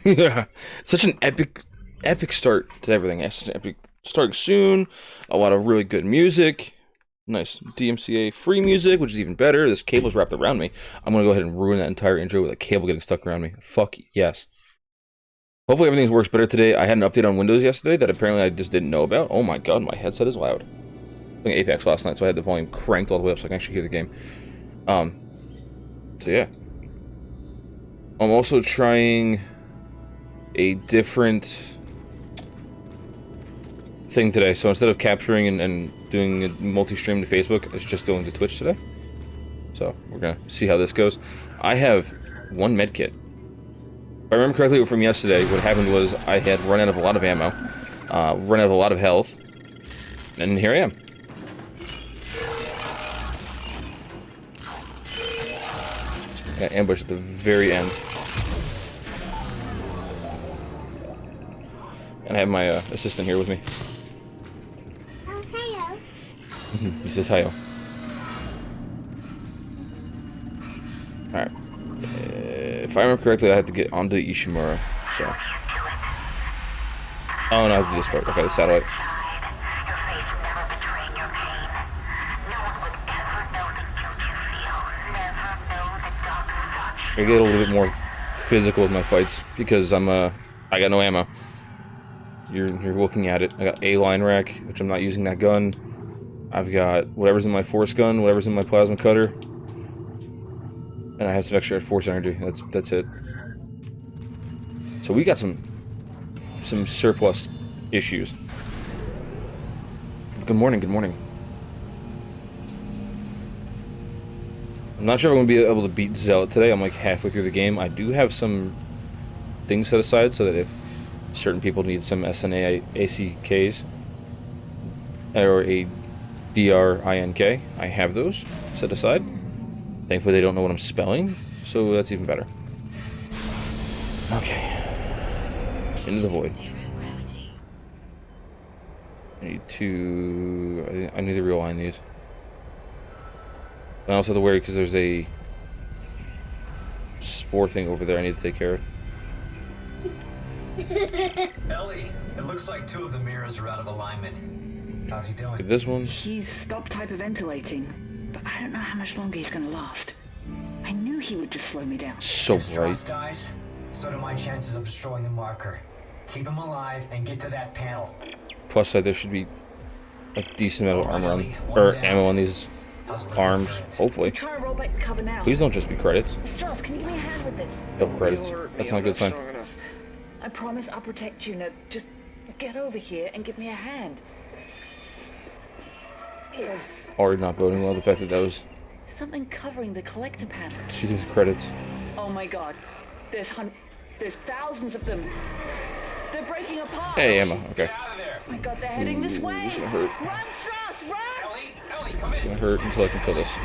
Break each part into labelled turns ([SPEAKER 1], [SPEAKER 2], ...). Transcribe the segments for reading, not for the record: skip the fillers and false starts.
[SPEAKER 1] Yeah, such an epic start to everything. It's such an epic starting soon. A lot of really good music. Nice DMCA free music, which is even better. This cable's wrapped around me. I'm gonna go ahead and ruin that entire intro with a cable getting stuck around me. Fuck yes. Hopefully everything works better today. I had an update on Windows yesterday that apparently I just didn't know about. Oh my god, my headset is loud. Playing Apex last night, so I had the volume cranked all the way up so I can actually hear the game. So yeah. I'm also trying a different thing today. So instead of capturing and doing a multi-stream to Facebook, it's just doing to Twitch today. So we're gonna see how this goes. I have one med kit. If I remember correctly from yesterday, what happened was I had run out of a lot of ammo, run out of a lot of health, and here I am. Got ambushed at the very end. And I have my assistant here with me.
[SPEAKER 2] Oh, hello.
[SPEAKER 1] He says hi. Alright. If I remember correctly, I have to get onto the Ishimura, so... Oh, no, I have to do this part. Okay, the satellite. I get a little bit more physical with my fights, because I got no ammo. You're looking at it. I got a line rack, which I'm not using that gun. I've got whatever's in my force gun, whatever's in my plasma cutter. And I have some extra force energy. That's it. So we got some surplus issues. Good morning, good morning. I'm not sure if I'm gonna be able to beat Zealot today. I'm like halfway through the game. I do have some things set aside so that if certain people need some SNA ACKs or a DRINK, I have those set aside. Thankfully they don't know what I'm spelling, so that's even better. Okay. Into the void. I need to... I need to realign these. I also have to worry because there's a spore thing over there I need to take care of.
[SPEAKER 3] Ellie, it looks like two of the mirrors are out of alignment. How's he doing?
[SPEAKER 1] Get this one.
[SPEAKER 4] He's stopped hyperventilating, but I don't know how much longer he's gonna last. I knew he would just slow me down.
[SPEAKER 1] So
[SPEAKER 3] If
[SPEAKER 1] bright.
[SPEAKER 3] Strauss dies, so do my chances of destroying the marker. Keep him alive and get to that panel.
[SPEAKER 1] Plus side, there should be a decent amount of armor on, or ammo on these arms, hopefully.
[SPEAKER 4] Try to roll back to cover now.
[SPEAKER 1] Please don't just be credits.
[SPEAKER 4] Strauss, can you give me a hand with this?
[SPEAKER 1] No credits. That's not a good sign.
[SPEAKER 4] I promise I'll protect you. Now, just get over here and give me a hand.
[SPEAKER 1] Already not voting well. The fact that was
[SPEAKER 4] Something covering the collector panel.
[SPEAKER 1] she thinks credits.
[SPEAKER 4] Oh my god. There's thousands of them. They're breaking apart.
[SPEAKER 1] Hey, ammo. Okay.
[SPEAKER 3] Get out of there!
[SPEAKER 4] Oh my god, they're heading this way.
[SPEAKER 1] This is gonna hurt.
[SPEAKER 4] Run, Strauss, run!
[SPEAKER 3] Ellie, come
[SPEAKER 1] It's
[SPEAKER 3] in!
[SPEAKER 1] gonna hurt until I can kill this.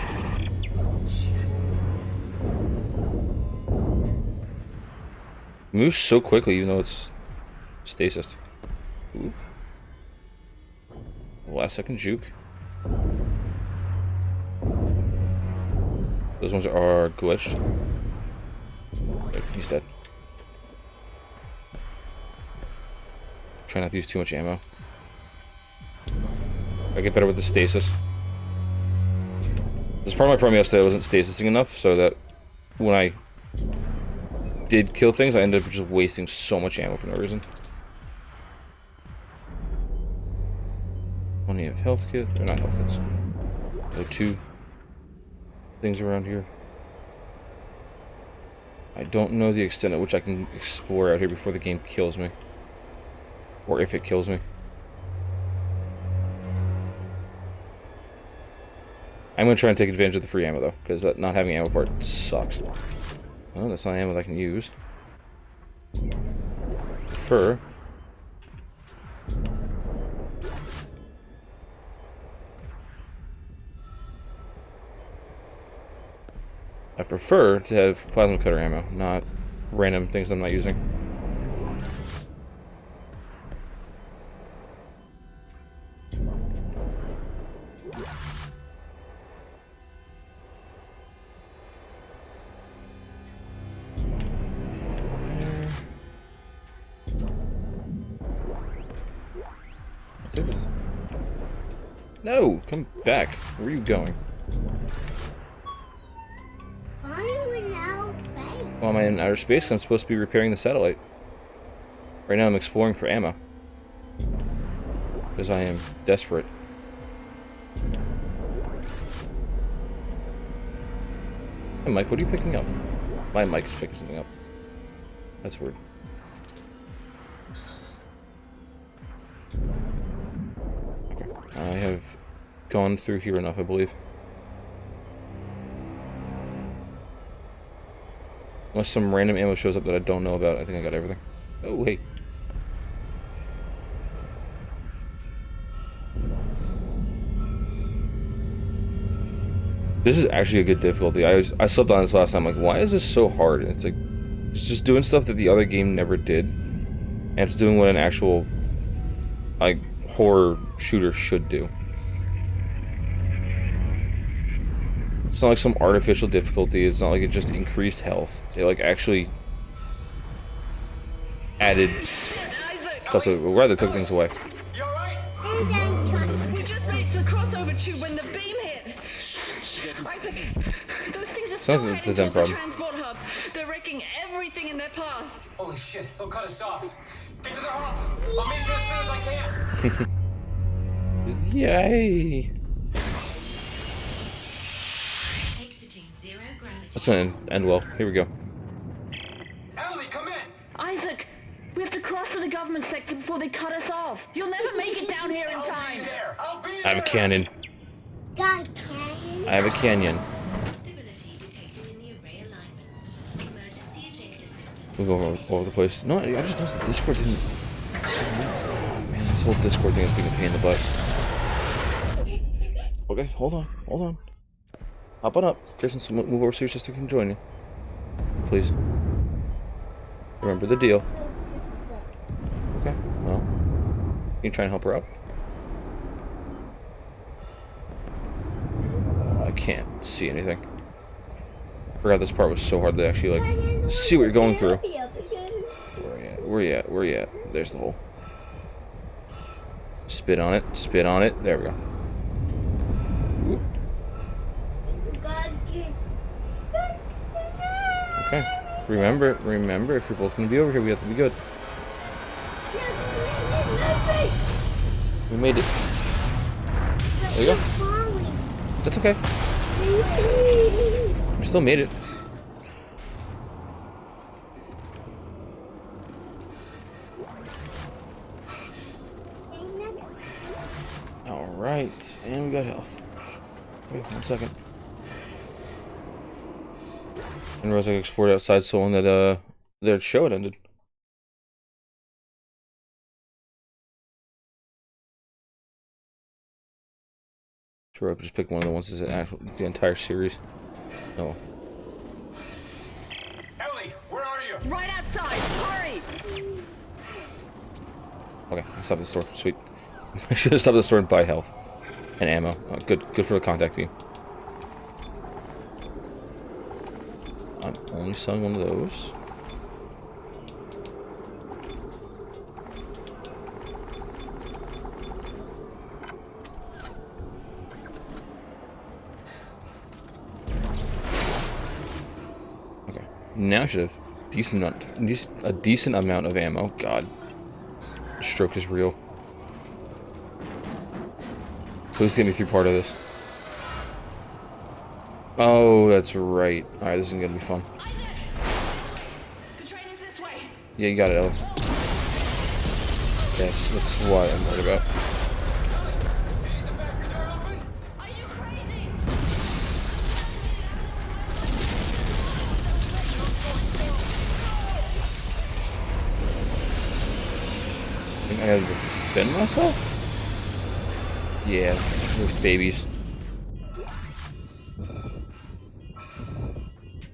[SPEAKER 1] It moves so quickly, even though it's stasis. Ooh. Last second juke. Those ones are glitched. Wait, he's dead. Try not to use too much ammo. I get better with the stasis. This part of my problem yesterday I wasn't stasising enough, so that when I did kill things, I ended up just wasting so much ammo for no reason. Plenty of health kits. They're not health kits. There are two things around here. I don't know the extent at which I can explore out here before the game kills me. Or if it kills me. I'm going to try and take advantage of the free ammo though, because not having ammo part sucks. Oh, that's not ammo that I can use. Prefer. I prefer to have plasma cutter ammo, not random things I'm not using. think this... No! Come back. Where are you going?
[SPEAKER 2] Why are we now fake?
[SPEAKER 1] Well, am I in outer space? 'Cause I'm supposed to be repairing the satellite. Right now I'm exploring for ammo. Because I am desperate. Hey Mike, what are you picking up? My mic is picking something up. That's weird. Okay. I have gone through here enough, I believe. Unless some random ammo shows up that I don't know about, I think I got everything. Oh, hey. This is actually a good difficulty. I slept on this last time. Like, why is this so hard? It's like, it's just doing stuff that the other game never did. And it's doing what an actual, like, horror shooter should do. It's not like some artificial difficulty. It's not like it just increased health. It, like, actually added stuff to it. Or rather, took things away.
[SPEAKER 3] You alright?
[SPEAKER 2] And then try.
[SPEAKER 4] We just made the crossover tube when the beam hit. Isaac, those things are
[SPEAKER 1] Sounds
[SPEAKER 4] still
[SPEAKER 1] like it's a
[SPEAKER 4] heading
[SPEAKER 1] damn
[SPEAKER 4] towards the
[SPEAKER 1] problem.
[SPEAKER 4] transport hub. They're wrecking everything in their path.
[SPEAKER 3] Holy shit, they'll cut us off. Get to the hub. I'll meet you as soon as I can.
[SPEAKER 1] Yay!
[SPEAKER 5] Exiting 0 gravity.
[SPEAKER 1] That's gonna end well. Here we go.
[SPEAKER 3] Emily, come in.
[SPEAKER 4] Isaac, we have to cross to the government sector before they cut us off. You'll never make it down here in
[SPEAKER 3] I'll be
[SPEAKER 4] time.
[SPEAKER 3] there. I'll be there.
[SPEAKER 1] I have a cannon.
[SPEAKER 2] God cannon.
[SPEAKER 1] I have a canyon.
[SPEAKER 5] Stability detected in the array alignments. Emergency ejector system.
[SPEAKER 1] We'll go all over the place. No, I just noticed the Discord didn't... Oh, man, this whole Discord thing is being a pain in the butt. Okay, hold on, hold on. Hop on up. Kirsten, move over so your sister can join you. Please. Remember the deal. Okay, well. You can try and help her out. I can't see anything. Forgot this part was so hard to actually, like, see what you're going through. Where you at? Where you at? Where you at? There's the hole. Spit on it. Spit on it. There we go. Whoop.
[SPEAKER 2] God can.
[SPEAKER 1] Okay. Remember, if you're both gonna be over here, we have to be good. We made it. There you go. That's okay. We still made it. Alright, and we got health. Wait 1 second. I realized I could export outside so long that their show had ended. Sure, I just pick one of the ones that's actual the entire series. Oh.
[SPEAKER 3] Emily, where are you?
[SPEAKER 4] Right outside. Hurry.
[SPEAKER 1] Okay, I stopped at the store. Sweet. I should have stopped at the store and buy health and ammo. Oh, good for the contact beam. I'm only selling one of those. Okay, now I should have a decent amount of ammo. God, the stroke is real. Please get me through part of this. Oh, that's right. Alright, this is gonna be fun.
[SPEAKER 5] Isaac! This way! The train is this way!
[SPEAKER 1] Yeah, you got it, Ellie. That's what I'm worried about.
[SPEAKER 3] The factory door open?
[SPEAKER 5] Are you crazy?
[SPEAKER 1] I think I had to defend myself? Yeah, those babies.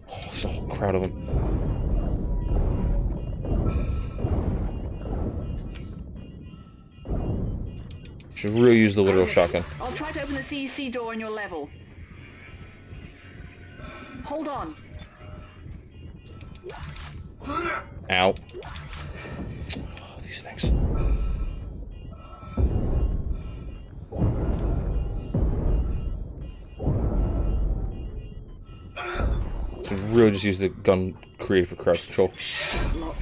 [SPEAKER 1] Oh, there's a whole crowd of them. Should really use the literal shotgun.
[SPEAKER 4] I'll try to open the CEC door on your level. Hold on.
[SPEAKER 1] Ow. Oh, these things. really just use the gun created for crowd control.
[SPEAKER 4] Look,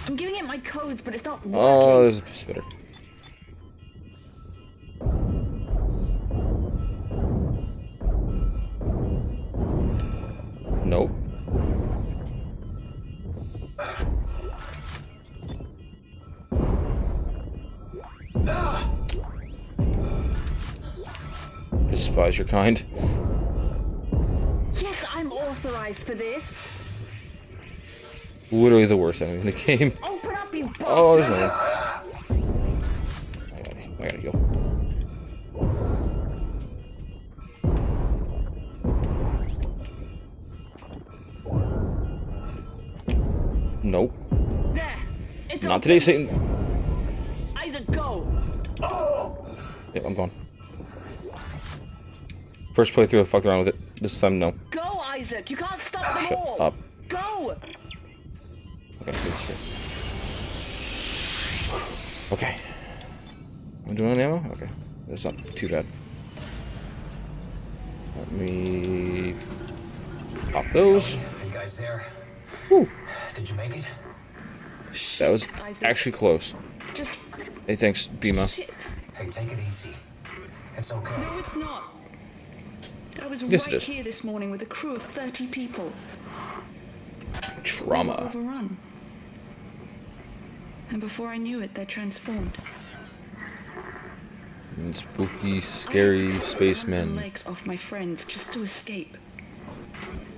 [SPEAKER 4] I'm giving it my codes, but it's not working.
[SPEAKER 1] Oh, there's a spitter. Nope. I despise your kind.
[SPEAKER 4] Yes, I'm authorized for this.
[SPEAKER 1] Literally the worst enemy in the game.
[SPEAKER 4] Open up, you bastard.
[SPEAKER 1] Oh, there's another. I gotta heal. Nope.
[SPEAKER 4] There. It's
[SPEAKER 1] Not
[SPEAKER 4] open.
[SPEAKER 1] today, Satan.
[SPEAKER 4] Isaac, go.
[SPEAKER 1] Yep, I'm gone. First playthrough, I fucked around with it. This time, no.
[SPEAKER 4] Go, Isaac. You can't stop them
[SPEAKER 1] Shut
[SPEAKER 4] all.
[SPEAKER 1] up.
[SPEAKER 4] Go.
[SPEAKER 1] Okay, this here. Okay. I'm doing ammo? Okay. That's not too bad. Let me pop those.
[SPEAKER 3] Are you guys there?
[SPEAKER 1] Whew.
[SPEAKER 3] Did you make it?
[SPEAKER 1] That was
[SPEAKER 4] Isaac.
[SPEAKER 1] actually close.
[SPEAKER 4] Just
[SPEAKER 1] Hey, thanks, Bima.
[SPEAKER 4] shit.
[SPEAKER 3] Hey, take it easy. It's okay.
[SPEAKER 4] No, it's not. I was
[SPEAKER 1] Yes, it
[SPEAKER 4] right
[SPEAKER 1] is.
[SPEAKER 4] here this morning with a crew of 30 people.
[SPEAKER 1] Trauma.
[SPEAKER 4] Overrun. And before I knew it, they transformed.
[SPEAKER 1] And spooky,
[SPEAKER 4] I had
[SPEAKER 1] scary
[SPEAKER 4] to cut the arms and
[SPEAKER 1] spacemen.
[SPEAKER 4] legs off my friends just to escape.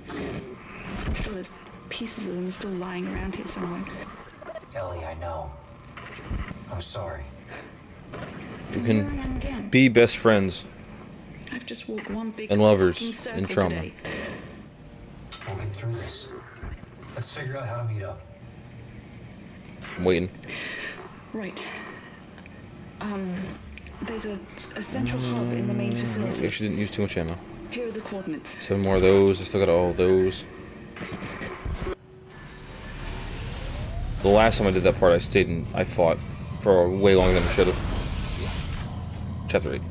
[SPEAKER 4] I'm sure there's pieces of them still lying around here somewhere.
[SPEAKER 3] Ellie, I know. I'm sorry.
[SPEAKER 1] You
[SPEAKER 4] Here I
[SPEAKER 1] can
[SPEAKER 4] am again.
[SPEAKER 1] be best friends
[SPEAKER 4] I've just walked one big
[SPEAKER 1] and lovers
[SPEAKER 4] fucking circle
[SPEAKER 1] in trauma.
[SPEAKER 4] today.
[SPEAKER 3] We'll get through this. Let's figure out how to meet up.
[SPEAKER 1] I'm waiting.
[SPEAKER 4] Right. There's a central hub in the main
[SPEAKER 1] I
[SPEAKER 4] facility.
[SPEAKER 1] actually didn't use too much ammo.
[SPEAKER 4] Here are the coordinates.
[SPEAKER 1] 7 more of those. I still got all of those. The last time I did that part, I stayed and I fought for way longer than I should have. Chapter 8.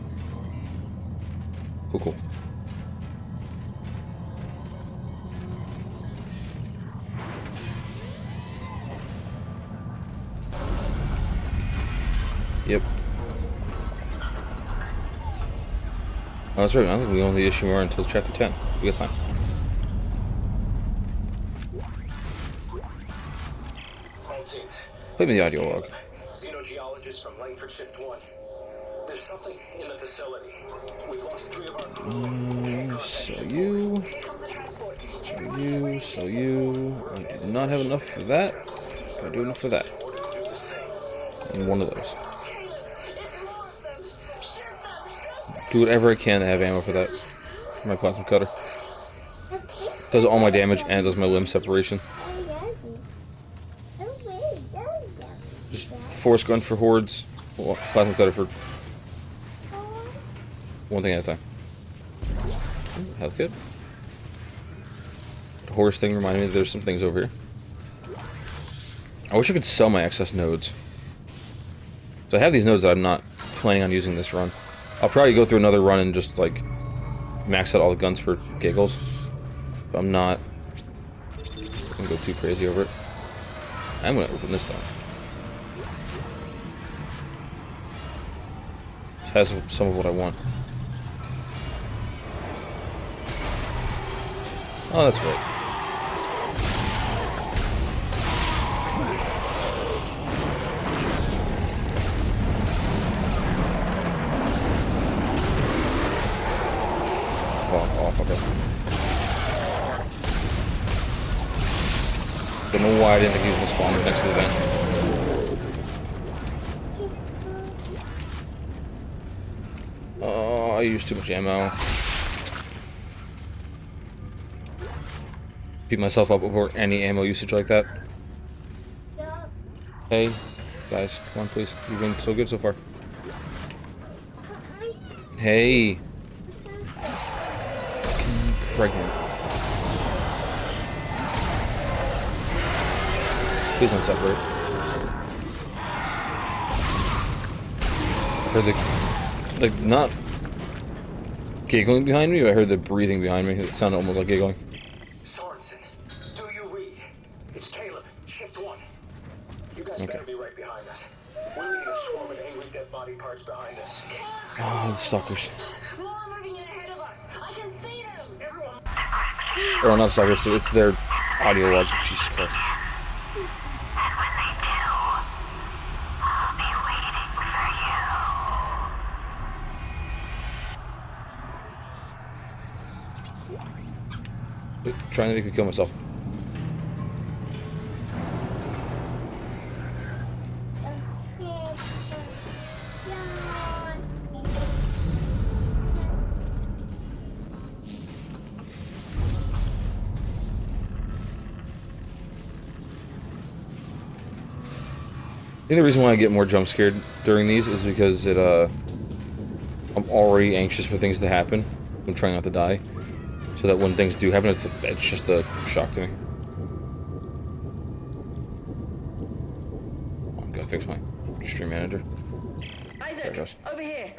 [SPEAKER 1] Cool, cool. Yep. Oh, that's right. I don't think we own the issue more until chapter 10. We got time.
[SPEAKER 6] All teams.
[SPEAKER 1] Play me the audio log.
[SPEAKER 6] Xenogeologist from Langford Shift 1. There's something in the facility. We've lost 3 of our crew.
[SPEAKER 1] So you. So you. I do not have enough for that. I do enough for that.
[SPEAKER 6] Order to do the same.
[SPEAKER 1] And one of those. Do whatever I can to have ammo for that. For my plasma cutter. Does all my damage and does my limb separation. Just force gun for hordes. Plasma cutter for one thing at a time. Health kit. The horse thing reminded me that there's some things over here. I wish I could sell my excess nodes. So I have these nodes that I'm not planning on using this run. I'll probably go through another run and just like max out all the guns for giggles. But I'm not gonna go too crazy over it. I'm gonna open this though. It has some of what I want. Oh, that's right. Fuck off, okay. Don't know why I didn't think he was gonna spawn next to the vent. Oh, I used too much ammo. Beat myself up over any ammo usage like that. Hey, guys, come on, please. You've been so good so far. Hey. Fucking pregnant. Please don't separate. I heard the, like, not giggling behind me, but I heard the breathing behind me. It sounded almost like giggling.
[SPEAKER 6] Sorensen, Shift 1. You guys better be right behind us. We're leaving a swarm of angry dead body parts behind us.
[SPEAKER 1] Oh, the stalkers.
[SPEAKER 2] More moving in ahead of us. I can see them.
[SPEAKER 6] Everyone,
[SPEAKER 1] Oh, not stalkers. It's their audio logs. Jesus Christ. Trying to make me kill myself. I think the reason why I get more jump scared during these is because I'm already anxious for things to happen. I'm trying not to die, so that when things do happen, it's just a shock to me. Oh, I'm gonna fix my stream manager. There it
[SPEAKER 4] Isaac,
[SPEAKER 1] goes.
[SPEAKER 4] over here.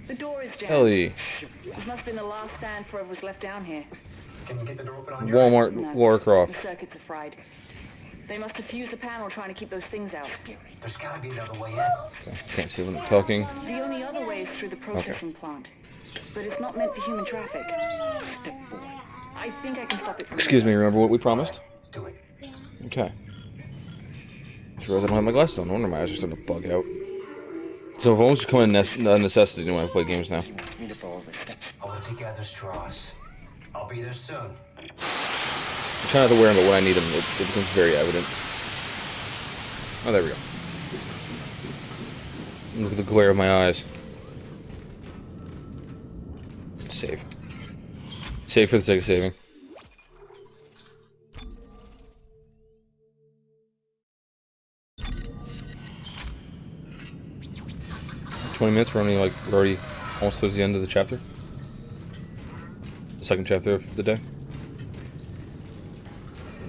[SPEAKER 4] The door is jammed.
[SPEAKER 1] Ellie,
[SPEAKER 4] This must have been the last stand whoever was left down here.
[SPEAKER 3] Can you get the door open on your
[SPEAKER 1] Walmart,
[SPEAKER 4] No,
[SPEAKER 1] Laura
[SPEAKER 4] the
[SPEAKER 1] Croft.
[SPEAKER 4] circuits are fried. They must have fused the panel trying to keep those things out.
[SPEAKER 3] There's gotta be another way in.
[SPEAKER 1] Okay, can't see when I'm talking.
[SPEAKER 4] The only other way is through the processing plant. But it's not meant for human traffic. Step boy. I think I can stop it from
[SPEAKER 1] Excuse me, remember what we promised?
[SPEAKER 3] Do it.
[SPEAKER 1] Okay. Just realized I don't have my glasses on. No wonder my eyes are starting to bug out. So phones become a necessity when I play games now.
[SPEAKER 3] I want to gather straws. I'll be there soon.
[SPEAKER 1] I'm trying not to wear them, but when I need them, it becomes very evident. Oh, there we go. Look at the glare of my eyes. Save. Save for the sake of saving. Minutes. We're already almost towards the end of the chapter. The second chapter of the day.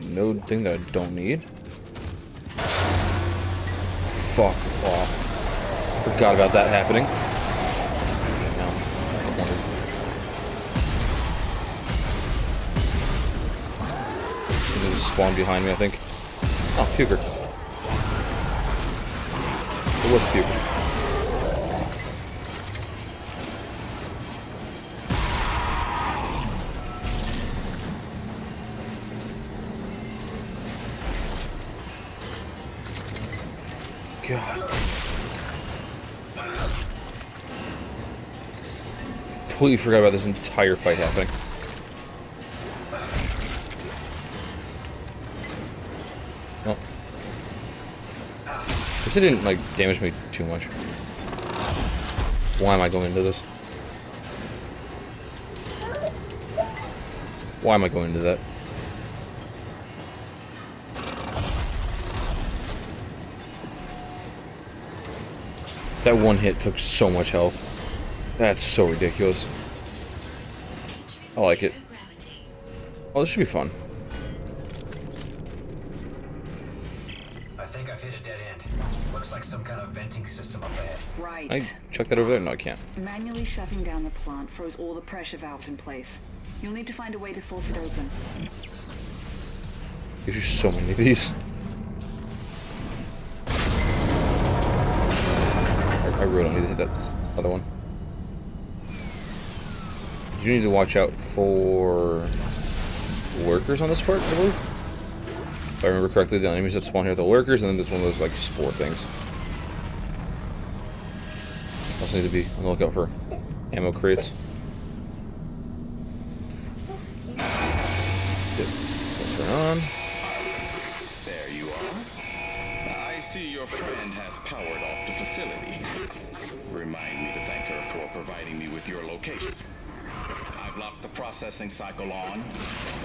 [SPEAKER 1] Node thing that I don't need. Fuck off. Forgot about that happening. Now, cornered. It just spawned behind me, I think. Oh, puker. It was a puker. God. Completely forgot about this entire fight happening. Well. This didn't, like, damage me too much. Why am I going into this? Why am I going into that? That one hit took so much health. That's so ridiculous. I like it. Oh, this should be fun.
[SPEAKER 3] I think I've hit a dead end. Looks like some kind of venting system up ahead.
[SPEAKER 4] Right.
[SPEAKER 1] I chuck that over there? No, I can't.
[SPEAKER 4] Manually shutting down the plant froze all the pressure valves in place. You'll need to find a way to force it open.
[SPEAKER 1] Gives you so many of these. I really don't need to hit that other one. You need to watch out for lurkers on this part, I believe. If I remember correctly, the enemies that spawn here are the lurkers, and then there's one of those, like, spore things. Also need to be on the lookout for ammo crates. Good. Let's turn on.
[SPEAKER 7] There you are. I see your friend has powered off the facility. Remind me to thank her for providing me with your location. I've locked the processing cycle on,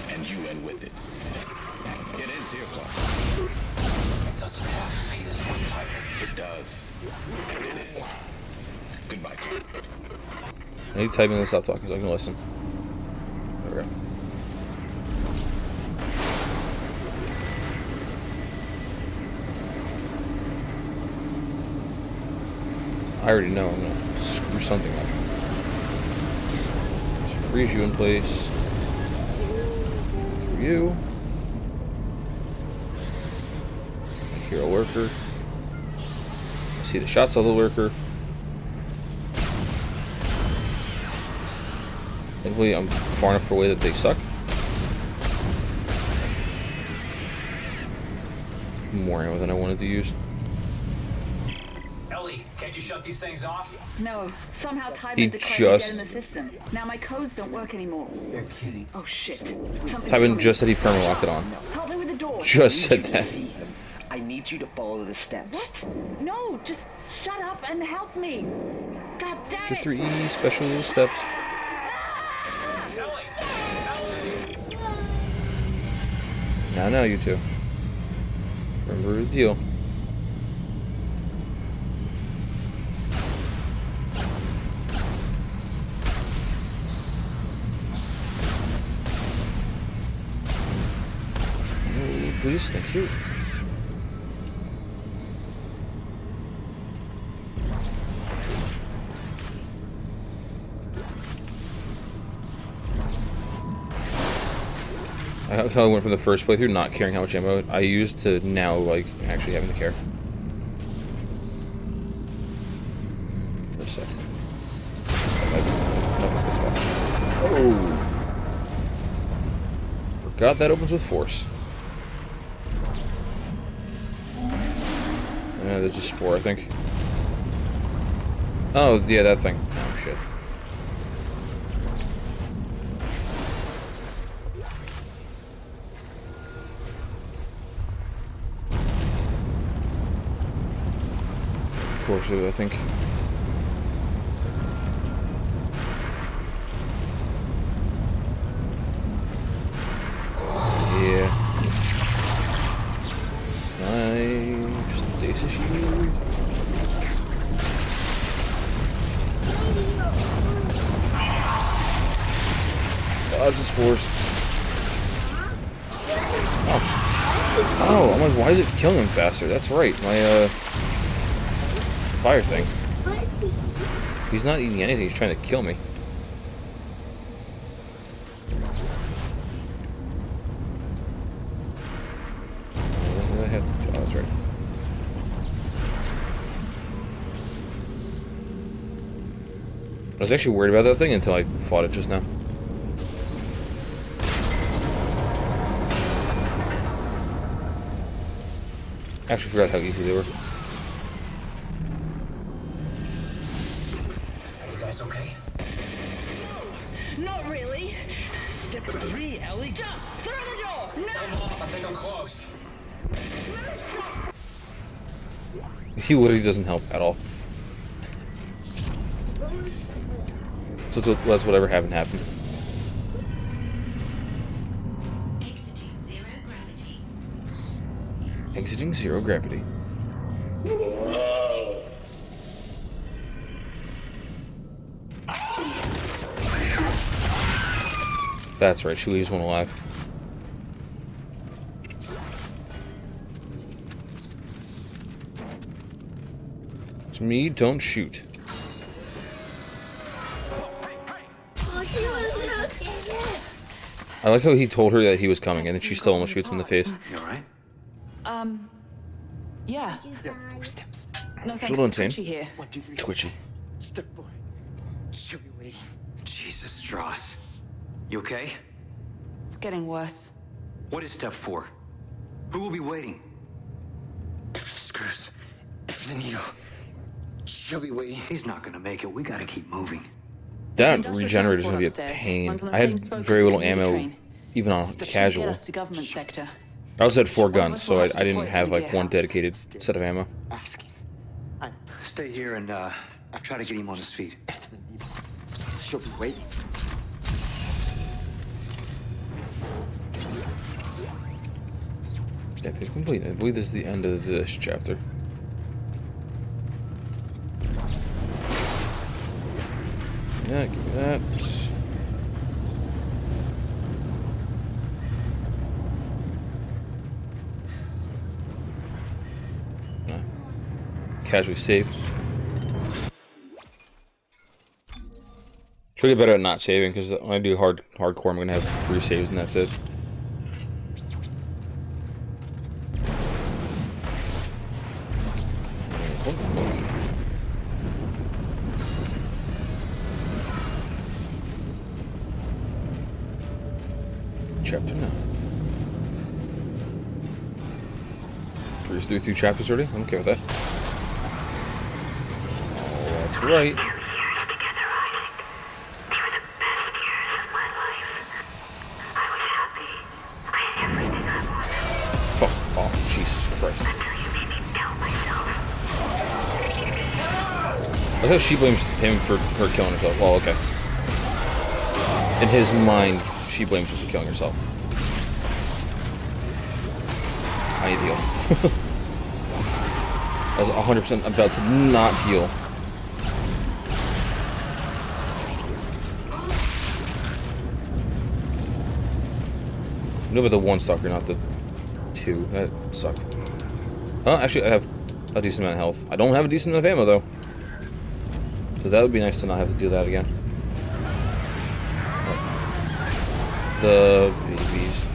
[SPEAKER 7] and you in with it. It ends here, Clark.
[SPEAKER 3] It doesn't have to be this one type.
[SPEAKER 7] It does. And it is. Goodbye, Clark.
[SPEAKER 1] I need to type in and stop talking so I can listen. There we go. I already know I'm gonna screw something up. Just freeze you in place. Through you. Hear a lurker. I see the shots of the lurker. Thankfully, I'm far enough away that they suck. More ammo than I wanted to use.
[SPEAKER 3] Ellie, can't you shut these things off?
[SPEAKER 4] No, somehow
[SPEAKER 1] He
[SPEAKER 4] Tybin declared me dead
[SPEAKER 1] just-
[SPEAKER 4] in the system. Now my codes don't work anymore.
[SPEAKER 3] You're kidding.
[SPEAKER 4] Oh shit. Something's
[SPEAKER 1] Tybin
[SPEAKER 4] coming.
[SPEAKER 1] just said he perma-locked it on.
[SPEAKER 4] Help me with the door.
[SPEAKER 1] Just said that.
[SPEAKER 8] I need you to follow the steps.
[SPEAKER 4] What? No, just shut up and help me. God damn
[SPEAKER 1] The
[SPEAKER 4] it.
[SPEAKER 1] 3 special steps.
[SPEAKER 3] Ellie! Ellie!
[SPEAKER 1] Now, you two. Remember the deal. Oh, please, thank you. I like how I went from the first playthrough not caring how much ammo I used to now, like, actually having to care. For a second. Nope, good spot. Oh! Forgot that opens with force. There's a spore, I think. Oh, yeah, that thing. Oh, shit. Course, I think. Yeah. Nice. Stasis shield. Lots of spores. Oh, I'm like, why is it killing him faster? That's right, my fire thing. He's not eating anything, he's trying to kill me. What did I have to do? Oh, that's right. I was actually worried about that thing until I fought it just now. Actually forgot how easy they were.
[SPEAKER 3] Are you guys okay?
[SPEAKER 4] Not really.
[SPEAKER 8] Step 3, Ellie.
[SPEAKER 4] Jump through the door.
[SPEAKER 3] I'm
[SPEAKER 4] No.
[SPEAKER 3] off. I think I'm close.
[SPEAKER 1] He literally doesn't help at all. So let's whatever happened happen.
[SPEAKER 5] Exiting zero gravity.
[SPEAKER 1] Exiting zero gravity. That's right, she leaves one alive. To me, don't shoot. I like how he told her that he was coming, and then she still almost shoots him in the face.
[SPEAKER 3] You alright?
[SPEAKER 9] Yeah.
[SPEAKER 8] Steps.
[SPEAKER 9] No
[SPEAKER 1] a little
[SPEAKER 9] thanks.
[SPEAKER 1] insane.
[SPEAKER 9] Twitchy here.
[SPEAKER 8] 1, 2, 3.
[SPEAKER 1] Twitchy.
[SPEAKER 8] Step 4. She'll be waiting.
[SPEAKER 10] Jesus, Strauss. You okay?
[SPEAKER 9] It's getting worse.
[SPEAKER 10] What is step 4? Who will be waiting?
[SPEAKER 8] If the screws, if the needle, she'll be waiting.
[SPEAKER 10] He's not gonna make it. We gotta keep moving.
[SPEAKER 1] That
[SPEAKER 9] Industrial
[SPEAKER 1] regenerator is going to be a
[SPEAKER 9] transport upstairs.
[SPEAKER 1] pain.
[SPEAKER 9] Runs on the
[SPEAKER 1] I had
[SPEAKER 9] same spokes
[SPEAKER 1] very
[SPEAKER 9] as the
[SPEAKER 1] little
[SPEAKER 9] commuter
[SPEAKER 1] ammo,
[SPEAKER 9] train.
[SPEAKER 1] even on
[SPEAKER 9] That should
[SPEAKER 1] casual.
[SPEAKER 9] get us to government sector.
[SPEAKER 1] I also had 4
[SPEAKER 9] One of
[SPEAKER 1] guns,
[SPEAKER 9] us
[SPEAKER 1] so
[SPEAKER 9] will
[SPEAKER 1] I
[SPEAKER 9] have to
[SPEAKER 1] didn't
[SPEAKER 9] deploy
[SPEAKER 1] have
[SPEAKER 9] to the
[SPEAKER 1] like one
[SPEAKER 9] gearhouse.
[SPEAKER 1] dedicated set of ammo.
[SPEAKER 8] Asking. I'm
[SPEAKER 10] Stay here and, try to get him on his feet.
[SPEAKER 8] after the needle. She'll be waiting.
[SPEAKER 1] Epic complete. I believe this is the end of this chapter. Yeah, give me that. Casually save. Should get better at not saving, because when I do hardcore, I'm gonna have 3 saves and that's it. Chapter 9. Breeze through 2 chapters already? I'm okay with that. Oh, that's right. Fuck off, Jesus Christ. I thought she blames him for her killing herself. Oh, okay. In his mind, she blames him for killing herself. I need to heal. I was 100% about to not heal. No, but the 1 stalker, not the 2. That sucked. Oh, actually, I have a decent amount of health. I don't have a decent amount of ammo, though. So that would be nice to not have to do that again. The babies.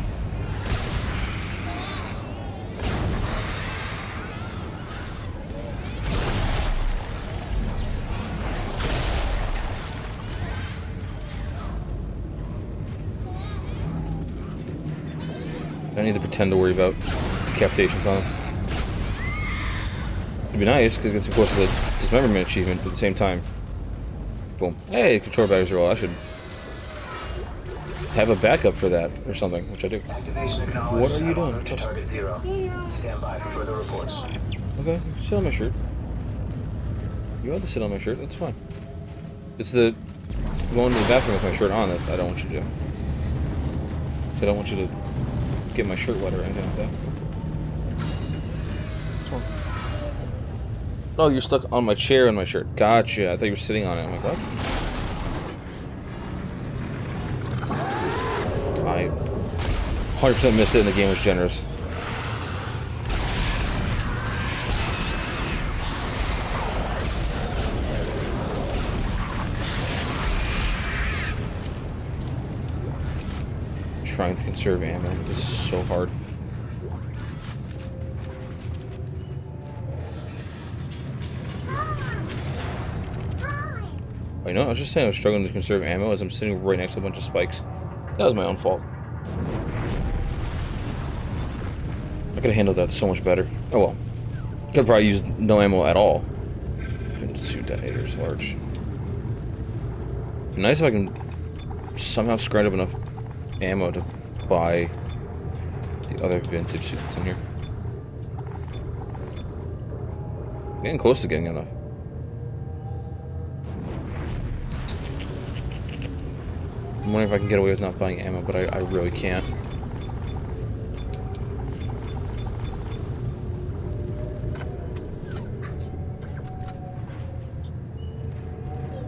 [SPEAKER 1] I need to pretend to worry about decapitations on him. It'd be nice, because it gets me close to the dismemberment achievement, but at the same time. Boom. Hey, control batteries are all. I should have a backup for that, or something, which I do. What are you doing?
[SPEAKER 6] To target 0. Stand by for further reports.
[SPEAKER 1] Okay, sit on my shirt. You have to sit on my shirt, that's fine. It's the going to the bathroom with my shirt on that I don't want you to do. So I don't want you to get my shirt wet or anything like that. What's wrong? No, you're stuck on my chair and my shirt. Gotcha. I thought you were sitting on it. I'm like, what? I 100% missed it and the game was generous. Trying to conserve ammo is so hard. Oh, you know, I was just saying I was struggling to conserve ammo as I'm sitting right next to a bunch of spikes. That was my own fault. I could have handled that so much better. Oh well. Could have probably used no ammo at all. 2 detonators, large. Nice if I can somehow scrounge up enough ammo to buy the other vintage suit that's in here. Getting close to getting enough. I'm wondering if I can get away with not buying ammo, but I really can't.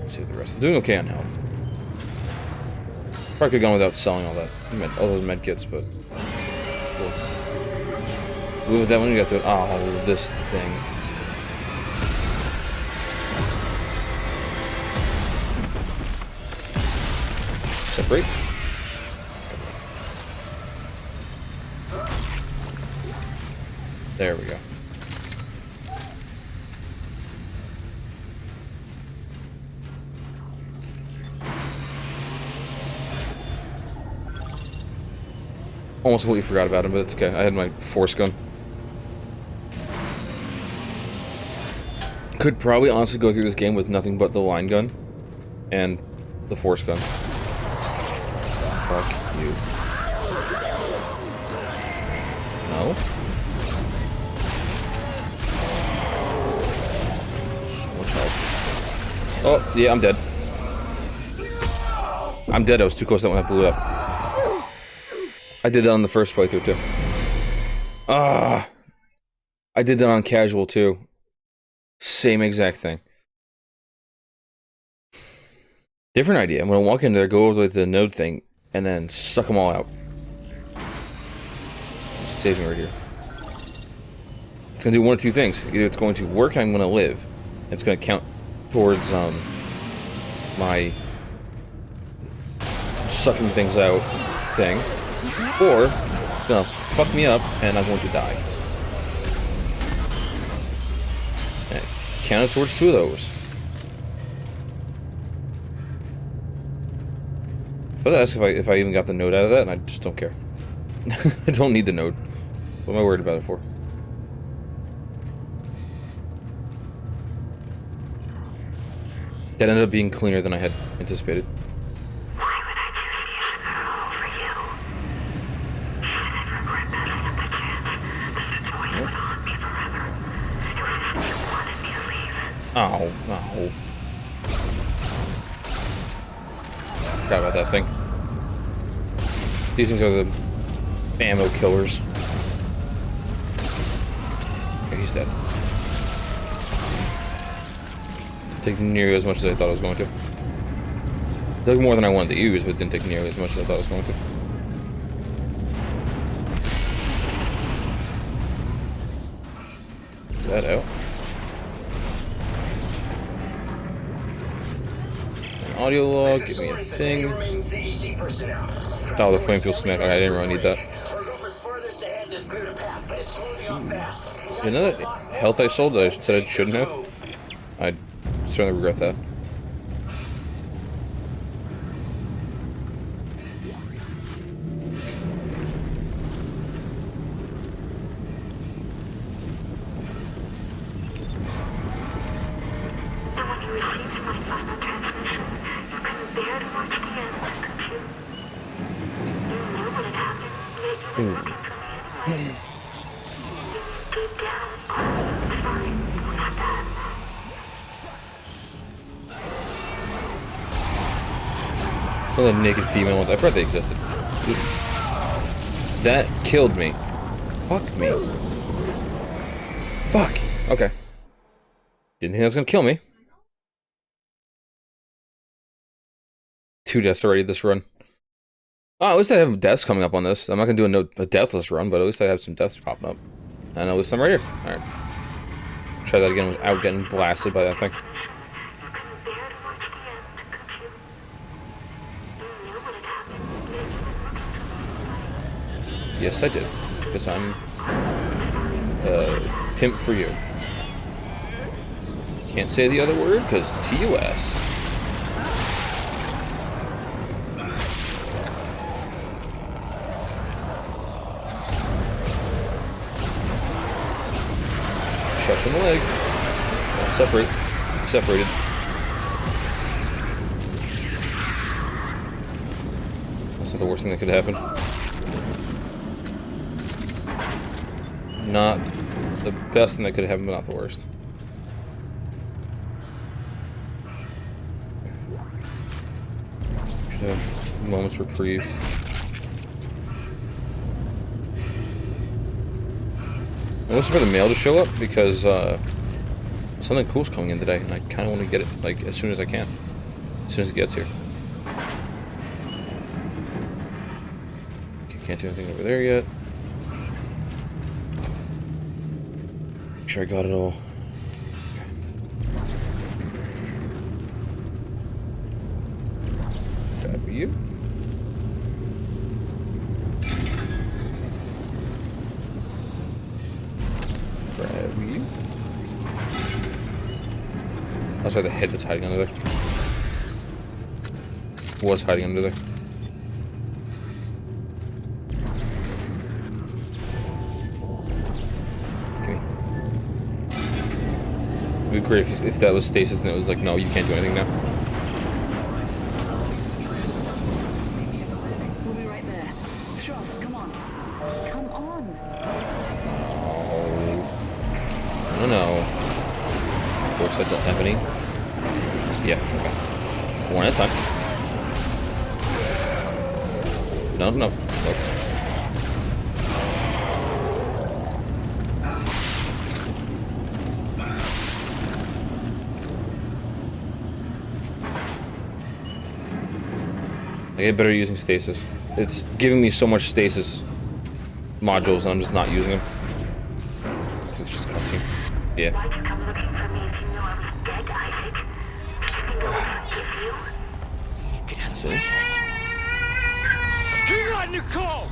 [SPEAKER 1] Let's see what the rest. I'm doing okay on health. Probably could have gone without selling all those med kits, but cool. With that one, you got to this thing. Separate. There we go. Almost completely forgot about him, but it's okay. I had my force gun. Could probably honestly go through this game with nothing but the line gun and the force gun. Fuck you. No? So much health. Oh, yeah, I'm dead. I'm dead. I was too close to that when I blew it up. I did that on the first playthrough too. I did that on casual too. Same exact thing. Different idea. I'm gonna walk in there, go over to the node thing, and then suck them all out. Just save me right here. It's gonna do one of 2 things. Either it's going to work and I'm gonna live. And it's gonna count towards my sucking things out thing. Or it's gonna fuck me up and I'm going to die. And counted towards 2 of those. But ask if I even got the node out of that, and I just don't care. I don't need the node. What am I worried about it for? That ended up being cleaner than I had anticipated. Oh, no. Forgot about that thing. These things are the ammo killers. Okay, he's dead. Take nearly as much as I thought I was going to. Took more than I wanted to use, but didn't take nearly as much as I thought I was going to. Is that out? An audio log, give me a thing. Oh, the flame fuel smack. I didn't really need that. You know that health I sold that I said I shouldn't have? I certainly regret that. Some of the naked female ones. I forgot they existed. That killed me. Fuck me. Fuck. Okay. Didn't think that was gonna kill me. 2 deaths already this run. Oh, at least I have deaths coming up on this. I'm not gonna do a deathless run, but at least I have some deaths popping up. And at least I'm right here. Alright. Try that again without getting blasted by that thing. Yes, I did. Because I'm pimp for you. Can't say the other word because TUS. Shots in the leg. Separate. Separated. That's not the worst thing that could happen. Not the best thing that could happen, but not the worst. Should have a moment's reprieve. I'm waiting for the mail to show up because something cool's coming in today, and I kind of want to get it like as soon as I can, as soon as it gets here. Okay, can't do anything over there yet. Make sure I got it all. W. Grab you. That's why the head that's hiding under there. Was hiding under there. It'd be great if that was stasis and it was like, no, you can't do anything now.
[SPEAKER 4] We'll be right there. Strauss, come on. Come on.
[SPEAKER 1] Oh. I don't know. Of course I don't have any. Yeah, okay. One at a time. No, no. Nope. I get better using stasis. It's giving me so much stasis modules and I'm just not using them. It's just cutscene. Yeah.
[SPEAKER 5] Come looking for me if you know I was dead, Isaac. Did you know what forgive you?
[SPEAKER 1] Get out of city.
[SPEAKER 3] Hang on, Nicole!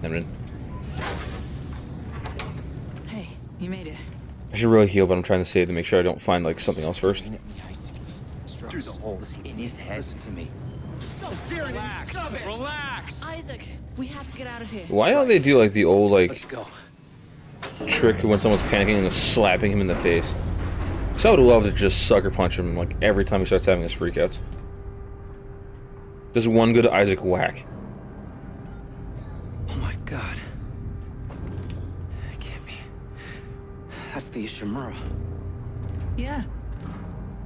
[SPEAKER 1] Emin.
[SPEAKER 9] Hey, you made it.
[SPEAKER 1] I should really heal, but I'm trying to save to make sure I don't find like something else first.
[SPEAKER 11] Through the holes in his head. Listen to me.
[SPEAKER 3] Relax.
[SPEAKER 9] Isaac, we have to get out of here.
[SPEAKER 1] Why don't they do like the old like
[SPEAKER 10] Let's go.
[SPEAKER 1] trick when someone's panicking and just slapping him in the face? Because I would love to just sucker punch him like every time he starts having his freakouts. Just one good Isaac whack.
[SPEAKER 10] Oh my god. It can't be. That's the Ishimura.
[SPEAKER 9] Yeah.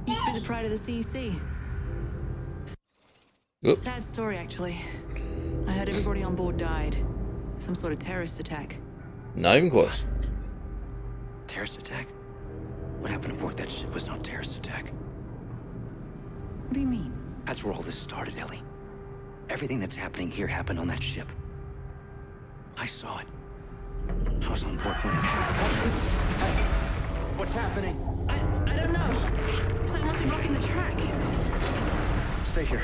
[SPEAKER 9] Used to be the pride of the CEC.
[SPEAKER 1] Oop.
[SPEAKER 9] Sad story, actually. I heard everybody on board died. Some sort of terrorist attack.
[SPEAKER 1] Not even close.
[SPEAKER 10] Terrorist attack? What happened aboard that ship was no terrorist attack.
[SPEAKER 9] What do you mean?
[SPEAKER 10] That's where all this started, Ellie. Everything that's happening here happened on that ship. I saw it. I was on board when it happened.
[SPEAKER 3] What's happening?
[SPEAKER 9] I don't know. It's like it must be blocking the track.
[SPEAKER 10] Stay here.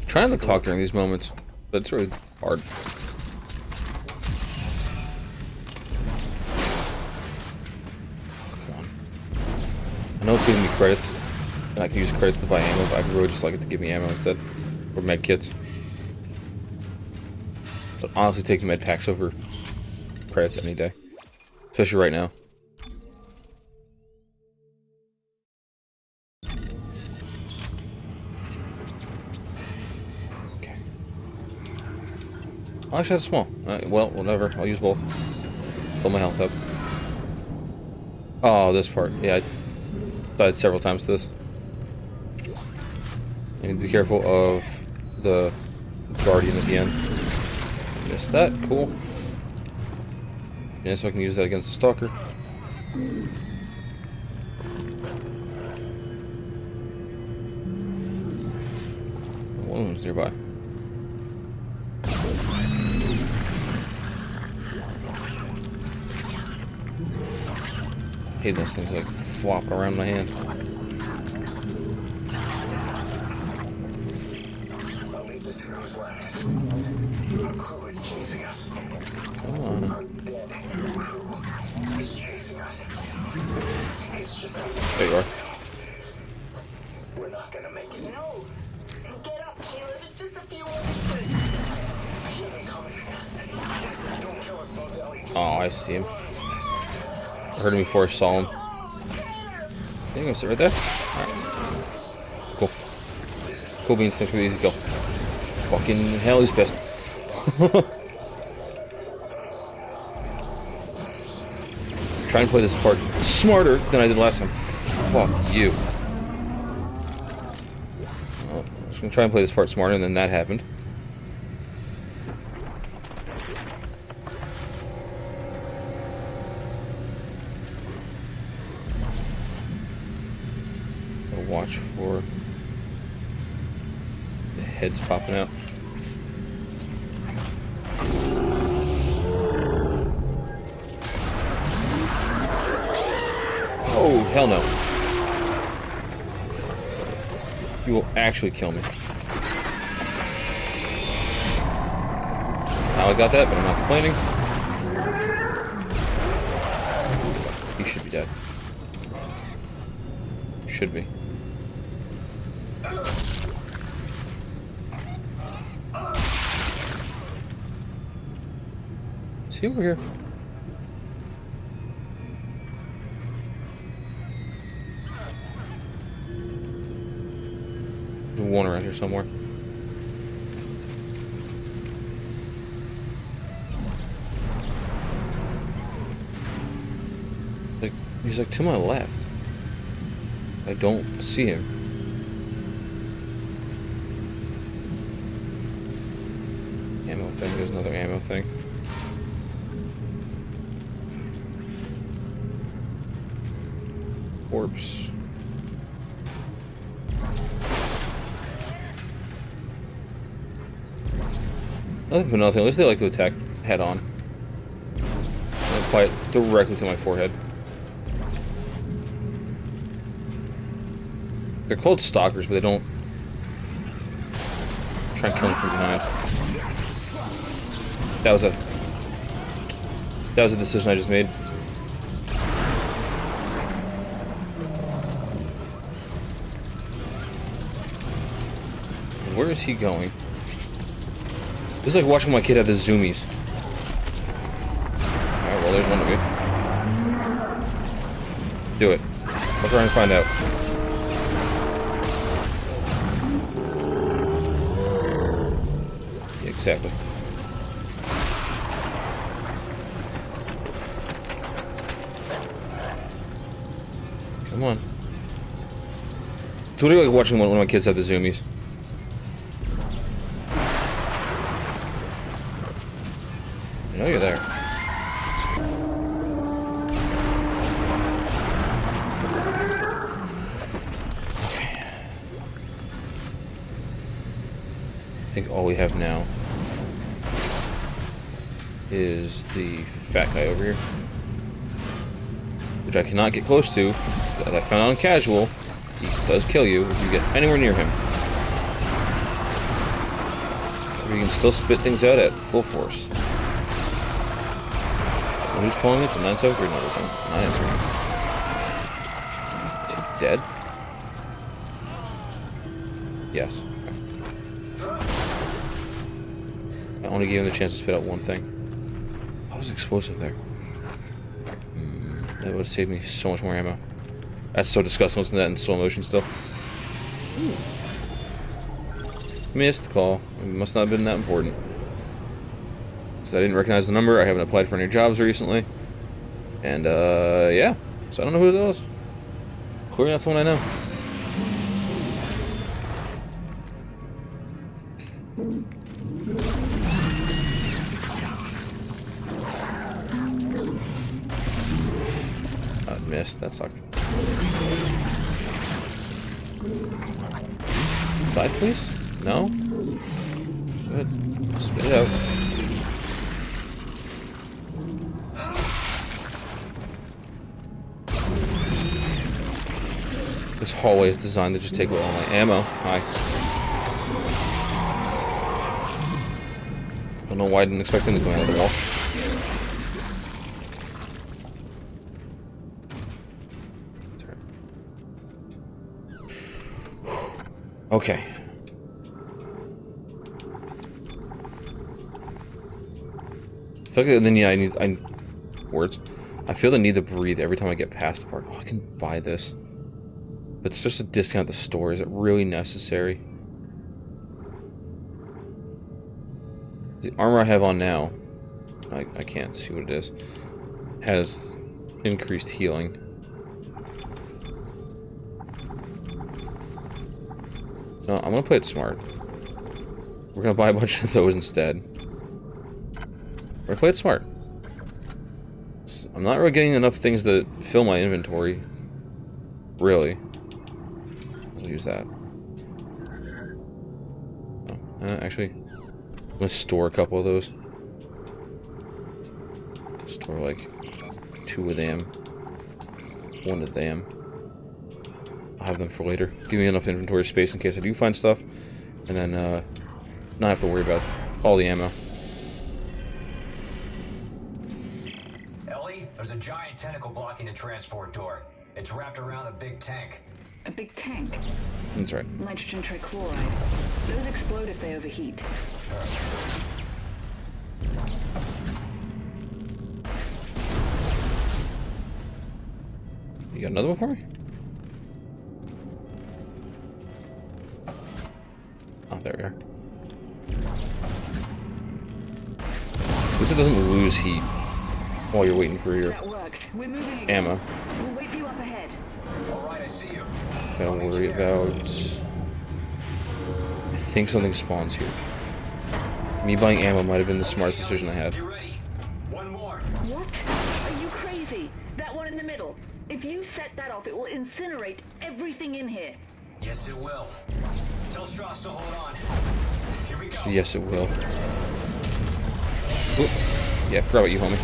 [SPEAKER 1] Trying to talk during these moments, but it's really hard. Oh, come on. I know it's giving me credits, and I can use credits to buy ammo, but I'd really just like it to give me ammo instead. Or med kits. But honestly, take med packs over credits any day. Especially right now. Okay. Oh, actually, that's small. Well, whatever. I'll use both. Fill my health up. Oh, this part. Yeah, I died several times to this. I need to be careful of the Guardian at the end. Missed that. Cool. Yeah, so I can use that against the Stalker. Wounds nearby. I hate those things like flop around my hand.
[SPEAKER 6] I'll leave this here who's left. Our crew is chasing us.
[SPEAKER 1] Come on.
[SPEAKER 6] Our dead crew is chasing us. It's just
[SPEAKER 1] There you are.
[SPEAKER 6] we're not gonna make it.
[SPEAKER 2] No! Get up, Caleb. It's just a few more meters.
[SPEAKER 6] He isn't coming. Don't kill us both, Ellie.
[SPEAKER 1] Oh, I see him. I heard him before I saw him. There you go, sit right there. Alright. Cool. Cool beans, thanks for the easy kill. Fucking hell, he's pissed. Try and play this part smarter than I did last time. Fuck you. Well, I'm just gonna try and play this part smarter, and then that happened. I'll watch for the heads popping out. Oh, hell no. You will actually kill me. Now I got that, but I'm not complaining. He should be dead. Should be. Is he over here? There's one around here somewhere. Like, he's like to my left. I don't see him. Ammo thing, there's another ammo thing. Corpse. Nothing for nothing, at least they like to attack head on. And apply it directly to my forehead. They're called stalkers, but they don't try and kill them from behind. That was a That was a decision I just made. Where is he going? This is like watching my kid have the zoomies. Alright, well, there's one of you. Do it. I'll try and find out. Yeah, exactly. Come on. So what do you like watching one of my kids have the zoomies? I know you're there. Okay. I think all we have now is the fat guy over here, which I cannot get close to. As I found out on casual, he does kill you if you get anywhere near him. So you can still spit things out at full force. Who's calling it? It's a 973 number. Not answering. Is he dead? Yes. Okay. I only gave him the chance to spit out one thing. I was explosive there. That would have saved me so much more ammo. That's so disgusting. Listen to that in slow motion still. Ooh. Missed call. It must not have been that important. I didn't recognize the number. I haven't applied for any jobs recently. And, yeah. So I don't know who it was. Clearly not someone I know. I missed. That sucked. Die, please? No? Good. Spit it out. This hallway is designed to just take away all my ammo. Hi. Don't know why I didn't expect him to go out of the wall. Okay. I feel like then I need words. I feel the need to breathe every time I get past the part. Oh, I can buy this. But it's just a discount at the store. Is it really necessary? The armor I have on now, I can't see what it is, has increased healing. No, I'm gonna play it smart. We're gonna buy a bunch of those instead. We're gonna play it smart. I'm not really getting enough things to fill my inventory. Really. I'll use that. Oh, actually, I'm gonna store a couple of those. Store like 2 of them, 1 of them. I'll have them for later. Give me enough inventory space in case I do find stuff, and then not have to worry about all the ammo.
[SPEAKER 3] Ellie, there's a giant tentacle blocking the transport door. It's wrapped around a big tank.
[SPEAKER 4] A big tank?
[SPEAKER 1] That's right.
[SPEAKER 4] Nitrogen trichloride. Those explode if they overheat.
[SPEAKER 1] You got another one for me? Oh, there we are. At least it doesn't lose heat while you're waiting for your
[SPEAKER 4] That worked. We're moving again.
[SPEAKER 1] ammo.
[SPEAKER 4] We'll wait for you up ahead.
[SPEAKER 3] Alright, I see you.
[SPEAKER 1] Gotta worry about... I think something spawns here. Me buying ammo might have been the smartest decision I had.
[SPEAKER 3] Get ready. One more.
[SPEAKER 4] What? Are you crazy? That one in the middle. If you set that off, it will incinerate everything in here.
[SPEAKER 3] Yes, it will. Tell Strauss to hold on. Here we go.
[SPEAKER 1] Yes, it will. Oop. Yeah, I forgot about you, homie.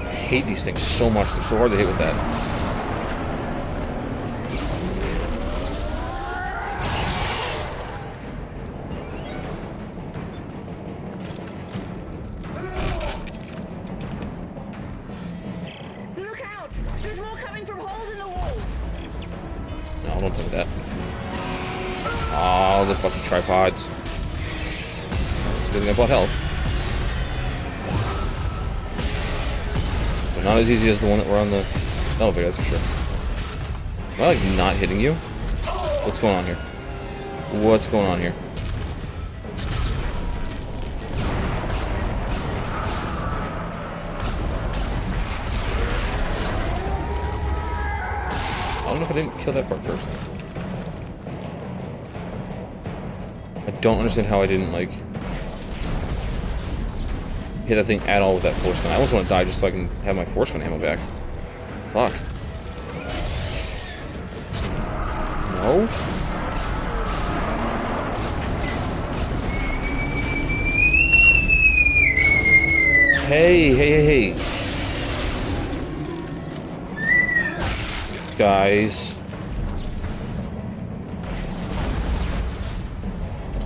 [SPEAKER 1] I hate these things so much. They're so hard to hit with that. the fucking tripods. It's a good thing I bought health. But not as easy as the one that we're on the elevator, that's for sure. Am I like not hitting you? What's going on here? What's going on here? I don't know if I didn't kill that part first. I don't understand how I didn't, like, hit that thing at all with that force gun. I almost want to die just so I can have my force gun ammo back. Fuck. No? Hey. Guys.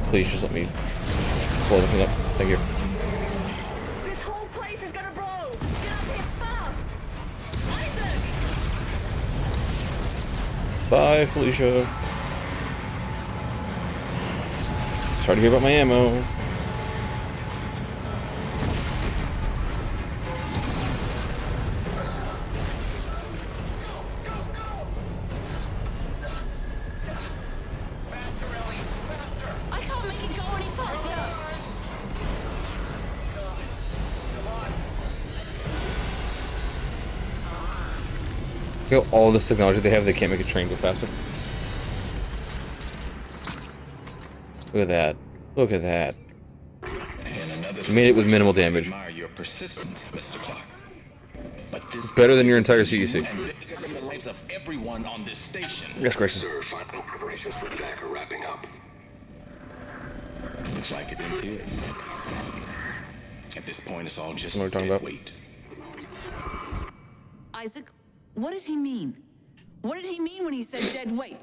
[SPEAKER 1] Please just let me blow the thing up. Thank you.
[SPEAKER 5] This whole place is gonna blow! Get up here fast! Isaac!
[SPEAKER 1] Bye, Felicia. Sorry to hear about my ammo.
[SPEAKER 9] I can't make it go any faster.
[SPEAKER 1] Look at all this technology they have, they can't make a train go faster. Look at that. Look at that. Made it with minimal damage.
[SPEAKER 7] Your persistence, Mr. Clark. But this
[SPEAKER 1] Better than your entire CEC.
[SPEAKER 7] the lives of everyone on this station.
[SPEAKER 1] Yes, Grayson.
[SPEAKER 6] Sir, final preparations for attack are wrapping up.
[SPEAKER 7] Looks like it ends here. At this point, it's all just
[SPEAKER 1] What are we talking
[SPEAKER 7] dead
[SPEAKER 1] about?
[SPEAKER 7] weight.
[SPEAKER 9] Isaac, what did he mean? What did he mean when he said dead weight?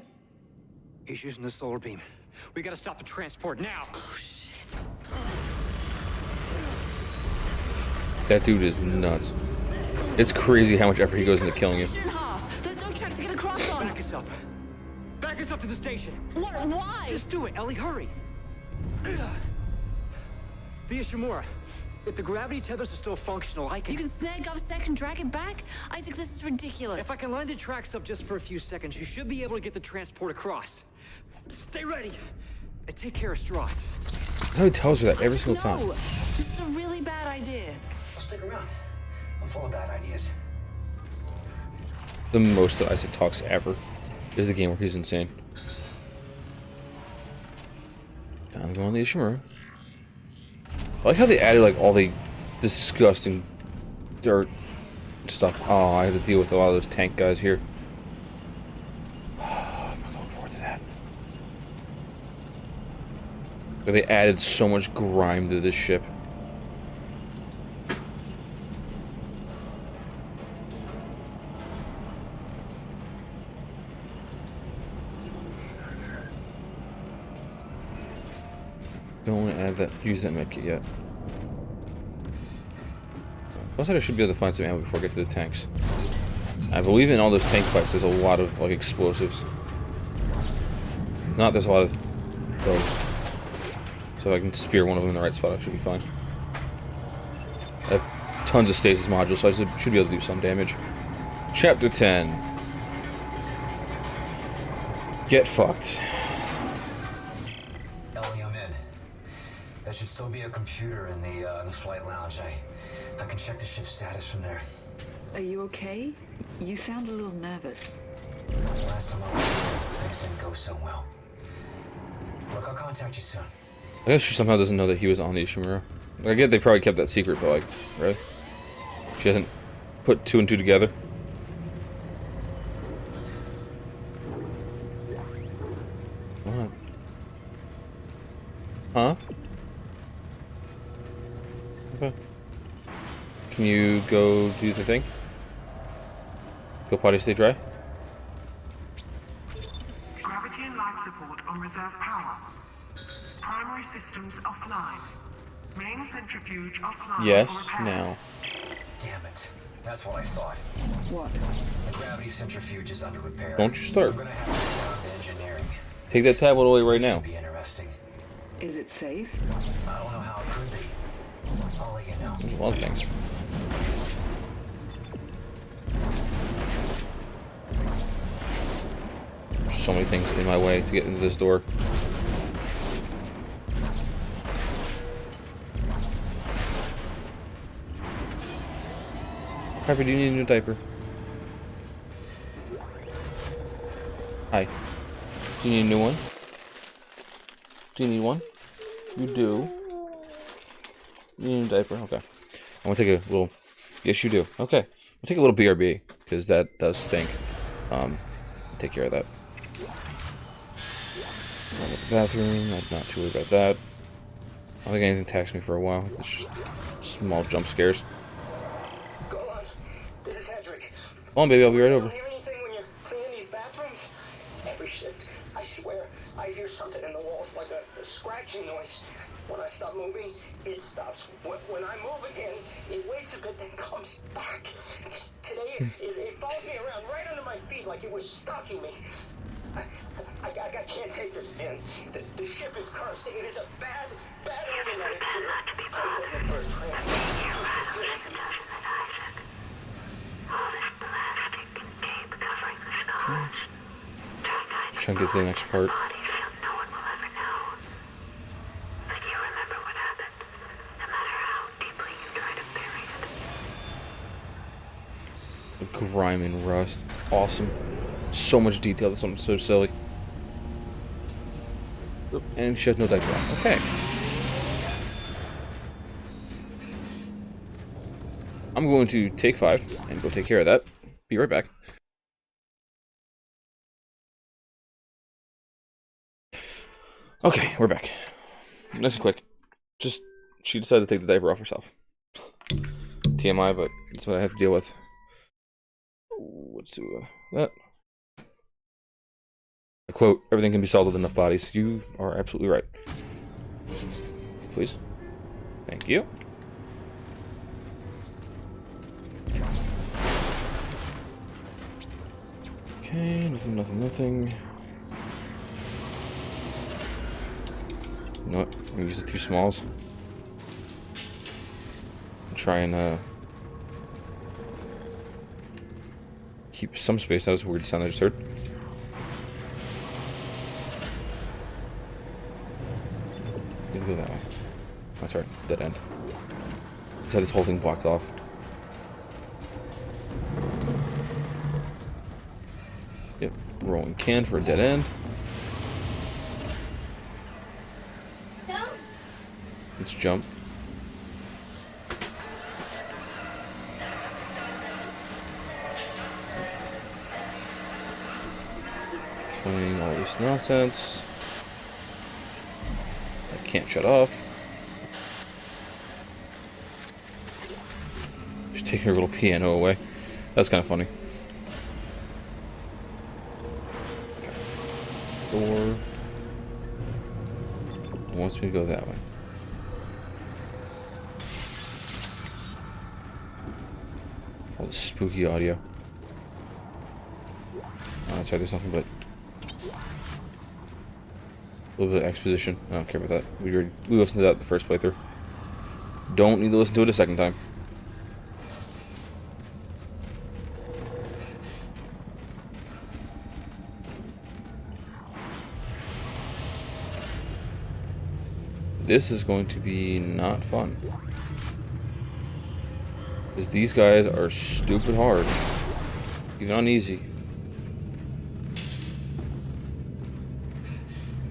[SPEAKER 10] He's using the solar beam. We gotta stop the transport now.
[SPEAKER 9] Oh, shit.
[SPEAKER 1] That dude is nuts. It's crazy how much effort he goes into killing you.
[SPEAKER 9] In half. There's no tracks to get across on.
[SPEAKER 10] Back us up. Back us up to the station.
[SPEAKER 9] What? Why?
[SPEAKER 10] Just do it, Ellie. Hurry. The Ishimura. If the gravity tethers are still functional, I can...
[SPEAKER 9] You can snag Govsec and drag it back? Isaac, this is ridiculous.
[SPEAKER 10] If I can line the tracks up just for a few seconds, you should be able to get the transport across. Stay ready. And take care of Strauss.
[SPEAKER 1] How he tells her that every single time.
[SPEAKER 9] No, this is a really bad idea.
[SPEAKER 11] I'll stick around. I'm full of bad ideas.
[SPEAKER 1] The most that Isaac talks ever is the game where he's insane. Time to go on the Ishimura. I like how they added like all the disgusting dirt stuff. Oh, I had to deal with a lot of those tank guys here. I'm not looking forward to that. But they added so much grime to this ship. Don't want to add that, use that medkit yet. Plus, I should be able to find some ammo before I get to the tanks. I believe in all those tank fights, there's a lot of like explosives. If not, there's a lot of those. So if I can spear one of them in the right spot, I should be fine. I have tons of stasis modules, so I should be able to do some damage. Chapter 10. Get fucked.
[SPEAKER 11] Ellie, I'm in. There should still be a computer in the flight lounge. I can check the ship's status from there.
[SPEAKER 4] Are you okay? You sound a little nervous.
[SPEAKER 11] Last time I was here, things didn't go so well. Look, I'll contact you soon.
[SPEAKER 1] I guess she somehow doesn't know that he was on the Ishimura. I get they probably kept that secret, but like, really? She hasn't put two and two together. What? Huh? Okay. Can you go do the thing? Go potty, stay dry?
[SPEAKER 5] Gravity and life support on reserve power. Primary systems offline. Main centrifuge offline.
[SPEAKER 1] Yes,
[SPEAKER 5] for repairs.
[SPEAKER 1] now.
[SPEAKER 11] Damn it. That's what I thought.
[SPEAKER 4] What?
[SPEAKER 11] The gravity centrifuge is under repair.
[SPEAKER 1] Don't you start.
[SPEAKER 11] We're gonna have to get down to engineering.
[SPEAKER 1] Take that tablet away right now.
[SPEAKER 11] Be interesting.
[SPEAKER 4] Is it safe?
[SPEAKER 11] I don't know how it could be. I'll let you know.
[SPEAKER 1] There's a lot of things. There's so many things in my way to get into this door. Harvey, do you need a new diaper? Hi. Do you need a new one? Do you need one? You do. You need a diaper? Okay. I'm gonna take a little... Yes, you do. Okay. I'll take a little BRB, because that does stink. Take care of that. Bathroom. I'm not too worried about that. I don't think anything attacks me for a while. It's just small jump scares.
[SPEAKER 6] Go on. This is Hedrick.
[SPEAKER 1] Come on, baby. I'll be right over.
[SPEAKER 6] Hear anything when you're cleaning these bathrooms? Every shift, I swear, I hear something in the walls like a scratching noise. When I stop moving, it stops. When I move again, it waits a bit, then comes back. Today, it followed me around right under my feet like it was stalking me. I can't take this, man. The ship is cursed. It is a bad omen that it's here. I'm looking for a
[SPEAKER 1] Just trying to get to the next part. Grime and rust. It's awesome. So much detail. That's something so silly. Oop, and she has no diaper on. Okay. I'm going to take 5 and go take care of that. Be right back. Okay, we're back. Nice and quick. Just, she decided to take the diaper off herself. TMI, but that's what I have to deal with. Let's do that. I quote, everything can be solved with enough bodies. You are absolutely right. Please. Thank you. Okay, nothing. You know what? I'm gonna use the 2 smalls. Try and keep some space. That was a weird sound I just heard. Need to go that way. That's right, dead end. Just had this whole thing blocked off. Yep, rolling can for a dead end. Let's jump. Playing all this nonsense. I can't shut off. She's taking her little piano away. That's kind of funny. Door. It wants me to go that way. All the spooky audio. Oh, that's right, there's nothing but a little bit of exposition. I don't care about that. We listened to that the first playthrough. Don't need to listen to it a second time. This is going to be not fun. Because these guys are stupid hard. Even on easy.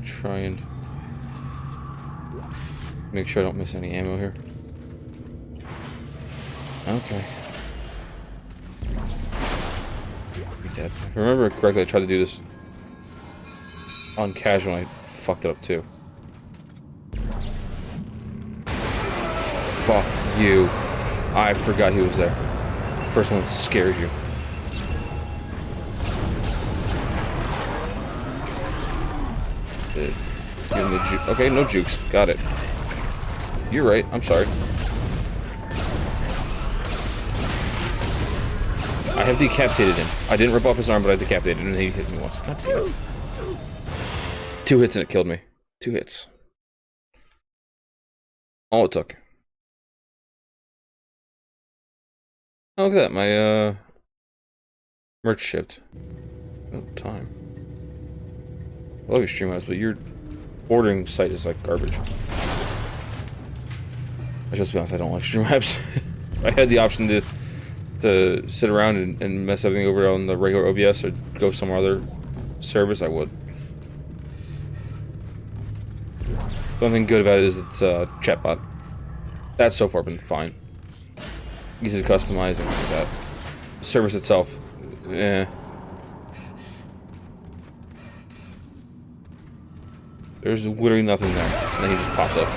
[SPEAKER 1] Try and make sure I don't miss any ammo here. Okay. Be dead. If I remember correctly, I tried to do this on casual and I fucked it up too. Fuck you. I forgot he was there. First one scares you. Okay, no jukes. Got it. You're right. I'm sorry. I have decapitated him. I didn't rip off his arm, but I decapitated him and he hit me once. God damn it. 2 hits and it killed me. 2 hits. All it took. Oh, look at that. My, merch shipped. Oh, time. I love your stream ads, but your ordering site is like garbage. I just be honest, I don't like stream apps. If I had the option to sit around and mess everything over on the regular OBS or go some other service, I would. The only thing good about it is it's a chatbot. That's so far been fine. Easy to customize and like that. The service itself, eh. There's literally nothing there, and then he just pops up.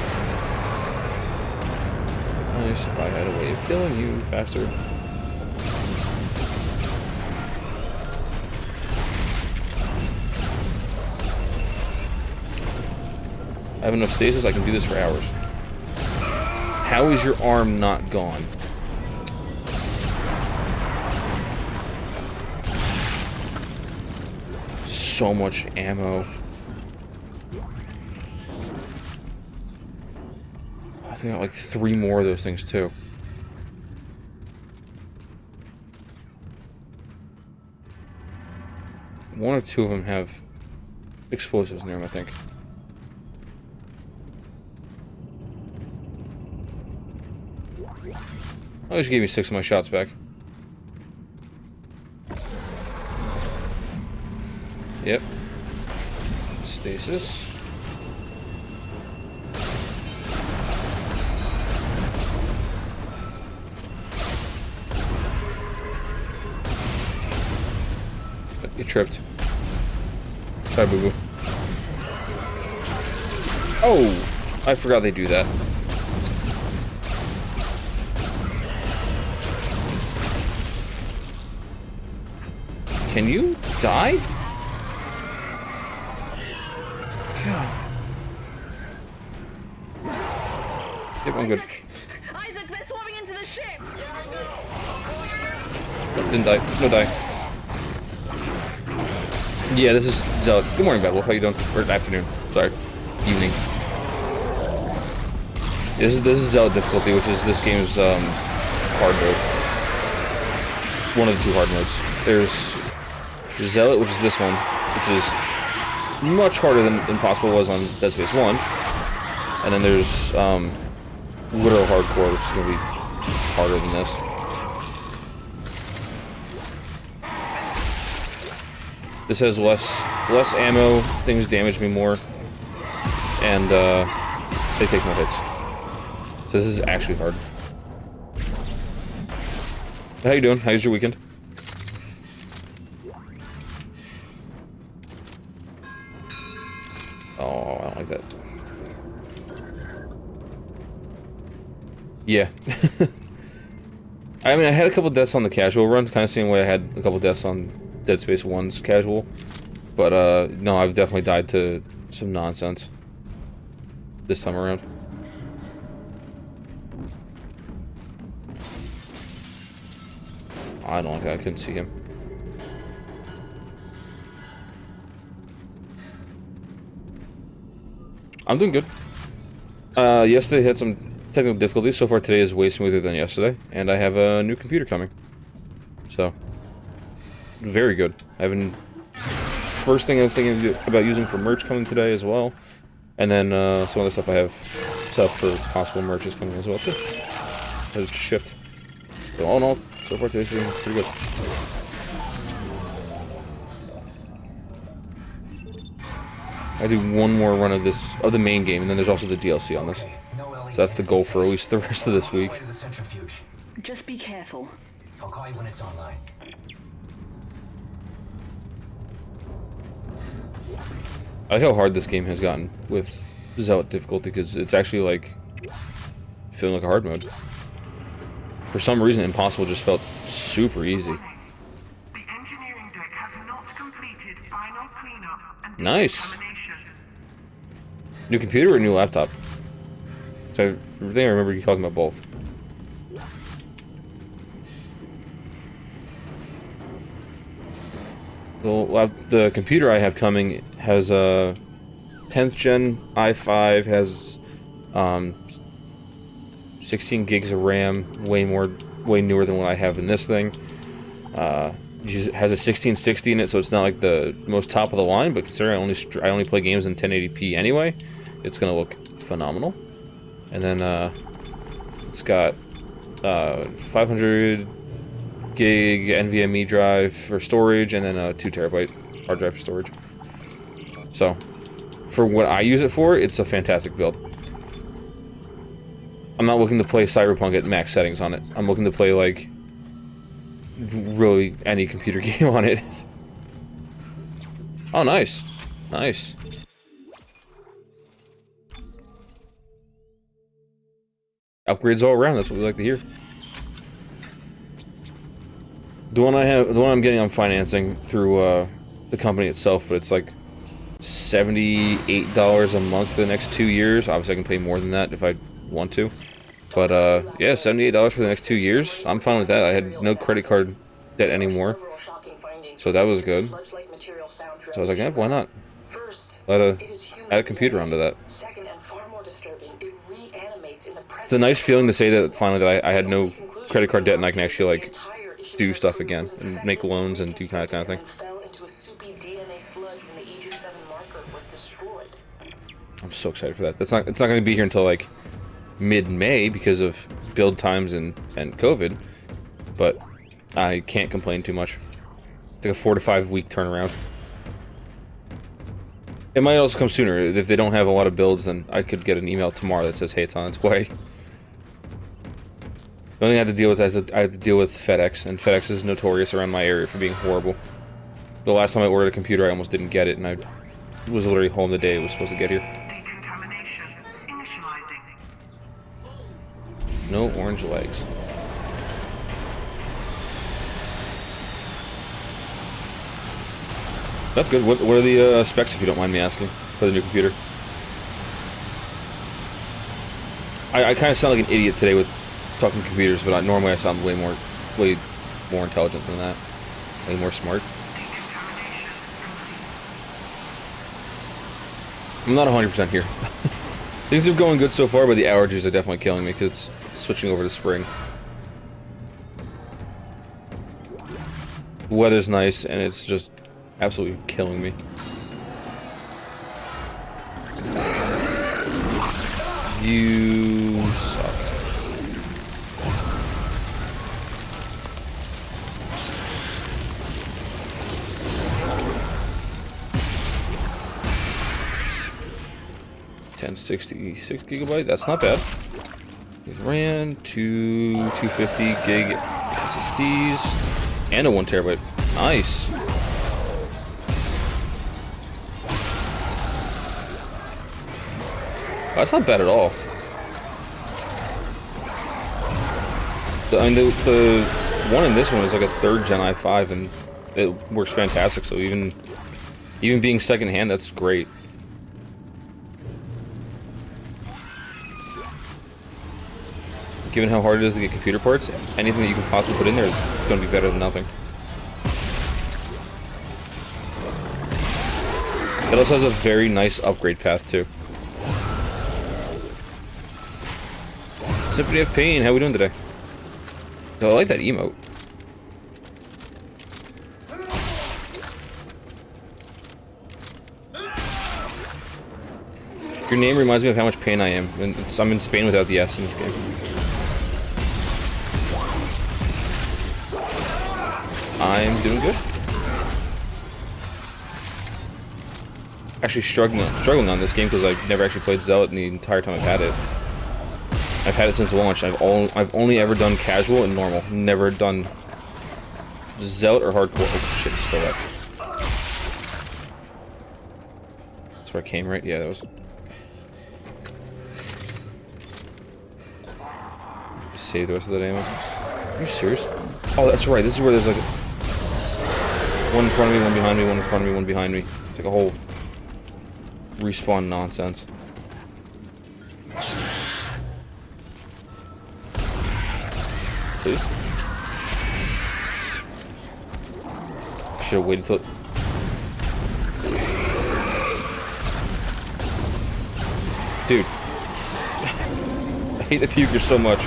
[SPEAKER 1] Nice, if I had a way of killing you faster. I have enough stasis, I can do this for hours. How is your arm not gone? So much ammo. I think I got like 3 more of those things too. One or 2 of them have explosives near them, I think. Oh, just gave me 6 of my shots back. Yep. Stasis. Get tripped. Sorry, boo boo. Oh! I forgot they do that. Can you die? God. Yep, I'm good.
[SPEAKER 2] Isaac, they're swarming into the ship.
[SPEAKER 1] Nope, didn't die. No die. Yeah, this is Zealot. Good morning, Battle. How you doing? Or afternoon. Sorry. Evening. This is Zealot difficulty, which is this game's hard mode. One of the 2 hard modes. There's Zealot, which is this one, which is much harder than Impossible was on Dead Space 1. And then there's literal hardcore, which is going to be harder than this. This has less ammo, things damage me more, and they take more hits. So this is actually hard. How you doing? How's your weekend? Oh, I don't like that. Yeah. I mean, I had a couple deaths on the casual run, kind of same way I had a couple deaths on Dead Space 1's casual. But, no, I've definitely died to some nonsense this time around. I don't like that. I couldn't see him. I'm doing good. Yesterday had some technical difficulties. So far today is way smoother than yesterday. And I have a new computer coming. So, very good. I haven't... First thing I'm thinking about using for merch coming today as well. And then some other stuff I have set up for possible merch is coming as well too. I just shipped. So all in all, so far today's been pretty good. I do one more run of the main game, and then there's also the DLC on this. So that's the goal for at least the rest of this week.
[SPEAKER 4] Just be careful.
[SPEAKER 11] I'll call you when it's online.
[SPEAKER 1] I like how hard this game has gotten with Zealot difficulty, because it's actually like feeling like a hard mode. For some reason, Impossible just felt super easy.
[SPEAKER 5] The engineering deck has not completed final cleanup and
[SPEAKER 1] Nice.
[SPEAKER 5] decontamination.
[SPEAKER 1] New computer or new laptop? So I think I remember you talking about both. The computer I have coming has 10th gen i5 has 16 gigs of RAM, way newer than what I have in this thing. It has a 1660 in it, so it's not like the most top of the line, but considering I only play games in 1080p anyway, it's gonna look phenomenal. And then it's got 500 gig NVMe drive for storage, and then a 2 terabyte hard drive for storage. So, for what I use it for, it's a fantastic build. I'm not looking to play Cyberpunk at max settings on it. I'm looking to play, like, really any computer game on it. Oh, nice. Nice. Upgrades all around, that's what we like to hear. The one I'm getting, I'm financing through the company itself, but it's like $78 a month for the next 2 years. Obviously I can pay more than that if I want to. But yeah, $78 for the next 2 years. I'm fine with that. I had no credit card debt anymore, so that was good. So I was like, yeah, why not? Add a computer onto that. It's a nice feeling to say that finally that I had no credit card debt and I can actually like do stuff again and make loans and do kind of thing. I'm so excited for that. It's not going to be here until like mid-May because of build times and COVID, but I can't complain too much. It's like a 4 to 5 week turnaround. It might also come sooner. If they don't have a lot of builds, then I could get an email tomorrow that says, hey, it's on its way. The only thing I have to deal with is I have to deal with FedEx, and FedEx is notorious around my area for being horrible. The last time I ordered a computer, I almost didn't get it, and I was literally home the day it was supposed to get here.
[SPEAKER 5] Decontamination initializing.
[SPEAKER 1] No orange legs. That's good. What are the specs, if you don't mind me asking, for the new computer? I kind of sound like an idiot today with talking computers, but normally I sound way more intelligent than that. Way more smart. I'm not 100% here. Things are going good so far, but the allergies are definitely killing me because it's switching over to spring. The weather's nice, and it's just absolutely killing me. You suck. $1066 GB, that's not bad. RAM, 250 gig SSDs, and a 1 terabyte. Nice. That's not bad at all. The one in this one is like a 3rd gen i5, and it works fantastic. So even being secondhand, that's great. Given how hard it is to get computer parts, anything that you can possibly put in there is going to be better than nothing. It also has a very nice upgrade path too. Symphony of Pain, how we doing today? Oh, I like that emote. Your name reminds me of how much pain I am, and I'm in Spain without the S in this game. I'm doing good. Actually struggling on this game because I've never actually played Zealot in the entire time I've had it. I've had it since launch. I've only ever done casual and normal. Never done Zealot or hardcore. Oh shit, still that. That's where I came, right? Yeah, that was. Save the rest of the ammo. Are you serious? Oh, that's right. This is where there's like one in front of me, one behind me, one in front of me, one behind me. It's like a whole respawn nonsense. Please. Should have waited till. Dude. I hate the puker so much.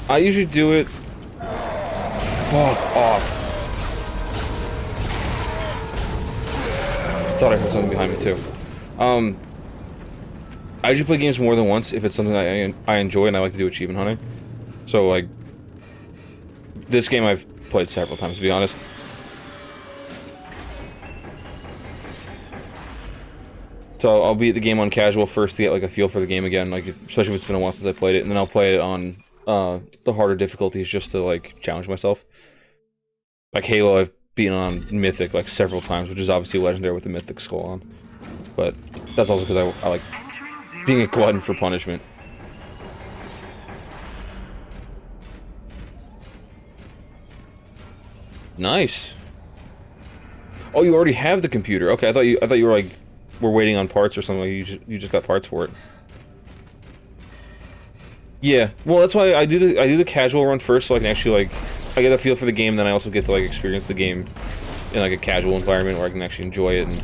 [SPEAKER 1] I usually do it... Fuck off. Thought I heard something behind me too. I usually play games more than once if it's something that I enjoy and I like to do achievement hunting. So, like... This game I've played several times, to be honest. So I'll beat the game on casual first to get like a feel for the game again, like especially if it's been a while since I played it, and then I'll play it on the harder difficulties just to like challenge myself. Like Halo, I've beaten on Mythic like several times, which is obviously legendary with the Mythic skull on. But that's also because I like being a glutton for punishment. Nice. Oh, you already have the computer. Okay, I thought you were like we're waiting on parts or something. Like you just got parts for it. Yeah, well that's why I do the casual run first, so I can actually like I get a feel for the game. Then I also get to like experience the game in like a casual environment where I can actually enjoy it and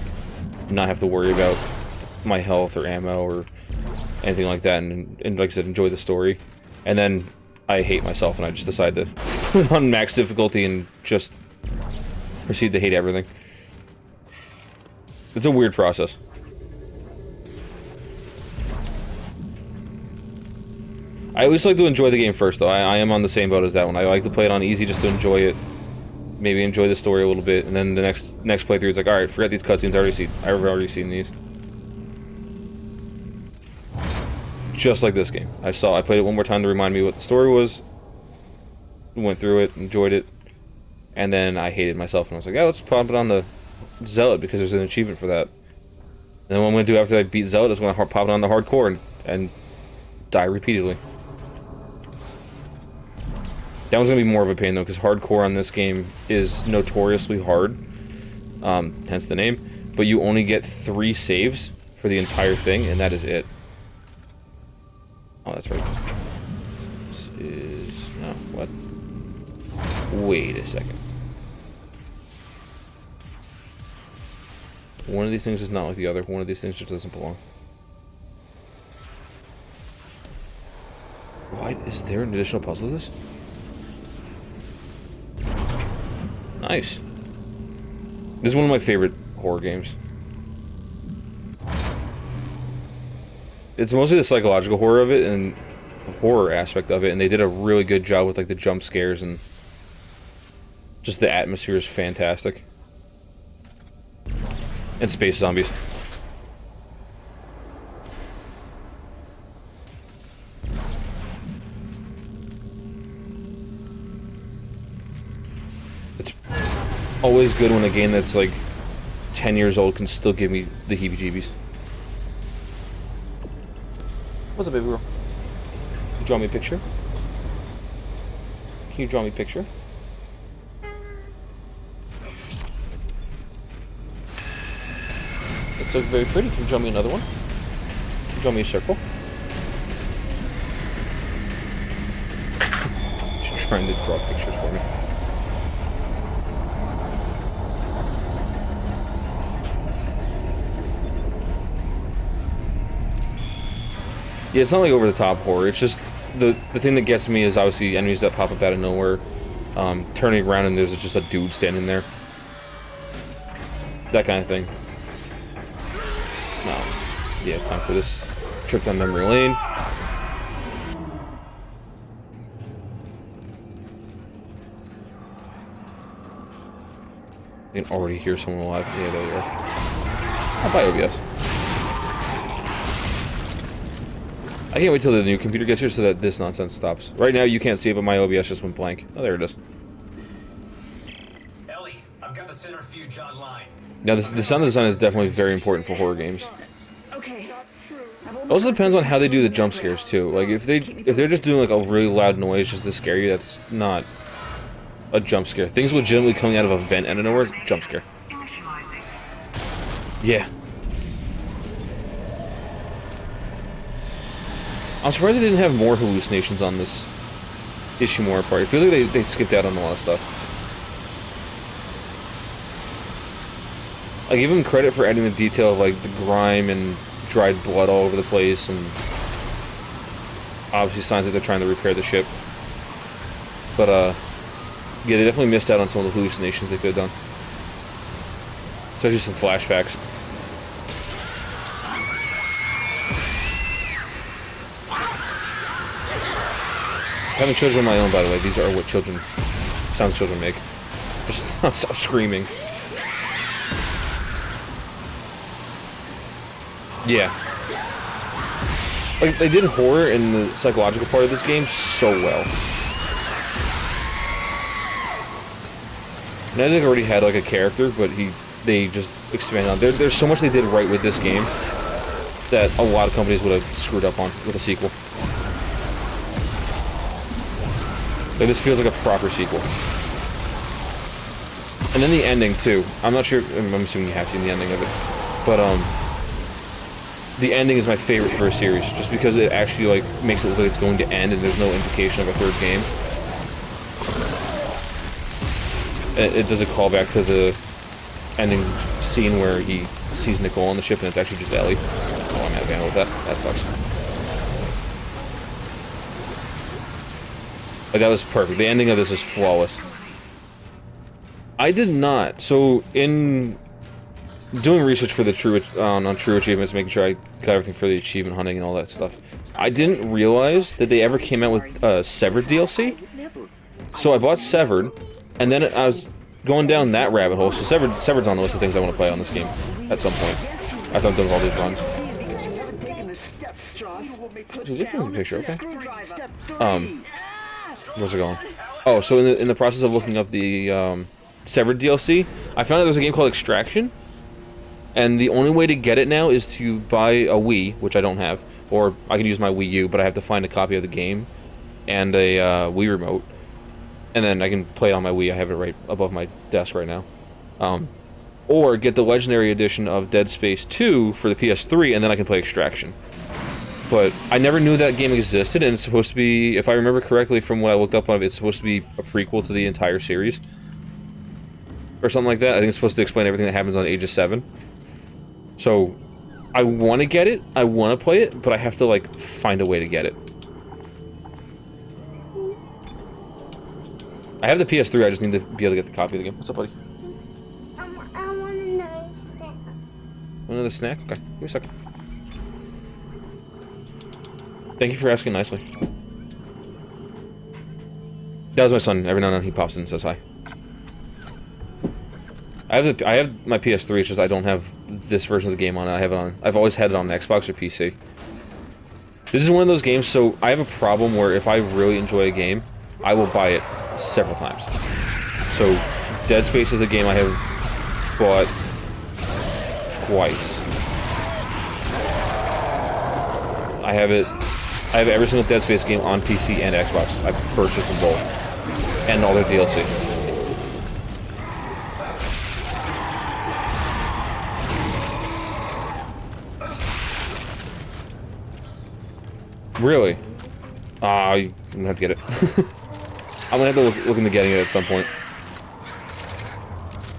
[SPEAKER 1] not have to worry about my health or ammo or anything like that. And like I said, enjoy the story. And then I hate myself and I just decide to put on max difficulty and just proceed to hate everything. It's a weird process. I always like to enjoy the game first, though. I am on the same boat as that one. I like to play it on easy just to enjoy it. Maybe enjoy the story a little bit, and then the next playthrough is like, alright, forget these cutscenes, I've already seen these. Just like this game. I played it one more time to remind me what the story was. Went through it, enjoyed it, and then I hated myself, and I was like, yeah, let's pop it on the Zealot, because there's an achievement for that. And then what I'm going to do after I beat Zealot is I'm going to pop it on the hardcore and die repeatedly. That one's going to be more of a pain, though, because hardcore on this game is notoriously hard. Hence the name. But you only get 3 saves for the entire thing, and that is it. Oh, that's right. This is... No, what? Wait a second. One of these things is not like the other. One of these things just doesn't belong. Why is there an additional puzzle to this? Nice. This is one of my favorite horror games. It's mostly the psychological horror of it and the horror aspect of it, and they did a really good job with like the jump scares and just the atmosphere is fantastic. And space zombies. It's always good when a game that's like 10 years old can still give me the heebie-jeebies. What's up, baby girl? Can you draw me a picture? Can you draw me a picture? It looks very pretty. Can you draw me another one? Can you draw me a circle? She's trying to draw pictures for me. Yeah, it's not like over-the-top horror. It's just the thing that gets me is obviously enemies that pop up out of nowhere, turning around and there's just a dude standing there. That kind of thing. Yeah, time for this trip down memory lane. I can already hear someone alive. Yeah, there you are. I'll buy OBS. I can't wait till the new computer gets here so that this nonsense stops. Right now you can't see it, but my OBS just went blank. Oh, there it is.
[SPEAKER 3] Ellie, I've got the centrifuge online.
[SPEAKER 1] Now, the sound design is definitely very important for horror games.
[SPEAKER 4] Okay.
[SPEAKER 1] It also depends on how they do the jump scares too. Like if they're just doing like a really loud noise just to scare you, that's not a jump scare. Things legitimately coming out of a vent out of nowhere, jump scare. Yeah. I'm surprised they didn't have more hallucinations on this Ishimura part. It feels like they skipped out on a lot of stuff. I give him credit for adding the detail of like the grime and dried blood all over the place, and obviously signs that they're trying to repair the ship. But yeah, they definitely missed out on some of the hallucinations they could have done. Especially some flashbacks. Having children of my own, by the way, these are what sounds children make. Just stop screaming. Yeah. Like, they did horror in the psychological part of this game so well. Nezek already had, like, a character, but they just expanded on. There's so much they did right with this game that a lot of companies would have screwed up on with a sequel. Like, this feels like a proper sequel. And then the ending, too. I'm not sure, I'm assuming you have seen the ending of it. But, the ending is my favorite for a series, just because it actually, like, makes it look like it's going to end and there's no implication of a third game. It does a callback to the ending scene where he sees Nicole on the ship and it's actually just Ellie. Oh, I'm not a fan with that. That sucks. Like, that was perfect. The ending of this is flawless. I did not. So, in doing research for the True on True Achievements, making sure I got everything for the achievement hunting and all that stuff, I didn't realize that they ever came out with Severed DLC. So I bought Severed, and then I was going down that rabbit hole. So Severed's on the list of things I want to play on this game at some point. After I'm done with all these runs. Look at the picture, okay. Where's it going? Oh, so in the process of looking up the Severed DLC, I found out there was a game called Extraction, and the only way to get it now is to buy a Wii, which I don't have, or I can use my Wii U, but I have to find a copy of the game and a Wii remote, and then I can play it on my Wii. I have it right above my desk right now. Or get the Legendary Edition of Dead Space 2 for the PS3, and then I can play Extraction. But I never knew that game existed, and it's supposed to be, if I remember correctly from what I looked up on it, it's supposed to be a prequel to the entire series. Or something like that. I think it's supposed to explain everything that happens on Age of 7. So, I want to get it, I want to play it, but I have to, like, find a way to get it. I have the PS3, I just need to be able to get the copy of the game. What's up, buddy?
[SPEAKER 2] I want another snack.
[SPEAKER 1] Another snack? Okay, give me a second. Thank you for asking nicely. That was my son. Every now and then he pops in and says hi. I have my PS3, it's just I don't have this version of the game on it. I have it on. I've always had it on Xbox or PC. This is one of those games, so I have a problem where if I really enjoy a game, I will buy it several times. So, Dead Space is a game I have bought twice. I have every single Dead Space game on PC and Xbox. I've purchased them both. And all their DLC. Really? I'm gonna have to get it. I'm gonna have to look into getting it at some point.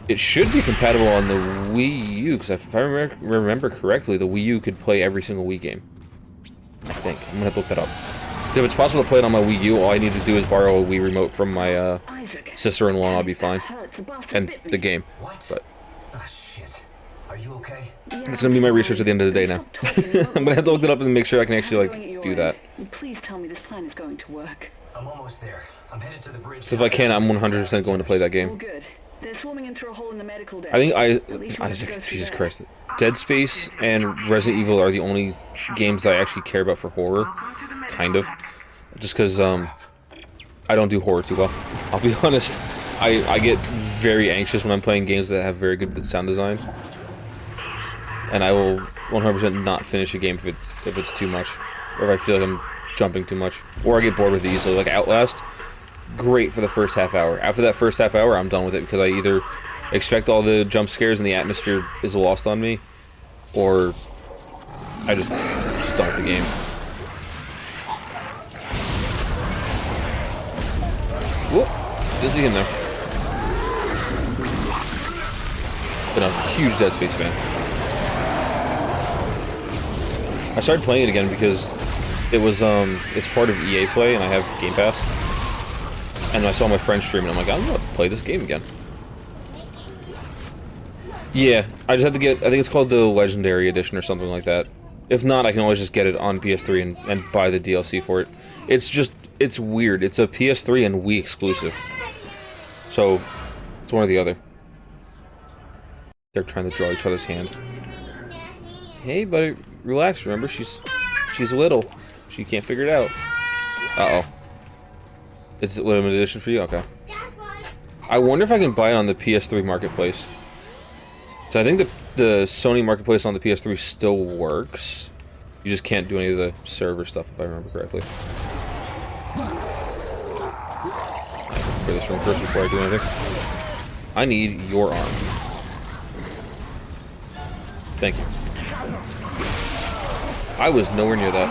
[SPEAKER 1] It should be compatible on the Wii U, because if I remember correctly, the Wii U could play every single Wii game. I think. I'm gonna have to look that up. If it's possible to play it on my Wii U, all I need to do is borrow a Wii remote from my sister-in-law and I'll be fine. And the game. But
[SPEAKER 11] Ah, shit. Are you okay?
[SPEAKER 1] it's gonna be my research at the end of the day now. I'm gonna have to look it up and make sure I can actually, like, do that.
[SPEAKER 4] Please tell me this plan is going to work.
[SPEAKER 11] I'm almost there. I'm headed to the bridge.
[SPEAKER 1] So if I can, I'm 100% going to play that game.
[SPEAKER 4] Good. They're swarming in through a hole in the medical deck.
[SPEAKER 1] I think Isaac, Jesus Christ. Dead Space and Resident Evil are the only games that I actually care about for horror. Kind of. Just because, I don't do horror too well. I'll be honest. I get very anxious when I'm playing games that have very good sound design. And I will 100% not finish a game if it's too much. Or if I feel like I'm jumping too much. Or I get bored with it easily. Like Outlast, great for the first half hour. After that first half hour, I'm done with it because I either expect all the jump scares and the atmosphere is lost on me, or I'm just done with the game. Whoop! Didn't see him there. Been a huge Dead Space fan. I started playing it again because it was it's part of EA Play and I have Game Pass. And I saw my friend stream and I'm like, I'm gonna play this game again. Yeah, I just have to get, I think it's called the Legendary Edition or something like that. If not, I can always just get it on PS3 and buy the DLC for it. It's just, it's weird. It's a PS3 and Wii exclusive. So, it's one or the other. They're trying to draw each other's hand. Hey, buddy, relax. Remember, she's little. She can't figure it out. Uh-oh. It's a limited edition for you? Okay. I wonder if I can buy it on the PS3 Marketplace. So I think the Sony Marketplace on the PS3 still works. You just can't do any of the server stuff, if I remember correctly. Clear this room first before I do anything. I need your arm. Thank you. I was nowhere near that.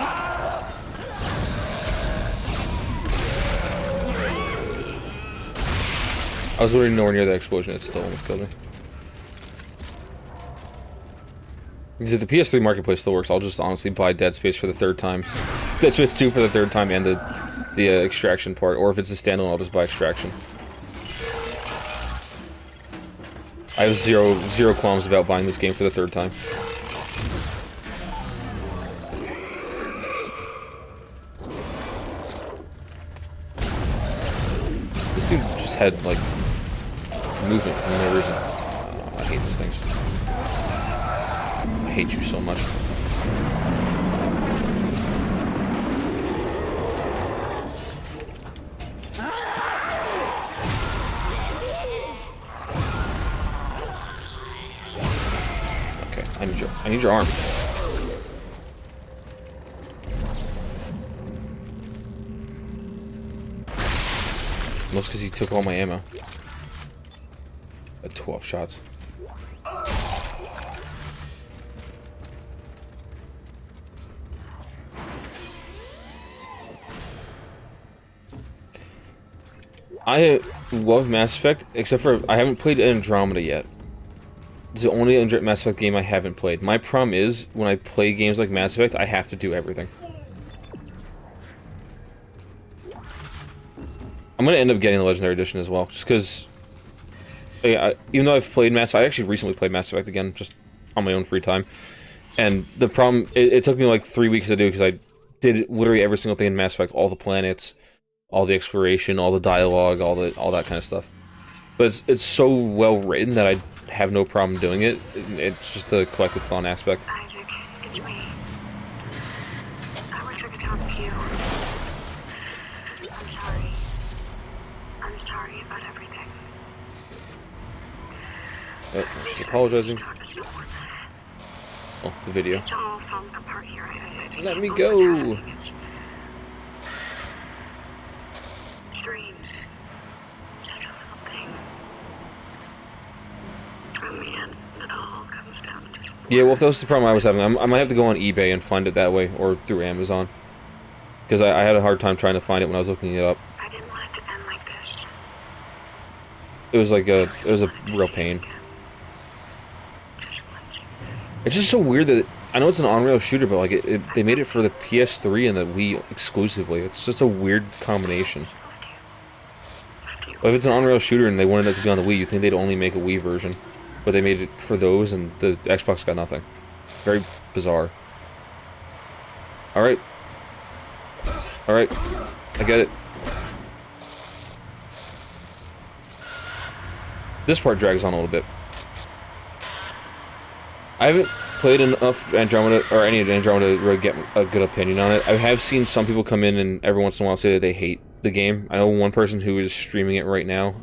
[SPEAKER 1] I was literally nowhere near that explosion. It still almost killed me. Because if the PS3 Marketplace still works, I'll just honestly buy Dead Space for the third time. Dead Space 2 for the third time and the Extraction part. Or if it's a standalone, I'll just buy Extraction. I have zero qualms about buying this game for the third time. This dude just had, like, movement for no reason. I hate these things. I hate you so much. Okay, I need your arm. Most because he took all my ammo. At 12 shots. I love Mass Effect, except for I haven't played Andromeda yet. It's the only Mass Effect game I haven't played. My problem is, when I play games like Mass Effect, I have to do everything. I'm gonna end up getting the Legendary Edition as well, just because... even though I've played Mass Effect, I actually recently played Mass Effect again, just on my own free time. And the problem, it took me like 3 weeks to do, because I did literally every single thing in Mass Effect, all the planets, all the exploration, all the dialogue, all that kind of stuff. But it's so well written that I have no problem doing it. It's just the collective fun aspect.
[SPEAKER 5] Isaac, it's me. I wish I could talk to you. I'm sorry. I'm sorry about everything.
[SPEAKER 1] Oh, she's apologizing. Oh, the video.
[SPEAKER 5] It's all falling apart here. I just
[SPEAKER 1] Let me
[SPEAKER 5] don't know what's
[SPEAKER 1] go.
[SPEAKER 5] happening. It's strange. Such a little thing. In the end, it all comes down to just
[SPEAKER 1] Yeah, well, if that was the problem I was having, I might have to go on eBay and find it that way, or through Amazon. Because I had a hard time trying to find it when I was looking it up.
[SPEAKER 5] I didn't want it to end like this.
[SPEAKER 1] It was like it was a real pain.
[SPEAKER 5] Just once.
[SPEAKER 1] It's just so weird that, I know it's an on-rail shooter, but like, they made it for the PS3 and the Wii exclusively. It's just a weird combination. But if it's an on-rail shooter and they wanted it to be on the Wii, you'd think they'd only make a Wii version. But they made it for those, and the Xbox got nothing. Very bizarre. Alright. Alright. I get it. This part drags on a little bit. I haven't played enough Andromeda, or any of Andromeda, to really get a good opinion on it. I have seen some people come in and every once in a while say that they hate the game. I know one person who is streaming it right now.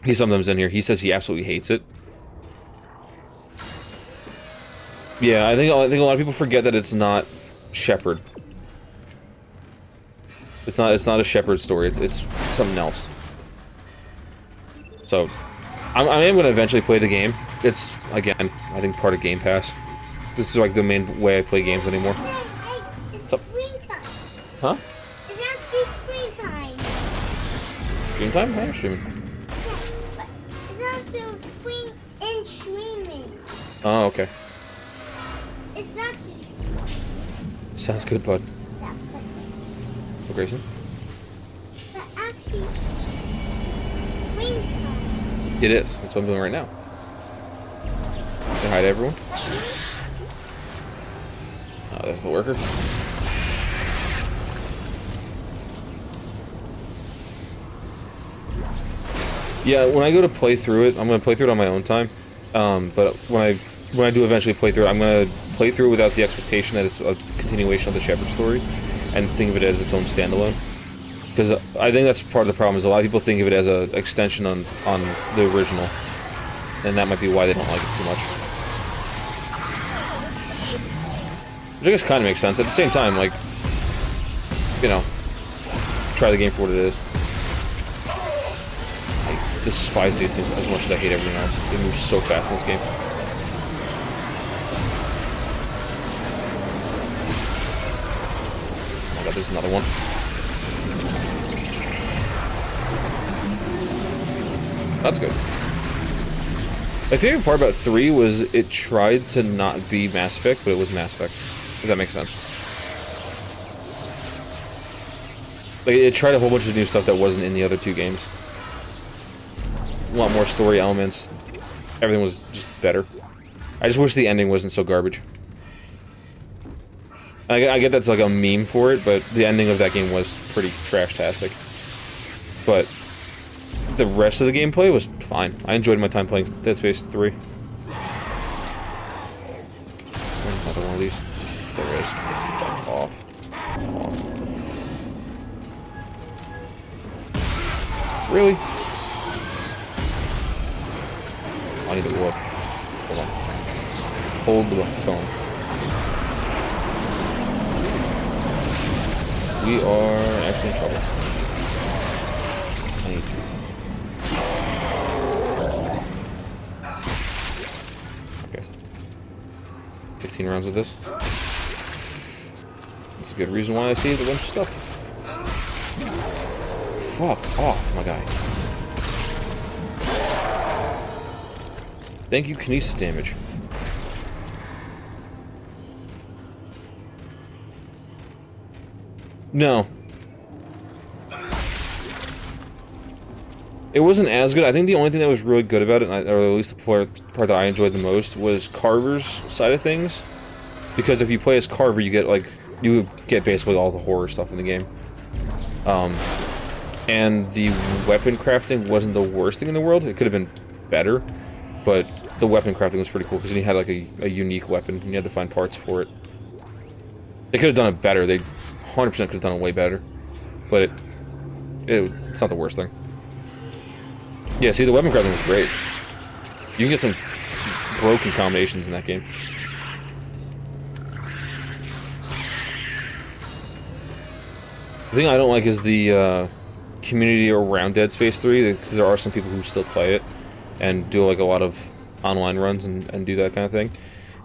[SPEAKER 1] He's sometimes in here. He says he absolutely hates it. Yeah, I think a lot of people forget that it's not Shepard. It's not a Shepard story. It's something else. So, I am going to eventually play the game. It's, again, I think part of Game Pass. This is like the main way I play games anymore. What's up? Huh?
[SPEAKER 12] It's not screen time.
[SPEAKER 1] Stream time? I am streaming.
[SPEAKER 12] It's also screen in
[SPEAKER 1] Oh, okay.
[SPEAKER 12] It's not
[SPEAKER 1] Sounds good, bud.
[SPEAKER 12] that
[SPEAKER 1] Oh, Grayson?
[SPEAKER 12] but actually, Wayne's home.
[SPEAKER 1] It is. That's what I'm doing right now. Say hi to everyone. Oh, there's the worker. Yeah, when I go to play through it, I'm gonna play through it on my own time. But when I do eventually play through it, I'm gonna play through it without the expectation that it's a continuation of the Shepard story, and think of it as its own standalone. Because I think that's part of the problem, is a lot of people think of it as an extension on the original, and that might be why they don't like it too much. Which I guess kind of makes sense. At the same time, like, you know, try the game for what it is. I despise these things as much as I hate everything else. They move so fast in this game. Oh my god, there's another one. That's good. My favorite part about 3 was it tried to not be Mass Effect, but it was Mass Effect. If that makes sense. Like, it tried a whole bunch of new stuff that wasn't in the other 2 games. A lot more story elements. Everything was just better. I just wish the ending wasn't so garbage. I get that's like a meme for it, but the ending of that game was pretty trash-tastic. But the rest of the gameplay was fine. I enjoyed my time playing Dead Space 3. Another one of these. There it is. Fuck off. Really? I need to look. Hold on. Hold the phone. We are actually in trouble. I need Okay. 15 rounds of this. That's a good reason why I saved a bunch of stuff. Fuck off, my guy. Thank you, kinesis damage. No. It wasn't as good. I think the only thing that was really good about it, or at least the part that I enjoyed the most, was Carver's side of things. Because if you play as Carver, you get basically all the horror stuff in the game. And the weapon crafting wasn't the worst thing in the world. It could have been better, but the weapon crafting was pretty cool because you had like a unique weapon and you had to find parts for it. They could have done it better. They 100% could have done it way better, but it's not the worst thing. Yeah, see, the weapon crafting was great. You can get some broken combinations in that game. The thing I don't like is the community around Dead Space 3, because there are some people who still play it and do like a lot of online runs and do that kind of thing,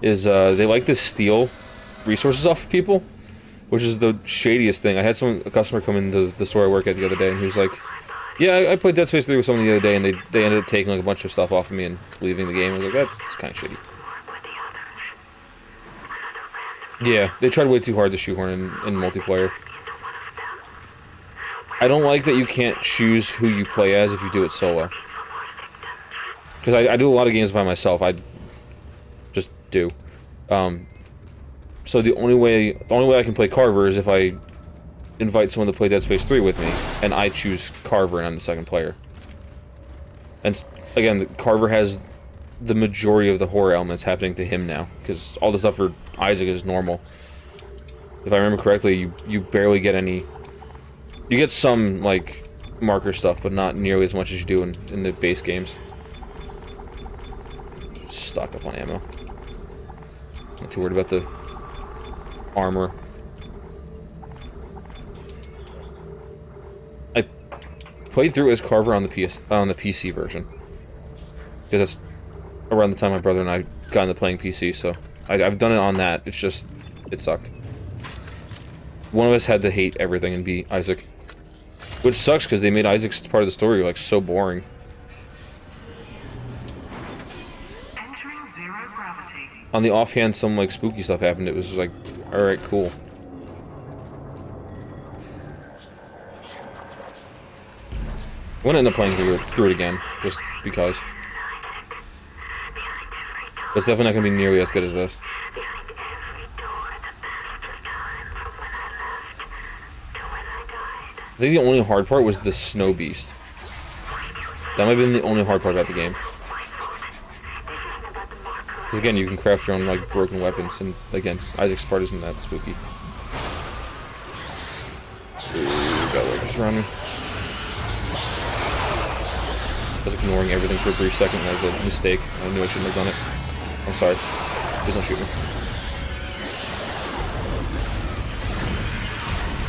[SPEAKER 1] is they like to steal resources off of people, which is the shadiest thing. I had a customer come into the store I work at the other day, and he was like, yeah, I played Dead Space 3 with someone the other day, and they ended up taking like a bunch of stuff off of me and leaving the game. I was like, that's kind of shitty. Yeah, they tried way too hard to shoehorn in multiplayer. I don't like that you can't choose who you play as if you do it solo. Because I do a lot of games by myself. I just do. So the only way I can play Carver is if I invite someone to play Dead Space 3 with me, and I choose Carver and I'm the second player. And again, Carver has the majority of the horror elements happening to him now, because all the stuff for Isaac is normal. If I remember correctly, you barely get any... You get some, like, marker stuff, but not nearly as much as you do in the base games. Stock up on ammo. Not too worried about the armor. I played through as Carver on the PC version, because that's around the time my brother and I got into playing PC. So I've done it on that. It's just it sucked. One of us had to hate everything and be Isaac, which sucks because they made Isaac's part of the story like so boring.
[SPEAKER 5] Entering zero gravity.
[SPEAKER 1] on the offhand some like spooky stuff happened, it was just like, alright, cool. I'm gonna end up playing through it again, just because. But it's definitely not gonna be nearly as good as this. I think the only hard part was the snow beast. That might have been the only hard part about the game. Because again, you can craft your own like broken weapons, and again, Isaac's part isn't that spooky. Ooh, got workers around me. I was ignoring everything for a brief second, and that was a mistake. I knew I shouldn't have done it. I'm sorry. Please don't shoot me.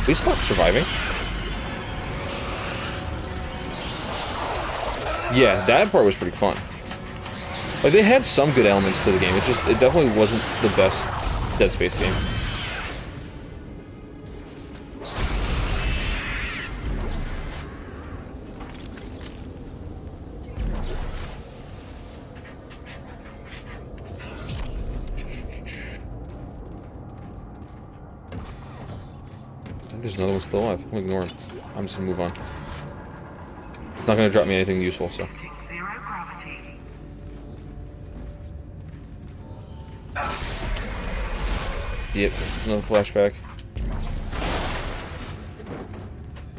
[SPEAKER 1] Please stop surviving. Yeah, that part was pretty fun. Like, they had some good elements to the game. It definitely wasn't the best Dead Space game. There's another one still alive. I'm gonna ignore him. I'm just gonna move on. It's not gonna drop me anything useful, so.
[SPEAKER 5] Zero gravity.
[SPEAKER 1] Yep, another flashback.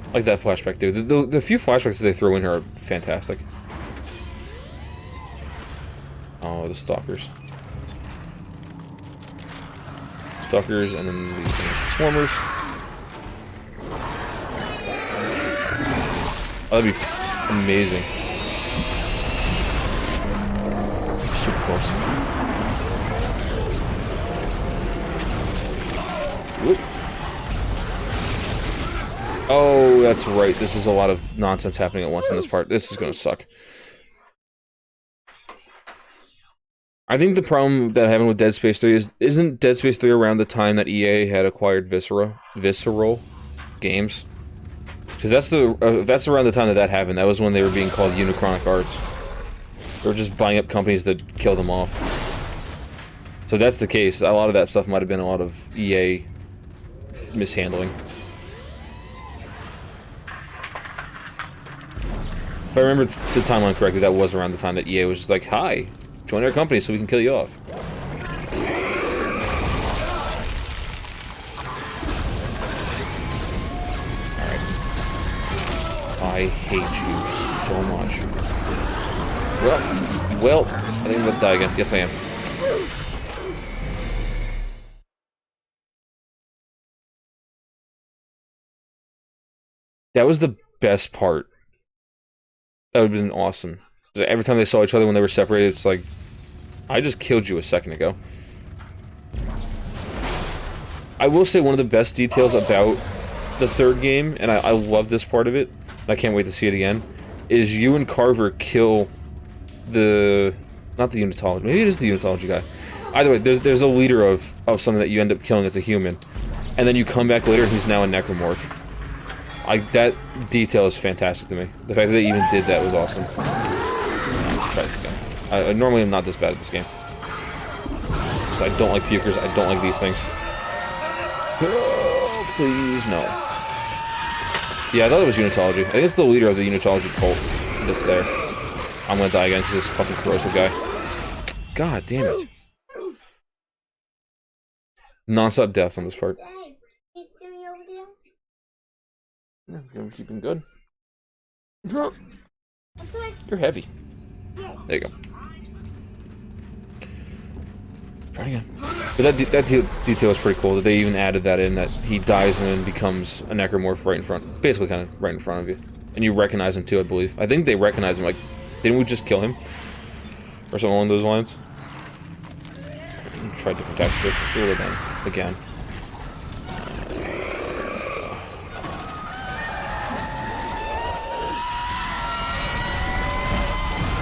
[SPEAKER 1] I like that flashback, dude. The few flashbacks that they throw in here are fantastic. Oh, the stalkers. Stalkers, and then these things, swarmers. Oh, that'd be amazing. Super close. Whoop. Oh, that's right. This is a lot of nonsense happening at once in this part. This is gonna suck. I think the problem that happened with Dead Space 3 isn't Dead Space 3 around the time that EA had acquired Visceral Games? Because that's around the time that happened. That was when they were being called Unichronic Arts. They were just buying up companies that killed them off. So if that's the case, a lot of that stuff might have been a lot of EA mishandling. If I remember the timeline correctly, that was around the time that EA was just like, hi, join our company so we can kill you off. I hate you so much. Well, I think I'm gonna die again. Yes, I am. That was the best part. That would have been awesome. Every time they saw each other when they were separated, it's like, I just killed you a second ago. I will say one of the best details about the third game, and I love this part of it, I can't wait to see it again, is you and Carver kill the... not the Unitology, maybe it is the Unitology guy. Either way, there's a leader of something that you end up killing as a human, and then you come back later and he's now a necromorph. That detail is fantastic to me. The fact that they even did that was awesome. Let's try this again. I normally am not this bad at this game. Because I don't like pukers, I don't like these things. Oh, please, no. Yeah, I thought it was Unitology. I think it's the leader of the Unitology cult that's there. I'm gonna die again because this fucking corrosive guy. God damn it. Non-stop deaths on this part. Yeah, I'm keeping good. You're heavy. There you go. Try again. But that detail is pretty cool, that they even added that in, that he dies and then becomes a necromorph right in front, basically kind of right in front of you. And you recognize him too, I believe. I think they recognize him, like, didn't we just kill him? Or something along those lines? Try different tactics. Let's do it again.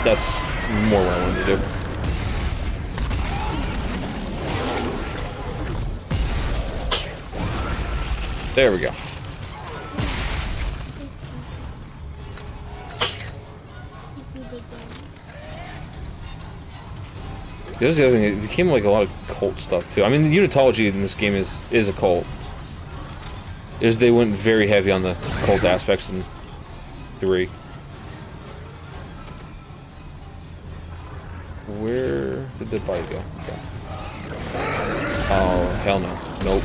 [SPEAKER 1] That's more what I wanted to do. There we go. There's the other thing, it became like a lot of cult stuff too. I mean, the unitology in this game is a cult. They went very heavy on the cult aspects in 3. Where did the body go? Okay. Oh, hell no. Nope.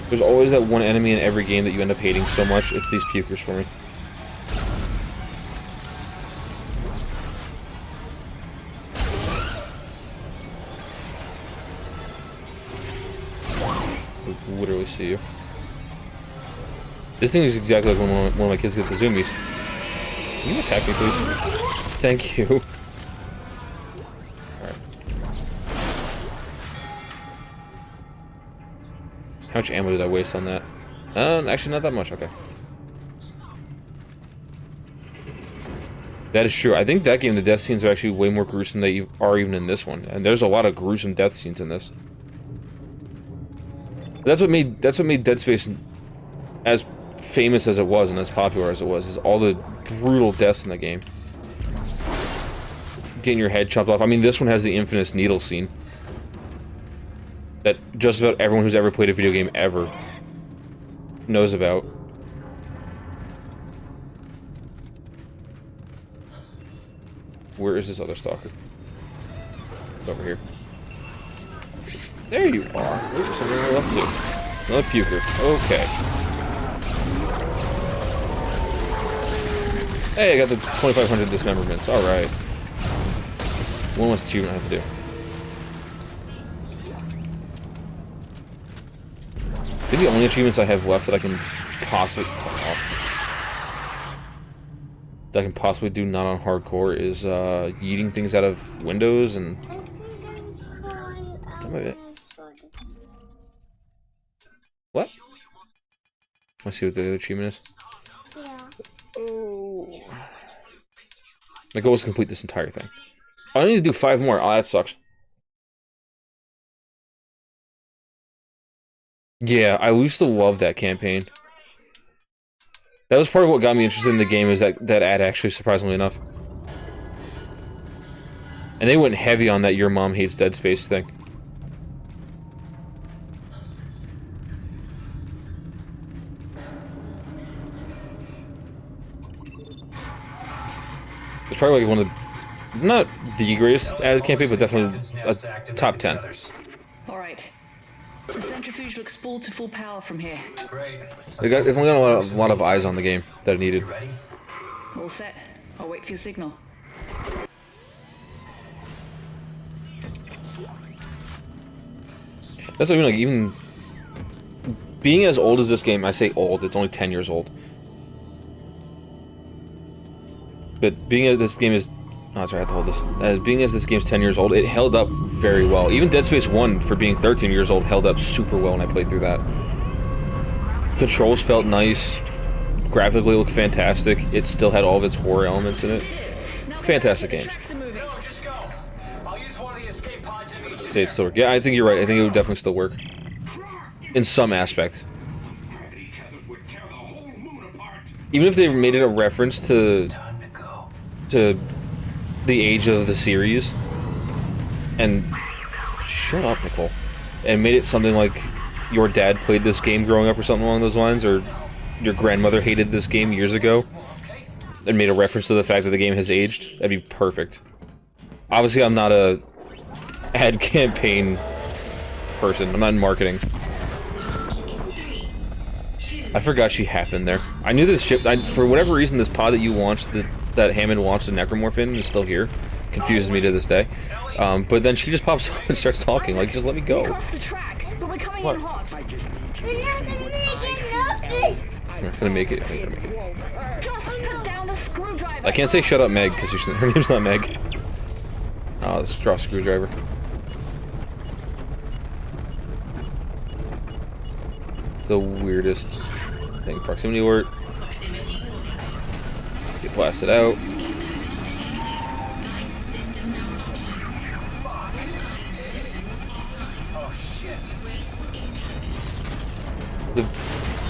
[SPEAKER 1] There's always that one enemy in every game that you end up hating so much. It's these pukers for me. I literally see you. This thing is exactly like when one of my kids get the zoomies. Can you attack me, please? Thank you. Alright. How much ammo did I waste on that? Actually not that much, okay. That is true. I think that game, the death scenes are actually way more gruesome than they are even in this one. And there's a lot of gruesome death scenes in this. That's what made Dead Space as famous as it was and as popular as it was, is all the brutal deaths in the game. Getting your head chopped off. I mean, this one has the infamous needle scene that just about everyone who's ever played a video game ever knows about. Where is this other stalker? It's over here. There you are. There's something on the left too. Another puker. Okay. Hey, I got the 2,500 dismemberments. Alright. One less achievement I have to do. I think the only achievements I have left that I can possibly... Fuck off. That I can possibly do not on hardcore is yeeting things out of windows and... That might be it. What? Let's see what the other achievement is.
[SPEAKER 12] Yeah.
[SPEAKER 1] Oh. My goal is to complete this entire thing. I need to do 5 more. Oh, that sucks. Yeah, I used to love that campaign. That was part of what got me interested in the game, is that ad, actually, surprisingly enough. And they went heavy on that your mom hates Dead Space thing. It's probably like one of the, not the greatest added campaign, but definitely a top 10.
[SPEAKER 4] All right. The centrifuge looks spooled to full power from here.
[SPEAKER 3] Great.
[SPEAKER 1] They've only got a lot of eyes on the game that I needed.
[SPEAKER 3] Ready?
[SPEAKER 4] All set. I'll wait for your signal.
[SPEAKER 1] That's what I mean, like, even being as old as this game, I say old, it's only 10 years old. But being as this game is... Oh, sorry, I have to hold this. As being as this game's 10 years old, it held up very well. Even Dead Space 1, for being 13 years old, held up super well when I played through that. Controls felt nice. Graphically looked fantastic. It still had all of its horror elements in it. Fantastic games.
[SPEAKER 3] No, just go. I'll use one of the escape pods in each of
[SPEAKER 1] It'd still work. Yeah, I think you're right. I think it would definitely still work. In some aspect. Even if they made it a reference to the age of the series, and shut up, Nicole, and made it something like your dad played this game growing up or something along those lines, or your grandmother hated this game years ago, and made a reference to the fact that the game has aged, that'd be perfect. Obviously, I'm not a ad campaign person. I'm not in marketing. I forgot she happened there. I knew this ship, for whatever reason, this pod that you launched, that Hammond launched the Necromorph in, is still here. Confuses me to this day. But then she just pops up and starts talking, like, just let me go. What? I'm not gonna make it. I'm gonna make it. I can't say shut up Meg, because her name's not Meg. Oh, let's draw a screwdriver. The weirdest thing. Proximity alert. Get blasted out. The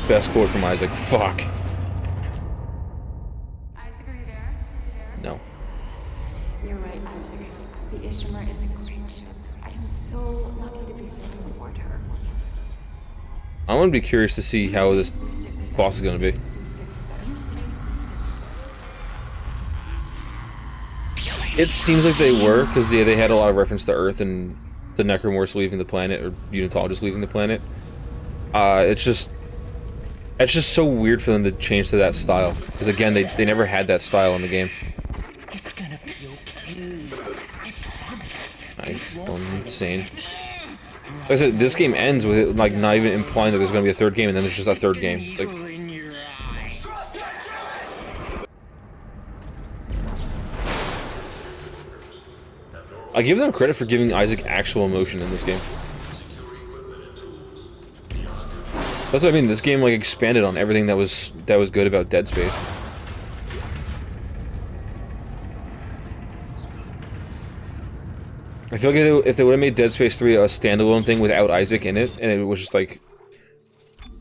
[SPEAKER 1] best quote from Isaac. Fuck.
[SPEAKER 13] Isaac, are you there?
[SPEAKER 1] No. I'm gonna be curious to see how this boss is gonna be. It seems like they were, because they had a lot of reference to Earth and the Necromorphs leaving the planet, or Unitologists leaving the planet. It's just so weird for them to change to that style, because again, they never had that style in the game. It's going insane. Like I said, this game ends with it like not even implying that there's going to be a third game, and then there's just a third game. It's like, I give them credit for giving Isaac actual emotion in this game. That's what I mean. This game like expanded on everything that was good about Dead Space. I feel like if they would have made Dead Space 3 a standalone thing without Isaac in it, and it was just like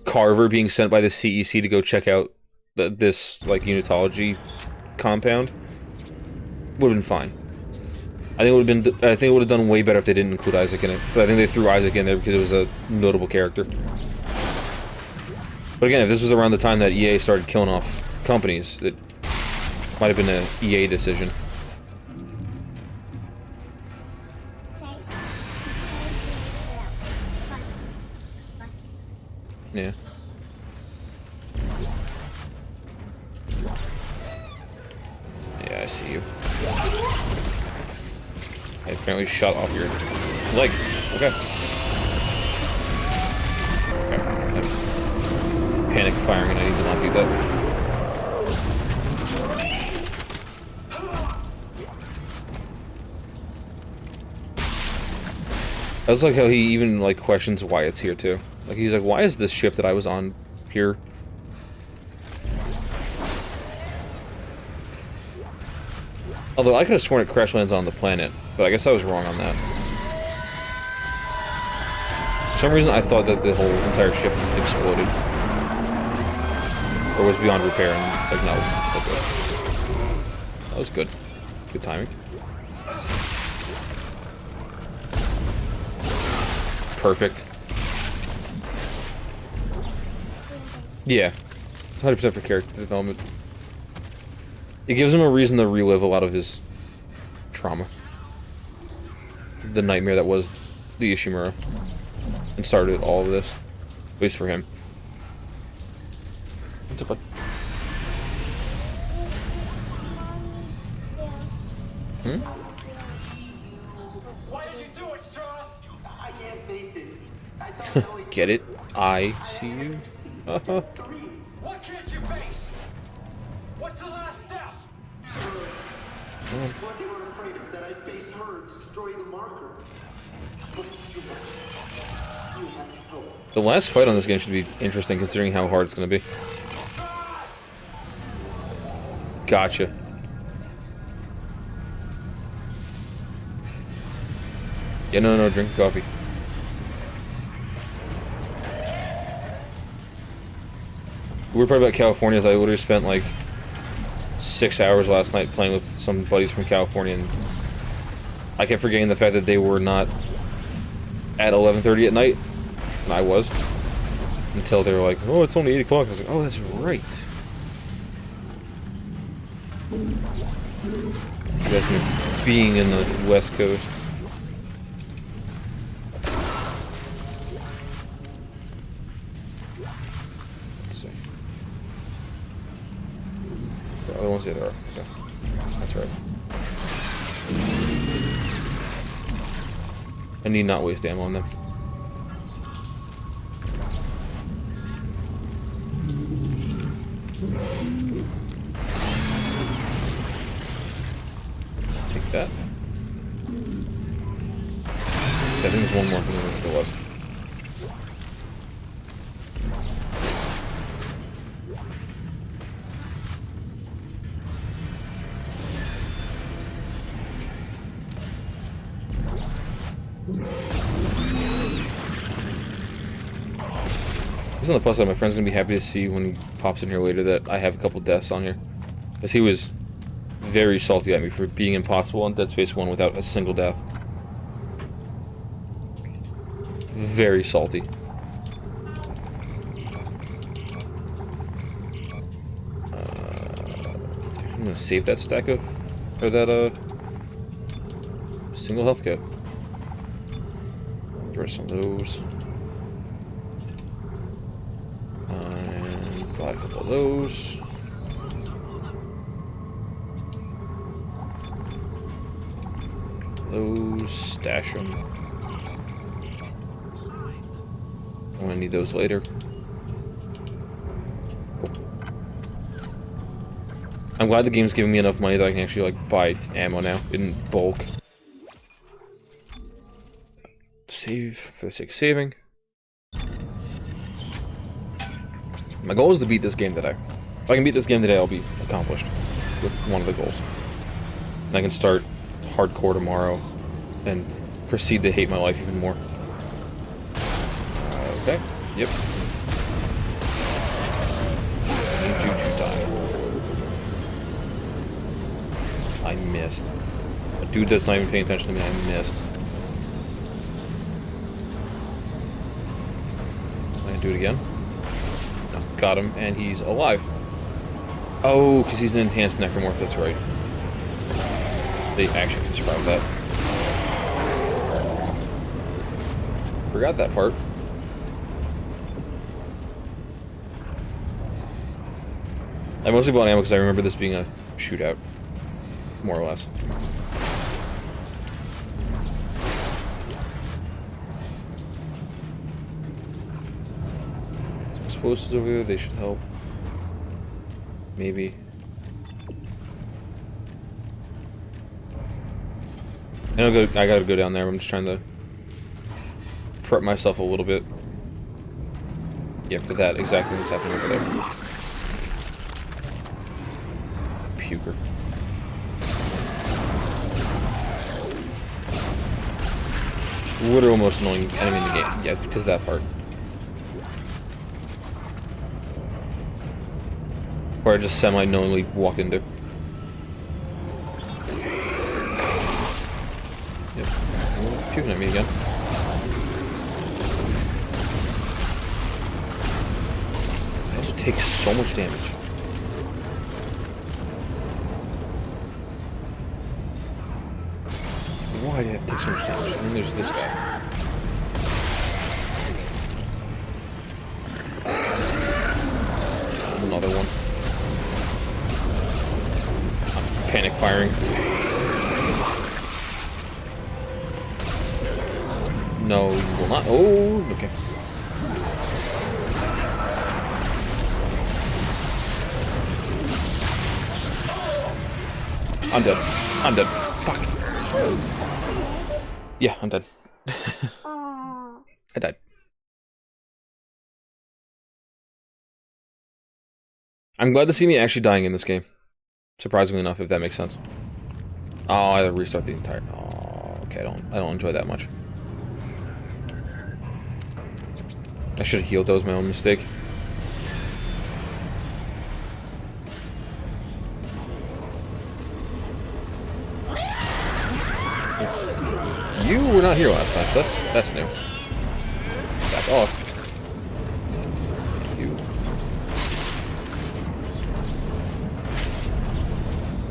[SPEAKER 1] Carver being sent by the CEC to go check out this like Unitology compound, would have been fine. I think it would have done way better if they didn't include Isaac in it. But I think they threw Isaac in there because it was a notable character. But again, if this was around the time that EA started killing off companies, it might have been an EA decision. Yeah. Yeah, I see you. I apparently shot off your leg. Okay. I'm panic firing and I need to not do that. I just like how he even like questions why it's here too. Like he's like, why is this ship that I was on here? Although I could have sworn it crash lands on the planet, but I guess I was wrong on that. For some reason I thought that the whole entire ship exploded. Or was beyond repair, and it's like, no, it's still good. That was good. Good timing. Perfect. Yeah. 100% for character development. It gives him a reason to relive a lot of his trauma. The nightmare that was the Ishimura. And started all of this. At least for him. What's up, bud? Hmm?
[SPEAKER 3] Why did you do it, Strauss?
[SPEAKER 11] I can't face it. I thought
[SPEAKER 1] Get it? I see you.
[SPEAKER 3] What can't you face? What's the last step?
[SPEAKER 11] What they were afraid of, that I'd face her and destroy the marker. But you have hope.
[SPEAKER 1] The last fight on this game should be interesting considering how hard it's going to be. Gotcha. Yeah, no, drink coffee. The weird part about California is I literally spent like 6 hours last night playing with some buddies from California, and I kept forgetting the fact that they were not at 11:30 at night, and I was. Until they were like, oh, it's only 8 o'clock. I was like, oh, that's right. You guys know, being in the West Coast. Let's see. The other ones, yeah, there are. Okay. That's right. I need not waste ammo on them. Take that. I think there's one more thing than there was. This on the plus side, my friend's gonna be happy to see when he pops in here later that I have a couple deaths on here. Because he was very salty at me for being impossible on Dead Space 1 without a single death. Very salty. I'm gonna save that stack of, or that single health kit. Get rid of some of those. And buy a couple of those. Those, stash them. I'm gonna need those later. Cool. I'm glad the game's giving me enough money that I can actually like buy ammo now in bulk. Save for the sake of saving. My goal is to beat this game today. If I can beat this game today, I'll be accomplished with one of the goals. And I can start hardcore tomorrow and proceed to hate my life even more. Okay. Yep. Need you to die. I missed. A dude that's not even paying attention to me, I missed. Can I do it again? No, got him, and he's alive. Oh, because he's an enhanced necromorph, that's right. They actually can survive that. Forgot that part. I mostly bought ammo because I remember this being a shootout. More or less. Some explosives over there, they should help. Maybe. I gotta go down there. I'm just trying to prep myself a little bit. Yeah, for that exactly what's happening over there. Puker. Literal most annoying enemy in the game. Yeah, because that part. Or I just semi-knowingly walked into. Yep. Puking at me again. I also take so much damage. Why do I have to take so much damage? And then there's this guy. Another one. I'm panic firing. No, you will not. Oh, okay. I'm dead. I'm dead. Fuck. Yeah, I'm dead. I died. I'm glad to see me actually dying in this game. Surprisingly enough, if that makes sense. Oh, I had to restart the entire. Oh, okay. I don't enjoy that much. I should have healed. That was my own mistake. You were not here last time, so that's new. Back off. You.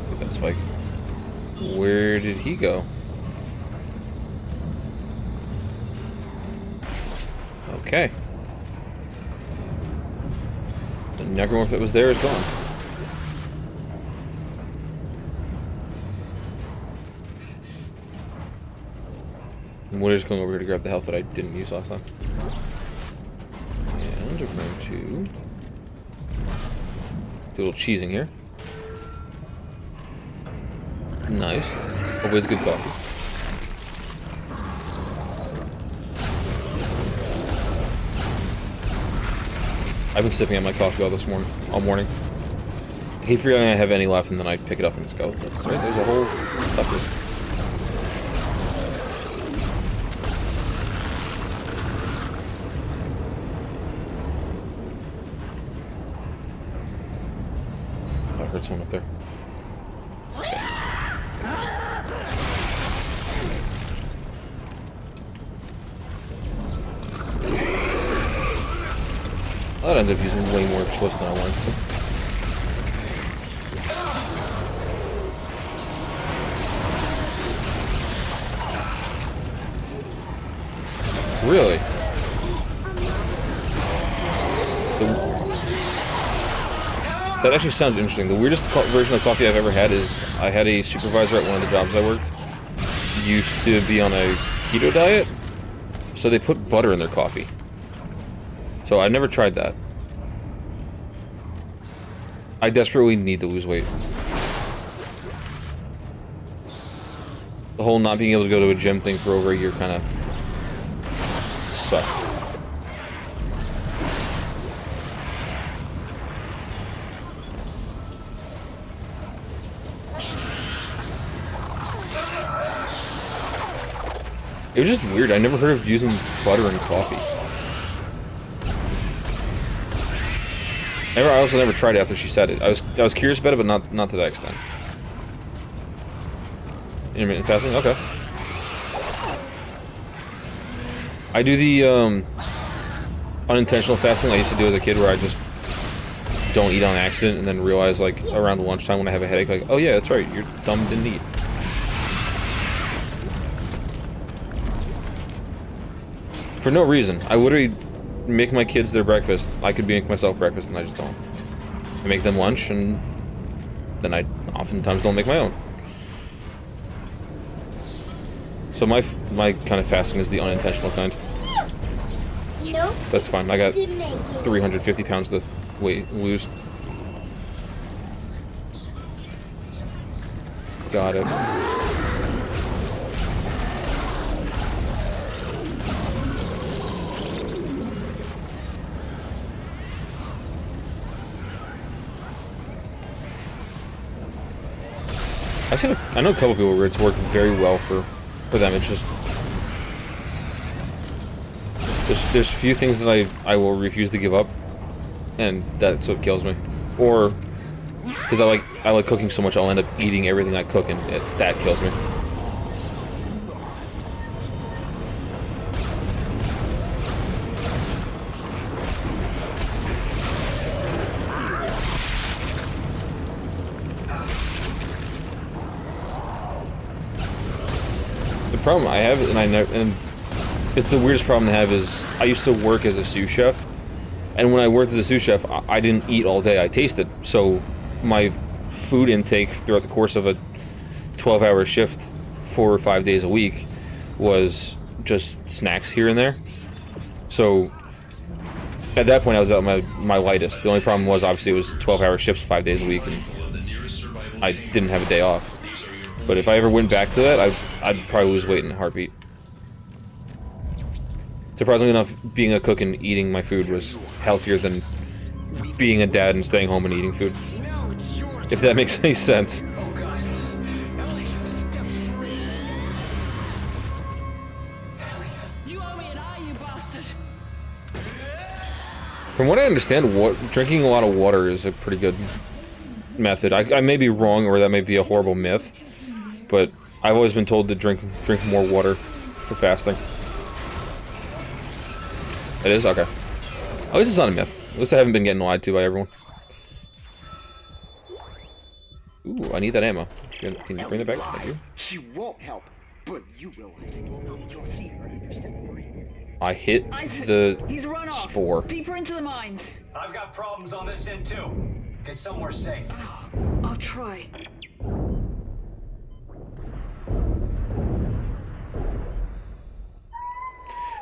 [SPEAKER 1] Get that spike. Where did he go? Okay. The necromorph that was there is gone. And we're just going over here to grab the health that I didn't use last time. And we're going to do a little cheesing here. Nice. Always good coffee. I've been sipping on my coffee all morning. I keep forgetting I have any left, and then I pick it up and just go. That's right. There's a whole couple. Oh, I heard someone up there. I'd end up using way more explosive than I wanted to. Really? That actually sounds interesting. The weirdest version of coffee I've ever had is I had a supervisor at one of the jobs I worked. Used to be on a keto diet, so they put butter in their coffee. So I never tried that. I desperately need to lose weight. The whole not being able to go to a gym thing for over a year kind of sucks. It was just weird. I never heard of using butter in coffee. I also never tried it after she said it. I was curious about it, but not to that extent. Intermittent fasting? Okay. I do the unintentional fasting I used to do as a kid, where I just don't eat on accident and then realize, like, around lunchtime when I have a headache, like, oh yeah, that's right, you're dumb, didn't eat. For no reason. I literally make my kids their breakfast. I could make myself breakfast, and I just don't. I make them lunch, and then I oftentimes don't make my own. So my kind of fasting is the unintentional kind.
[SPEAKER 12] Nope.
[SPEAKER 1] That's fine. I got 350 pounds to lose. Got it. I know a couple people where it's worked very well for them. It's just there's few things that I will refuse to give up, and that's what kills me. Or because I like cooking so much, I'll end up eating everything I cook, and that kills me. The problem I have, and it's the weirdest problem to have, is I used to work as a sous chef, and when I worked as a sous chef, I didn't eat all day, I tasted. So my food intake throughout the course of a 12-hour shift 4 or 5 days a week was just snacks here and there. So at that point I was at my lightest. The only problem was, obviously, it was 12-hour shifts 5 days a week, and I didn't have a day off. But if I ever went back to that, I'd probably lose weight in a heartbeat. Surprisingly enough, being a cook and eating my food was healthier than being a dad and staying home and eating food. If that makes any sense. From what I understand, drinking a lot of water is a pretty good method. I may be wrong, or that may be a horrible myth, but I've always been told to drink more water for fasting. It is? Okay. At least it's not a myth. At least I haven't been getting lied to by everyone. Ooh, I need that ammo. Can you bring that back? Thank you.
[SPEAKER 13] She won't help, but you realize you'll see her after step 3.
[SPEAKER 1] I hit
[SPEAKER 9] He's run
[SPEAKER 1] the
[SPEAKER 9] off.
[SPEAKER 1] spore.
[SPEAKER 9] Deeper into the mines.
[SPEAKER 3] I've got problems on this end too. Get somewhere safe.
[SPEAKER 9] I'll try.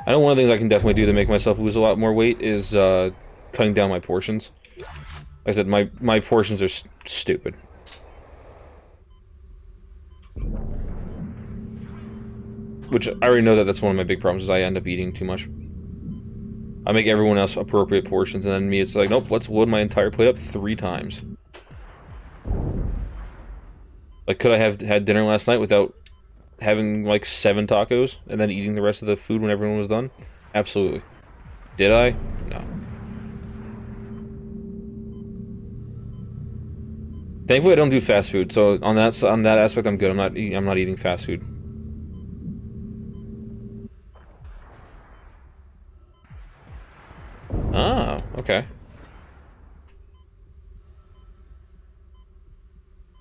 [SPEAKER 1] I know one of the things I can definitely do to make myself lose a lot more weight is cutting down my portions. Like I said, my portions are stupid. Which I already know that's one of my big problems, is I end up eating too much. I make everyone else appropriate portions, and then me, it's like, nope, let's load my entire plate up 3 times. Like, could I have had dinner last night without having like 7 tacos and then eating the rest of the food when everyone was done? Absolutely. Did I? No. Thankfully, I don't do fast food, so on that aspect, I'm good. I'm not eating fast food. Ah, Okay.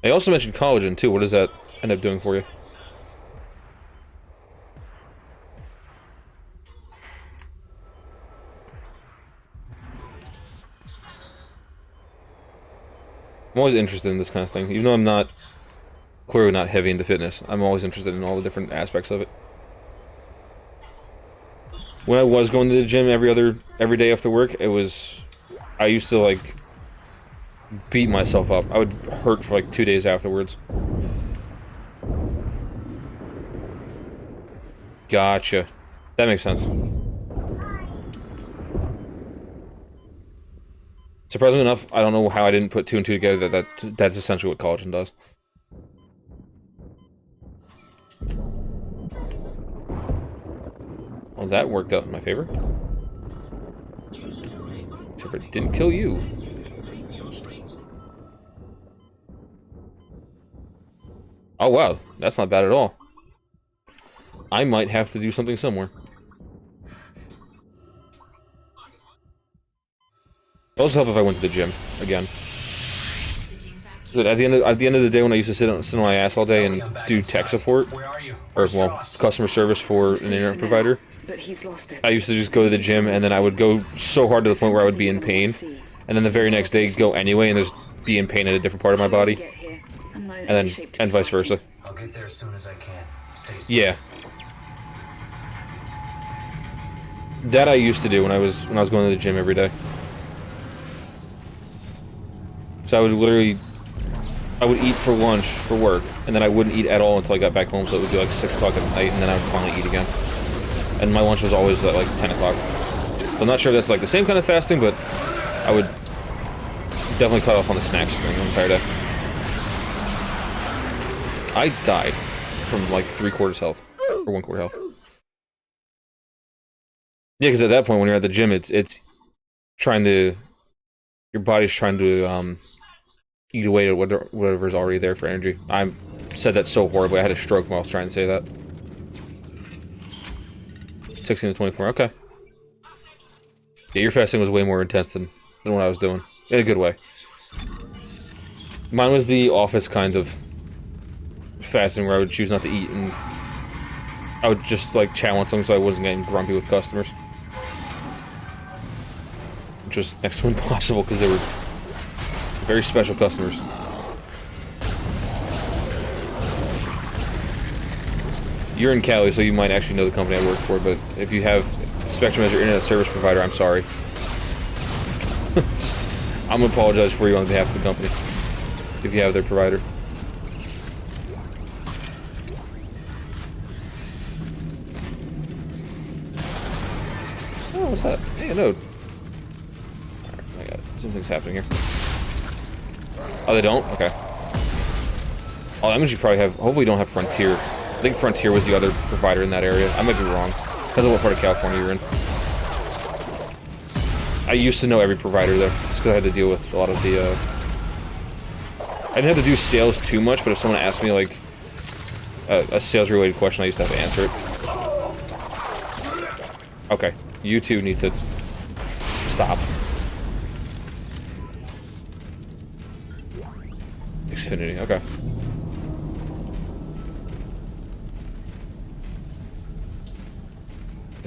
[SPEAKER 1] I also mentioned collagen, too. What does that end up doing for you? I'm always interested in this kind of thing. Even though I'm not, clearly not heavy into fitness, I'm always interested in all the different aspects of it. When I was going to the gym every day after work, I used to, like, beat myself up. I would hurt for, like, 2 days afterwards. Gotcha. That makes sense. Surprisingly enough, I don't know how I didn't put 2 and 2 together that's essentially what collagen does. Well, that worked out in my favor. Except for it didn't kill you. Oh wow, that's not bad at all. I might have to do something similar. It also help if I went to the gym again. At the end of the day, when I used to sit on my ass all day and do tech support, or well, customer service for an internet provider, I used to just go to the gym, and then I would go so hard to the point where I would be in pain, and then the very next day go anyway, and there's be in pain at a different part of my body, and vice versa.
[SPEAKER 11] I'll get there as soon as I can. Stay safe.
[SPEAKER 1] Yeah. That I used to do when I was going to the gym every day. So I would eat for lunch for work, and then I wouldn't eat at all until I got back home, so it would be like 6 o'clock at night, and then I would finally eat again. And my lunch was always at like 10 o'clock. So I'm not sure if that's like the same kind of fasting, but I would definitely cut off on the snacks for the entire day. I died from like 3/4 health, or 1/4 health. Yeah, because at that point when you're at the gym, it's trying to, your body's trying to eat away at whatever's already there for energy. I said that so horribly. I had a stroke while I was trying to say that. 16 to 24. Okay. Yeah, your fasting was way more intense than what I was doing, in a good way. Mine was the office kind of fasting where I would choose not to eat, and I would just like chow on something so I wasn't getting grumpy with customers. Which was next to impossible because they were very special customers. You're in Cali, so you might actually know the company I work for, but if you have Spectrum as your internet service provider, I'm sorry. I'm gonna apologize for you on behalf of the company, if you have their provider. Oh, what's that? Hey, a node. Alright, I got something's happening here. Oh, they don't? Okay. Oh, that means you probably have... Hopefully you don't have Frontier. I think Frontier was the other provider in that area. I might be wrong. Depends on what part of California you're in. I used to know every provider there, just because I had to deal with a lot of the, I didn't have to do sales too much, but if someone asked me, like, a sales-related question, I used to have to answer it. Okay. You two need to... stop. Xfinity, okay.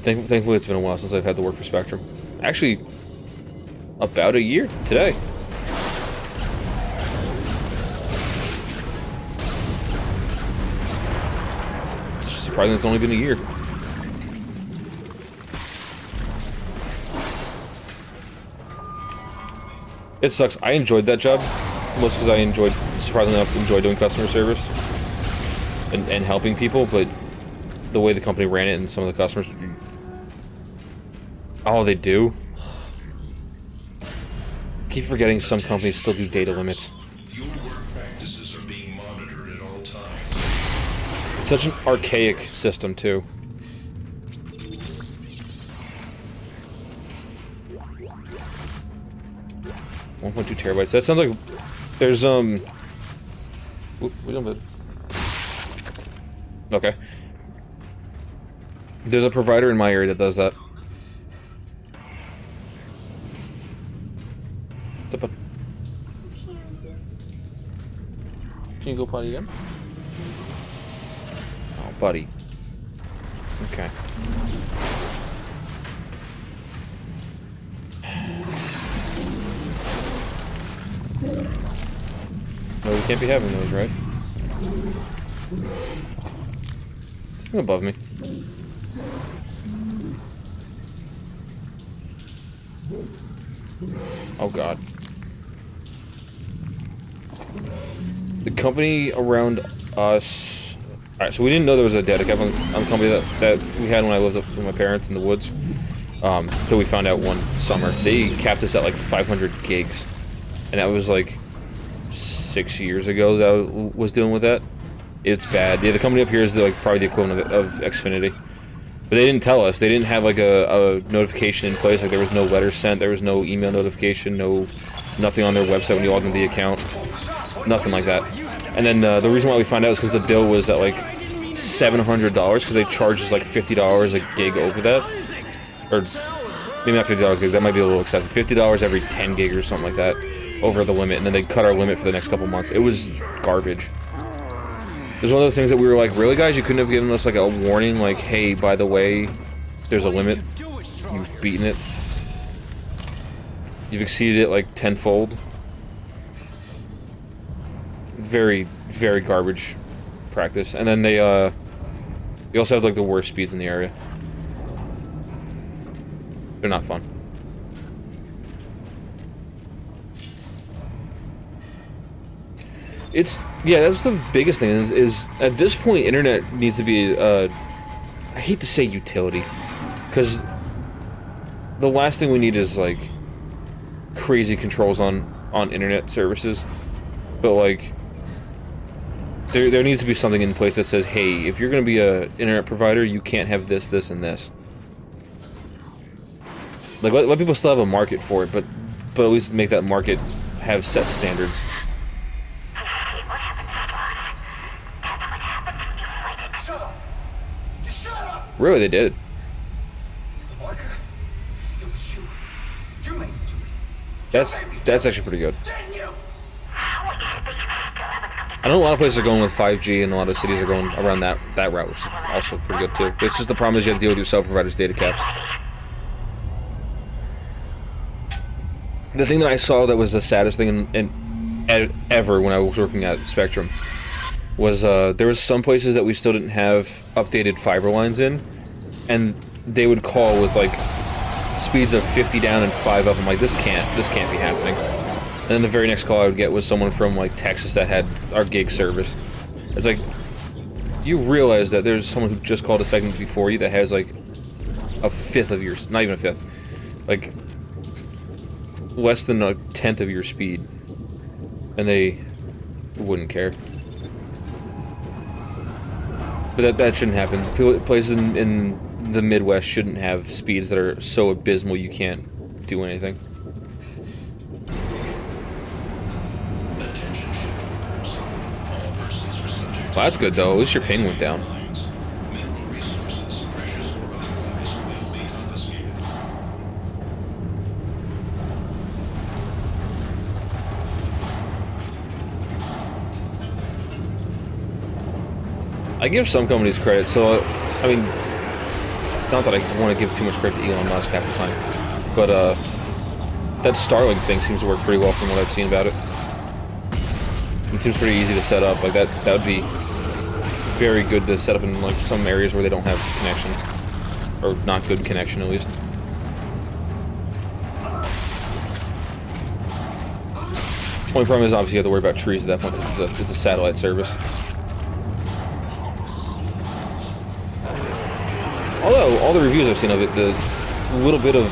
[SPEAKER 1] Thankfully, it's been a while since I've had to work for Spectrum. Actually, about a year today. It's surprising it's only been a year. It sucks. I enjoyed that job, mostly because I surprisingly enough, enjoyed doing customer service and helping people, but the way the company ran it and some of the customers... Oh, they do? Keep forgetting some companies still do data limits.
[SPEAKER 14] Your work practices are being monitored at all times.
[SPEAKER 1] It's such an archaic system, too. .2 terabytes. That sounds like there's we don't have a... Okay. There's a provider in my area that does that. What's up, bud? Can you go potty again? Oh, buddy. Okay. No, we can't be having those, right? Something above me. Oh god. The company around us... Alright, so we didn't know there was a data cap on the company that we had when I lived up with my parents in the woods. Until we found out one summer. They capped us at like 500 gigs. And that was like 6 years ago that I was dealing with that. It's bad. Yeah, the company up here is like probably the equivalent of Xfinity. But they didn't tell us. They didn't have like a notification in place. Like there was no letter sent. There was no email notification. Nothing on their website when you logged into the account. Nothing like that. And then the reason why we found out is because the bill was at like $700 because they charged us like $50 a gig over that. Or maybe not $50 a gig. That might be a little excessive. $50 every 10 gig or something like that over the limit. And then they cut our limit for the next couple months. It was garbage. It was one of those things that we were like, really, guys? You couldn't have given us like a warning, like, hey, by the way, there's a limit. You've beaten it. You've exceeded it like tenfold. Very, very garbage practice. And then they also have like the worst speeds in the area. They're not fun. Yeah, that's the biggest thing is at this point internet needs to be I hate to say utility, because the last thing we need is like crazy controls on internet services, but like there needs to be something in place that says, hey, if you're going to be a internet provider, you can't have this, this, and this. Like let people still have a market for it, but at least make that market have set standards. Really, they did.
[SPEAKER 3] The marker? It was you. You made him do it.
[SPEAKER 1] That's actually pretty good. I know a lot of places are going with 5G, and a lot of cities are going around that route, which is also pretty good too. It's just the problem is you have to deal with your cell provider's data caps. The thing that I saw that was the saddest thing ever when I was working at Spectrum was there was some places that we still didn't have updated fiber lines in, and they would call with like speeds of 50 down and 5 up. I'm like, this can't be happening. And then the very next call I would get was someone from like Texas that had our gig service. It's like, you realize that there's someone who just called a segment before you that has like a fifth of yours, not even a fifth, like less than a tenth of your speed, and they wouldn't care. But that shouldn't happen. Places in the Midwest shouldn't have speeds that are so abysmal you can't do anything. Well, that's good though. At least your ping went down. I give some companies credit, so, I mean, not that I want to give too much credit to Elon Musk half the time, but, that Starlink thing seems to work pretty well from what I've seen about it. It seems pretty easy to set up. Like, that would be very good to set up in, like, some areas where they don't have connection, or not good connection, at least. Only problem is, obviously, you have to worry about trees at that point, because it's a satellite service. Although, all the reviews I've seen of it, the little bit of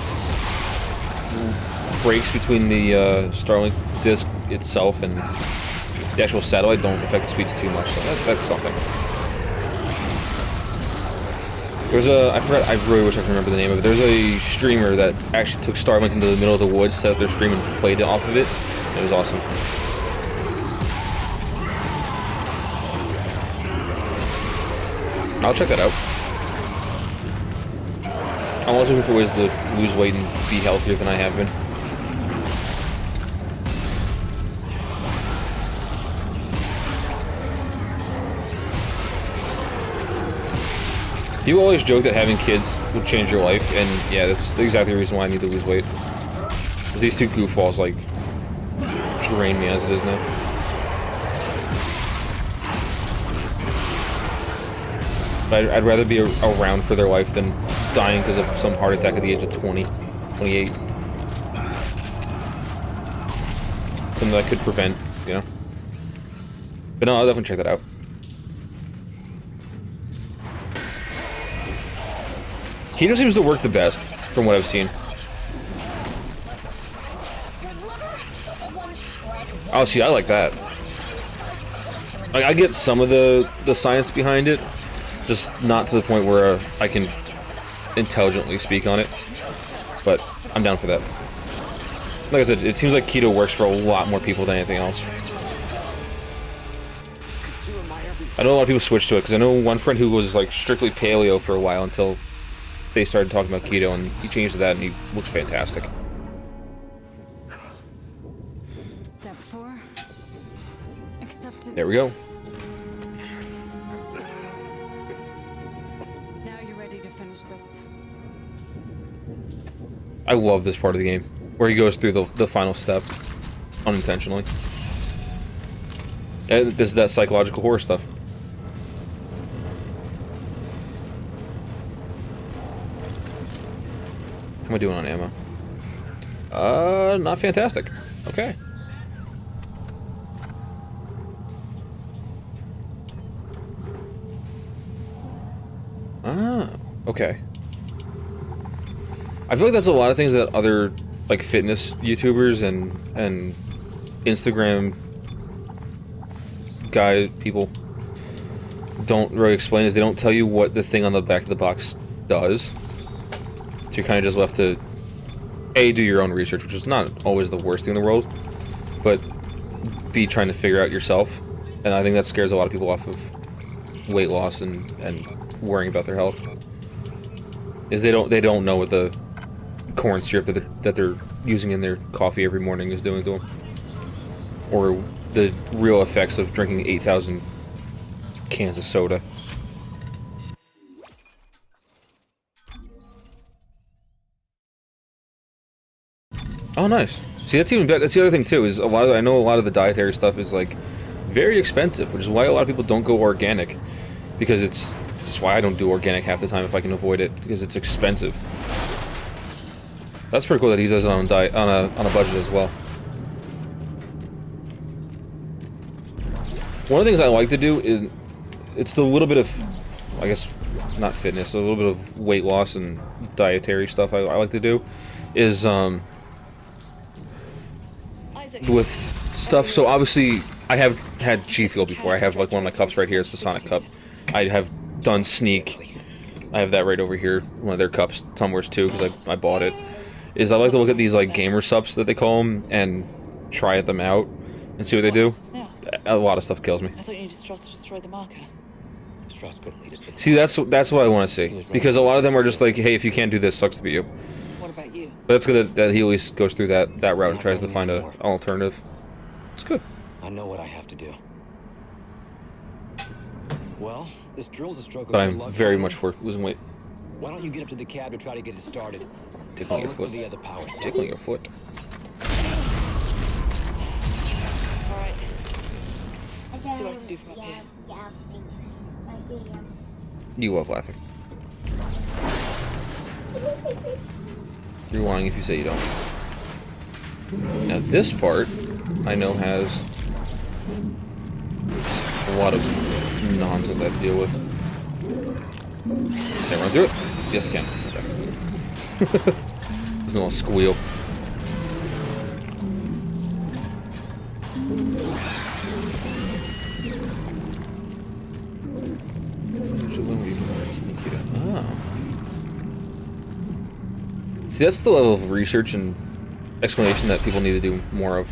[SPEAKER 1] breaks between the Starlink disc itself and the actual satellite don't affect the speeds too much, so that's something. There's I really wish I could remember the name of it. There's a streamer that actually took Starlink into the middle of the woods, set up their stream and played it off of it. It was awesome. I'll check that out. I'm always looking for ways to lose weight and be healthier than I have been. People always joke that having kids will change your life, and yeah, that's exactly the reason why I need to lose weight. Because these two goofballs, like, drain me as it is now. But I'd rather be around for their life than dying because of some heart attack at the age of 20, 28. Something that I could prevent, you know? But no, I'll definitely check that out. Keto seems to work the best, from what I've seen. Oh, see, I like that. Like, I get some of the science behind it, just not to the point where I can intelligently speak on it. But I'm down for that. Like I said, it seems like keto works for a lot more people than anything else. I know a lot of people switch to it, because I know one friend who was like strictly paleo for a while until they started talking about keto, and he changed to that, and he looks fantastic.
[SPEAKER 9] Step 4. Acceptance.
[SPEAKER 1] There we go.
[SPEAKER 9] Now you're ready to finish this.
[SPEAKER 1] I love this part of the game, where he goes through the final step, unintentionally. And this is that psychological horror stuff. How am I doing on ammo? Not fantastic. Okay. Ah, okay. I feel like that's a lot of things that other, like, fitness YouTubers and Instagram people don't really explain, is they don't tell you what the thing on the back of the box does. So you're kind of just left to A, do your own research, which is not always the worst thing in the world, but B, trying to figure out yourself. And I think that scares a lot of people off of weight loss and worrying about their health. Is they don't know what the corn syrup that they're using in their coffee every morning is doing to them, or the real effects of drinking 8,000 cans of soda. Oh, nice. See, that's even better. That's the other thing too. Is I know a lot of the dietary stuff is like very expensive, which is why a lot of people don't go organic, because that's why I don't do organic half the time if I can avoid it, because it's expensive. That's pretty cool that he does it on a budget as well. One of the things I like to do is, it's the little bit of, I guess, not fitness, a little bit of weight loss and dietary stuff I like to do, is with stuff. So obviously I have had G Fuel before. I have like one of my cups right here. It's the Sonic cup. I have done Sneak. I have that right over here. One of their cups, Tumblers too, because I bought it. Is I like to look at these like gamer subs that they call them and try them out and see what they do. A lot of stuff kills me.
[SPEAKER 15] I thought you needed Strauss to destroy the marker. Strauss couldn't lead us to...
[SPEAKER 1] See, that's what I want to see, because a lot of them are just like, hey, if you can't do this, sucks to be you.
[SPEAKER 15] What about you?
[SPEAKER 1] But that's good that he at least goes through that route and tries to find an alternative. It's good.
[SPEAKER 11] I know what I have to do. Well, this drill's a stroke of
[SPEAKER 1] But
[SPEAKER 11] good
[SPEAKER 1] I'm
[SPEAKER 11] luck.
[SPEAKER 1] very much for losing weight.
[SPEAKER 11] Why don't you get up to the cab to try to get it started?
[SPEAKER 1] Tickling your
[SPEAKER 11] I'll look
[SPEAKER 1] foot.
[SPEAKER 11] for the other power stations.
[SPEAKER 1] Tickling your foot.
[SPEAKER 15] Alright. See what I can do from up here.
[SPEAKER 1] You love laughing. You're lying if you say you don't. Now this part, I know, has a lot of nonsense I have to deal with. Can I run through it? Yes, I can. Okay. There's no squeal. Oh. See, that's the level of research and explanation that people need to do more of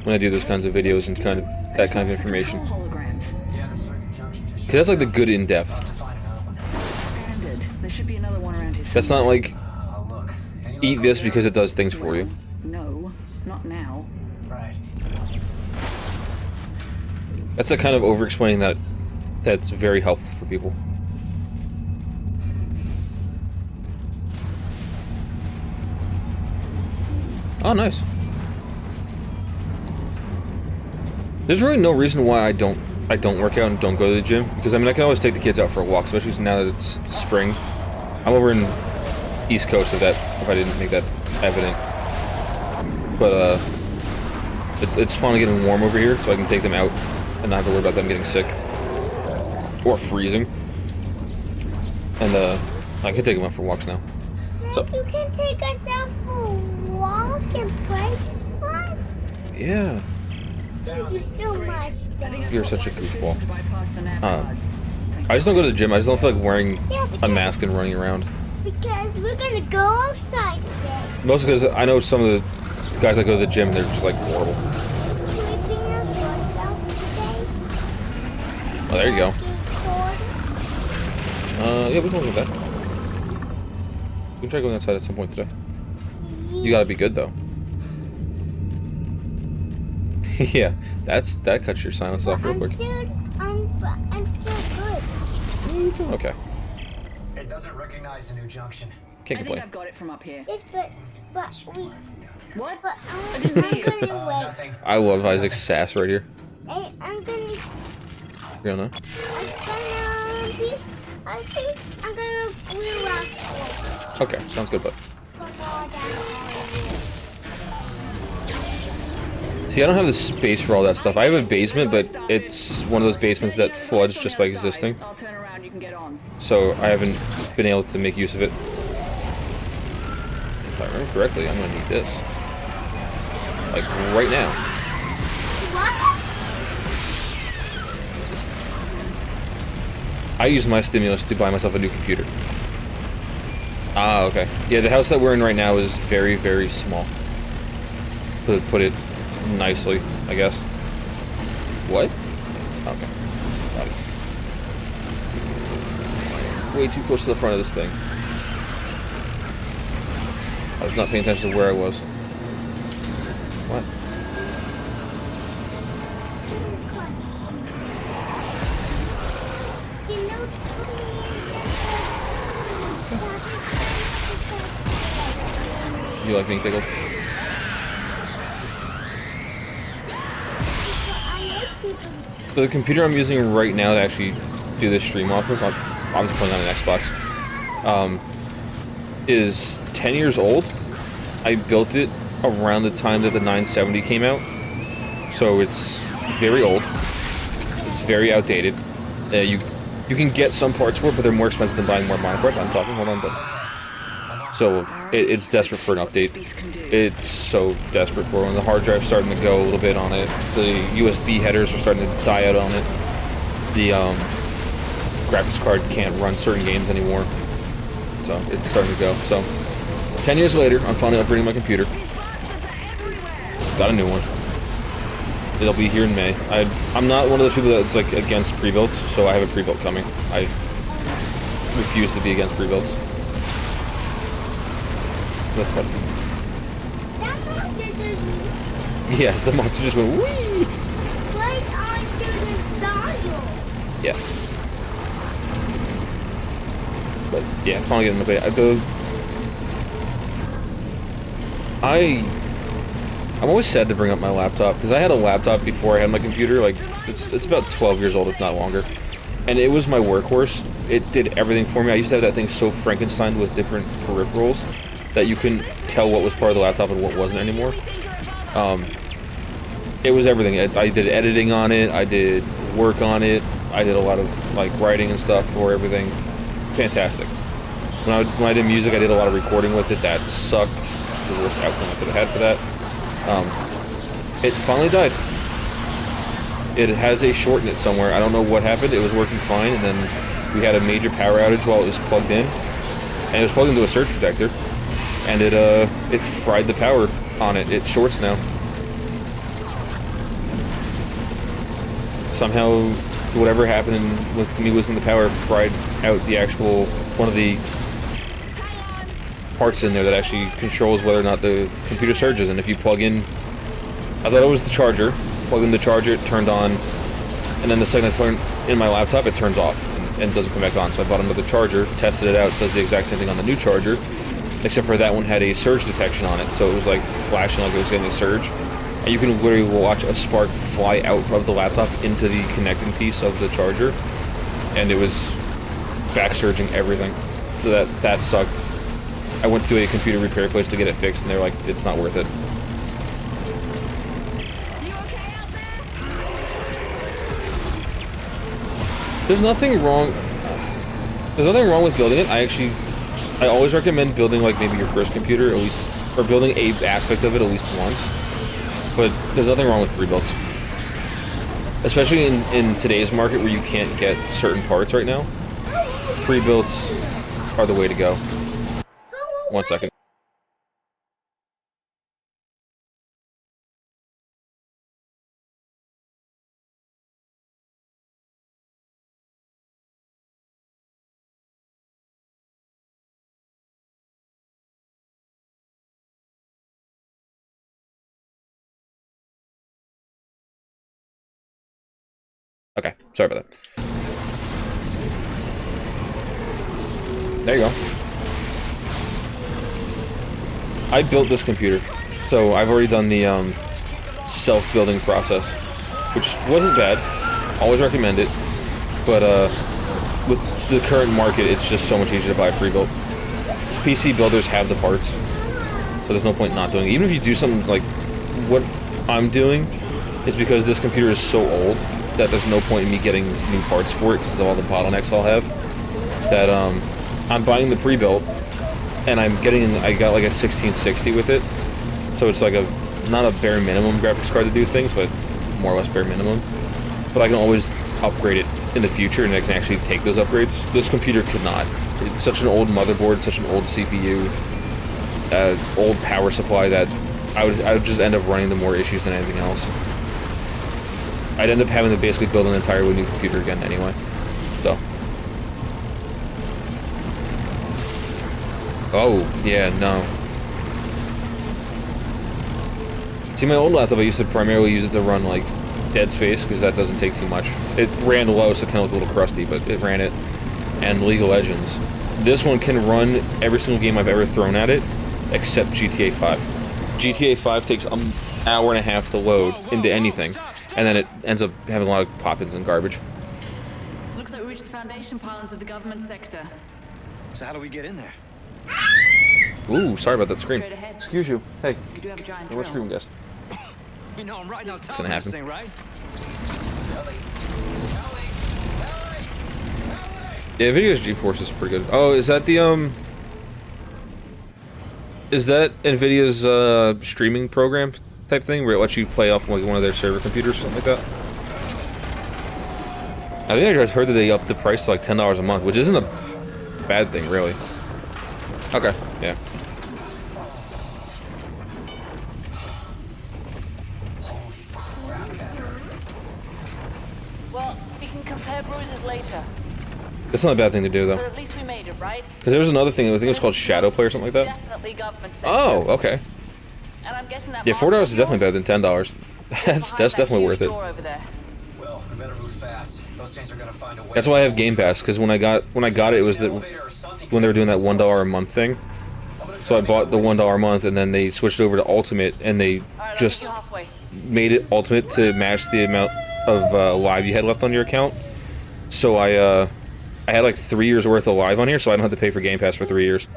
[SPEAKER 1] when I do those kinds of videos and kind of that kind of information. Cause that's like the good in-depth.
[SPEAKER 4] There should be another one around his
[SPEAKER 1] That's not like eat this because it does things for you.
[SPEAKER 4] No, not now.
[SPEAKER 11] Right.
[SPEAKER 1] That's the kind of over-explaining that's very helpful for people. Oh, nice. There's really no reason why I don't work out and don't go to the gym, because I mean I can always take the kids out for a walk, especially now that it's spring. I'm over in East Coast if I didn't make that evident. But it's fun getting warm over here, so I can take them out and not have to worry about them getting sick or freezing. And I can take them out for walks now. So
[SPEAKER 12] You can take us out for a walk and play fun.
[SPEAKER 1] yeah.
[SPEAKER 12] Thank you so much, Dad.
[SPEAKER 1] You're such a goofball. I just don't go to the gym. I just don't feel like wearing a mask and running around.
[SPEAKER 12] Because we're gonna go outside today.
[SPEAKER 1] Mostly because I know some of the guys that go to the gym, they're just like horrible.
[SPEAKER 12] Can we bring our shorts out today?
[SPEAKER 1] Oh, there you go. Yeah, we can look at that. We can try going outside at some point today. You gotta be good though. Yeah, that cuts your silence off real quick.
[SPEAKER 12] I'm still good.
[SPEAKER 1] Okay.
[SPEAKER 11] It doesn't recognize a new junction.
[SPEAKER 1] Can't complain.
[SPEAKER 9] I've got it from up here.
[SPEAKER 12] Yes, but we.
[SPEAKER 9] What?
[SPEAKER 12] But I'm gonna wait.
[SPEAKER 1] I love Isaac's sass right here.
[SPEAKER 12] I'm gonna.
[SPEAKER 1] You don't know?
[SPEAKER 12] I'm gonna reroute.
[SPEAKER 1] Okay, sounds good, bud. See, I don't have the space for all that stuff. I have a basement, but it's one of those basements that floods just by existing. So I haven't been able to make use of it. If I remember correctly, I'm gonna need this. Like, right now. I use my stimulus to buy myself a new computer. Ah, okay. Yeah, the house that we're in right now is very, very small. To put it nicely, I guess. What? Okay. Got it. Way too close to the front of this thing. I was not paying attention to where I was. What? You like being tickled? So the computer I'm using right now to actually do this stream off of, I'm just playing on an Xbox, is 10 years old. I built it around the time that the 970 came out, so it's very old. It's very outdated. You can get some parts for it, but they're more expensive than buying more monitor parts. I'm talking, hold on, but so it's desperate for an update. It's so desperate for one. The hard drive's starting to go a little bit on it. The USB headers are starting to die out on it. The graphics card can't run certain games anymore. So it's starting to go. So 10 years later, I'm finally upgrading my computer. Got a new one. It'll be here in May. I'm not one of those people that's like against pre-builds, so I have a pre-build coming. I refuse to be against pre-builds. That's better. Yes, the monster just went whee!
[SPEAKER 12] Right onto the dial.
[SPEAKER 1] Yes. But yeah, finally getting the bait. I'm always sad to bring up my laptop because I had a laptop before I had my computer. Like it's about 12 years old, if not longer, and it was my workhorse. It did everything for me. I used to have that thing so Frankenstein with different peripherals that you couldn't tell what was part of the laptop and what wasn't anymore. It was everything. I did editing on it. I did work on it. I did a lot of like writing and stuff for everything. Fantastic. When I did music, I did a lot of recording with it. That sucked. The worst outcome I could have had for that. It finally died. It has a short in it somewhere. I don't know what happened. It was working fine, and then we had a major power outage while it was plugged in, and it was plugged into a surge protector, and it fried the power on it. It shorts now. Somehow, whatever happened with me losing the power fried out the actual one of the parts in there that actually controls whether or not the computer surges. And if you plug in, I thought it was the charger. Plug in the charger, it turned on, and then the second I plug in my laptop, it turns off and doesn't come back on. So I bought another charger, tested it out, does the exact same thing on the new charger, except for that one had a surge detection on it, so it was like flashing like it was getting a surge. And you can literally watch a spark fly out of the laptop into the connecting piece of the charger, and it was back surging everything. So that sucked. I went to a computer repair place to get it fixed, and they're like, it's not worth it. There's nothing wrong. There's nothing wrong with building it. I always recommend building like maybe your first computer at least, or building a aspect of it at least once. But there's nothing wrong with pre-builds, especially in today's market where you can't get certain parts right now. Pre-builds are the way to go. 1 second. Okay, sorry about that. There you go. I built this computer, so I've already done the self-building process, which wasn't bad. Always recommend it, but with the current market, it's just so much easier to buy pre-built. PC builders have the parts, so there's no point not doing it. Even if you do something like what I'm doing, is because this computer is so old that there's no point in me getting new parts for it because of all the bottlenecks I'll have. That I'm buying the pre-built, and I got like a 1660 with it, so it's like not a bare minimum graphics card to do things, but more or less bare minimum. But I can always upgrade it in the future, and I can actually take those upgrades. This computer could not. It's such an old motherboard, such an old CPU, old power supply that I would just end up running into more issues than anything else. I'd end up having to basically build an entirely new computer again anyway. So. Oh, yeah, no. See, my old laptop, I used to primarily use it to run, like, Dead Space, because that doesn't take too much. It ran low, so it kind of looked a little crusty, but it ran it. And League of Legends. This one can run every single game I've ever thrown at it, except GTA 5. GTA 5 takes an hour and a half to load into anything, and then it ends up having a lot of pop-ins and garbage.
[SPEAKER 9] Looks like we reached the foundation pylons of the government sector.
[SPEAKER 10] So how do we get in there?
[SPEAKER 1] Ooh, sorry about that scream.
[SPEAKER 9] Straight ahead.
[SPEAKER 1] Excuse you. Hey.
[SPEAKER 9] We do have a giant
[SPEAKER 1] Hey, what's
[SPEAKER 9] drill.
[SPEAKER 1] screaming, guys?
[SPEAKER 10] You know I'm right on
[SPEAKER 1] It's
[SPEAKER 10] top
[SPEAKER 1] gonna
[SPEAKER 10] of this
[SPEAKER 1] happen.
[SPEAKER 10] thing, right?
[SPEAKER 1] Yeah, Nvidia's GeForce is pretty good. Oh, is that the is that Nvidia's streaming program type thing where it lets you play off like one of their server computers or something like that? I think I just heard that they upped the price to like $10 a month, which isn't a bad thing, really. Okay, yeah.
[SPEAKER 15] Well, we can compare bruises later.
[SPEAKER 1] That's not a bad thing to do,
[SPEAKER 15] But
[SPEAKER 1] though.
[SPEAKER 15] at least we made it, right?
[SPEAKER 1] Because there was another thing, I think it was called Shadow Play or something like that.
[SPEAKER 15] Definitely government sector.
[SPEAKER 1] Oh, okay.
[SPEAKER 15] And I'm guessing that
[SPEAKER 1] Yeah, $4 is definitely better than $10. That's definitely worth it.
[SPEAKER 15] over there.
[SPEAKER 11] Well, we better move fast. Those things are gonna find a way.
[SPEAKER 1] That's why I have Game Pass, because when I got it, it was that when they were doing that $1 a month thing. So I bought the $1 a month, and then they switched over to Ultimate, and they just made it Ultimate to match the amount of live you had left on your account. So I had like 3 years worth of live on here, so I don't have to pay for Game Pass for 3 years.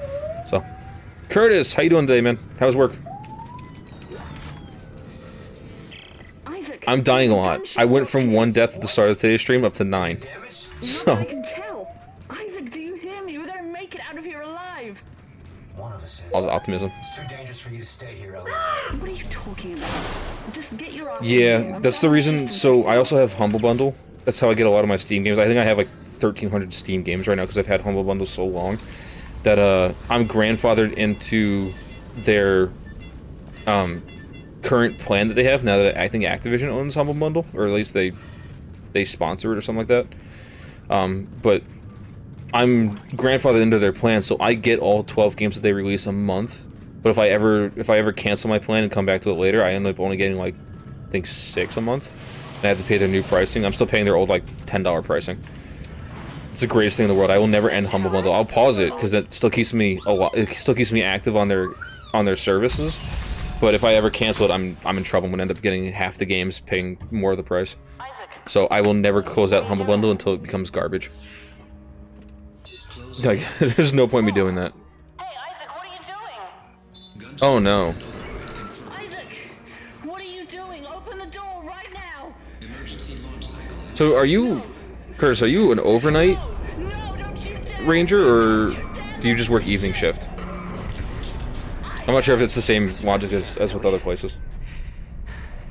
[SPEAKER 1] So, Curtis, how you doing today, man? How's work? I'm dying a lot. I went from 1 death at the start of today's stream up to 9. So.
[SPEAKER 4] I can tell. Isaac, do you hear me? We're gonna make it out of here alive.
[SPEAKER 11] One of us is.
[SPEAKER 1] All the optimism.
[SPEAKER 11] It's too dangerous for you to stay here, Ellie.
[SPEAKER 4] What are you talking about? Just get your ass in
[SPEAKER 1] Yeah,
[SPEAKER 4] here.
[SPEAKER 1] that's the reason. So I also have Humble Bundle. That's how I get a lot of my Steam games. I think I have like 1,300 Steam games right now because I've had Humble Bundle so long that I'm grandfathered into their current plan that they have now that I think Activision owns Humble Bundle, or at least they sponsor it or something like that. But I'm grandfathered into their plan, so I get all 12 games that they release a month. But if I ever cancel my plan and come back to it later, I end up only getting like I think 6 a month. And I have to pay their new pricing. I'm still paying their old like $10 pricing. It's the greatest thing in the world. I will never end Humble Bundle. I'll pause it because it still keeps me it still keeps me active on their services. But if I ever cancel it, I'm in trouble. I'm gonna end up getting half the games, paying more of the price. So I will never close out Humble Bundle until it becomes garbage. Like, there's no point in me doing that. Oh no.
[SPEAKER 12] What are you doing? Open the door right now.
[SPEAKER 1] So are you, Curtis, are you an overnight ranger, or do you just work evening shift? I'm not sure if it's the same logic as with other places.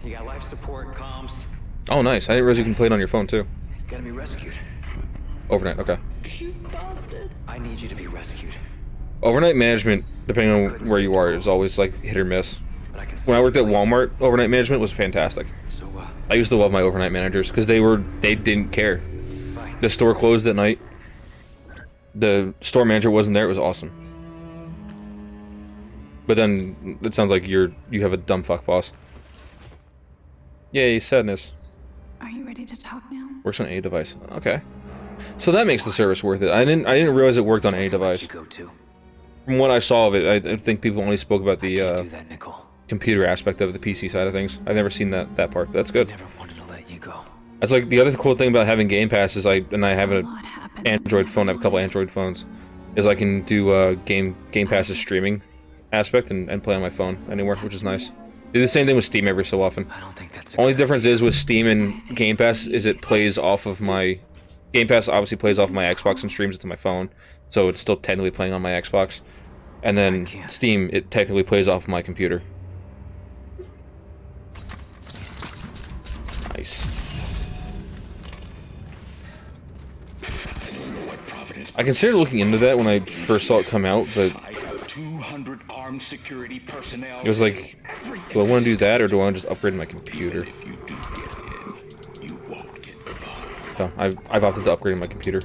[SPEAKER 10] You got life support, comms.
[SPEAKER 1] Oh nice, I didn't realize you can play it on your phone too.
[SPEAKER 10] Gotta be rescued.
[SPEAKER 1] Overnight, okay.
[SPEAKER 10] I need you to be rescued.
[SPEAKER 1] Overnight management, depending on where you are, is always like hit or miss. When I worked at Walmart, overnight management was fantastic. I used to love my overnight managers because they didn't care. The store closed at night. The store manager wasn't there. It was awesome. But then it sounds like you have a dumb fuck boss. Yay, sadness.
[SPEAKER 9] Are you ready to talk now?
[SPEAKER 1] Works on any device. Okay. So that makes the service worth it. I didn't realize it worked on any device. From what I saw of it, I think people only spoke about the computer aspect of the PC side of things. I've never seen that part. That's good. That's like the other cool thing about having Game Pass is I have an Android phone. I have a couple Android phones. Is I can do Game Pass's streaming aspect and play on my phone anywhere, which is nice. Do the same thing with Steam every so often. Only difference is with Steam and Game Pass is it plays off of my Game Pass obviously plays off of my Xbox and streams it to my phone, so it's still technically playing on my Xbox. And then Steam, it technically plays off of my computer. Nice. I considered looking into that when I first saw it come out, but
[SPEAKER 7] 200 armed security personnel.
[SPEAKER 1] it was like, do I want to do that or do I want to just upgrade my computer? So I've opted to upgrade my computer.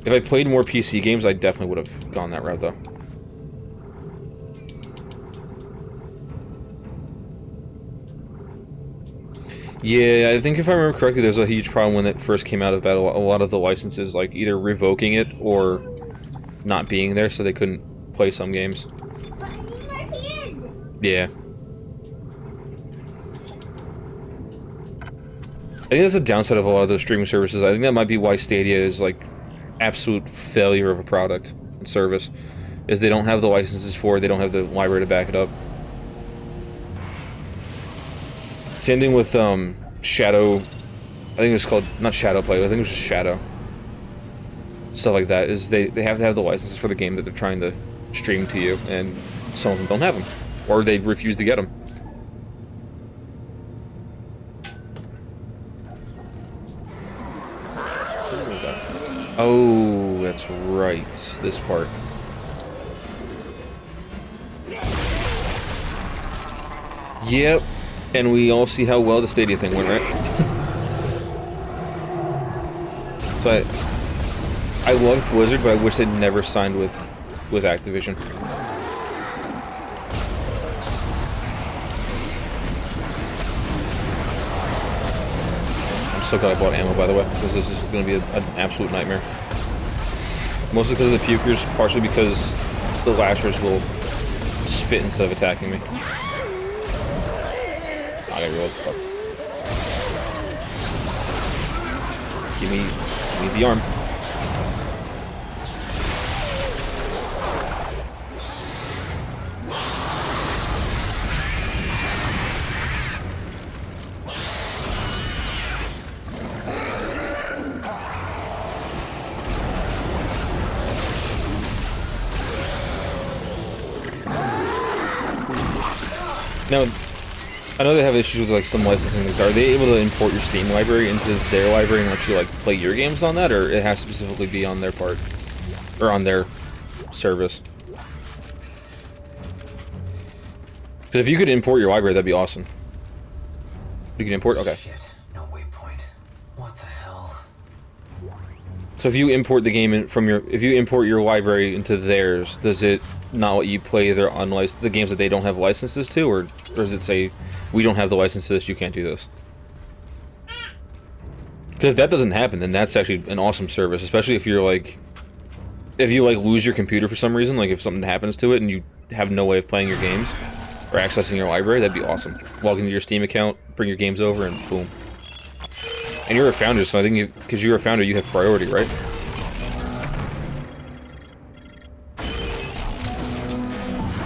[SPEAKER 1] If I played more PC games, I definitely would have gone that route though. Yeah, I think if I remember correctly, there was a huge problem when it first came out about a lot of the licenses, like either revoking it or not being there, so they couldn't play some games. Yeah. I think that's the downside of a lot of those streaming services. I think that might be why Stadia is like absolute failure of a product and service, is they don't have the licenses for it, they don't have the library to back it up. Same thing with Shadow. I think it was called not Shadow Play. I think it was just Shadow. Stuff like that is they have to have the licenses for the game that they're trying to stream to you, and some of them don't have them, or they refuse to get them. Oh, that's right. This part. Yep. And we all see how well the Stadia thing went, right? So I love Blizzard, but I wish they'd never signed with Activision. I'm so glad I bought ammo, by the way, because this is going to be an absolute nightmare. Mostly because of the pukers, partially because the lashers will spit instead of attacking me. I gotta reload. Fuck. Give me the arm. Now, I know they have issues with like some licensing things. Are they able to import your Steam library into their library and let you like play your games on that, or it has to specifically be on their part or on their service? Because if you could import your library, that'd be awesome. You can import, okay.
[SPEAKER 11] Shit, no waypoint. What the hell?
[SPEAKER 1] So if you import the game if you import your library into theirs, does it not let you play their the games that they don't have licenses to, or does it say we don't have the license to this, you can't do this? Because if that doesn't happen, then that's actually an awesome service, especially if you're like, if you like lose your computer for some reason, like if something happens to it and you have no way of playing your games or accessing your library, that'd be awesome. Log into your Steam account, bring your games over, and boom. And you're a founder, so I think because you're a founder, you have priority, right?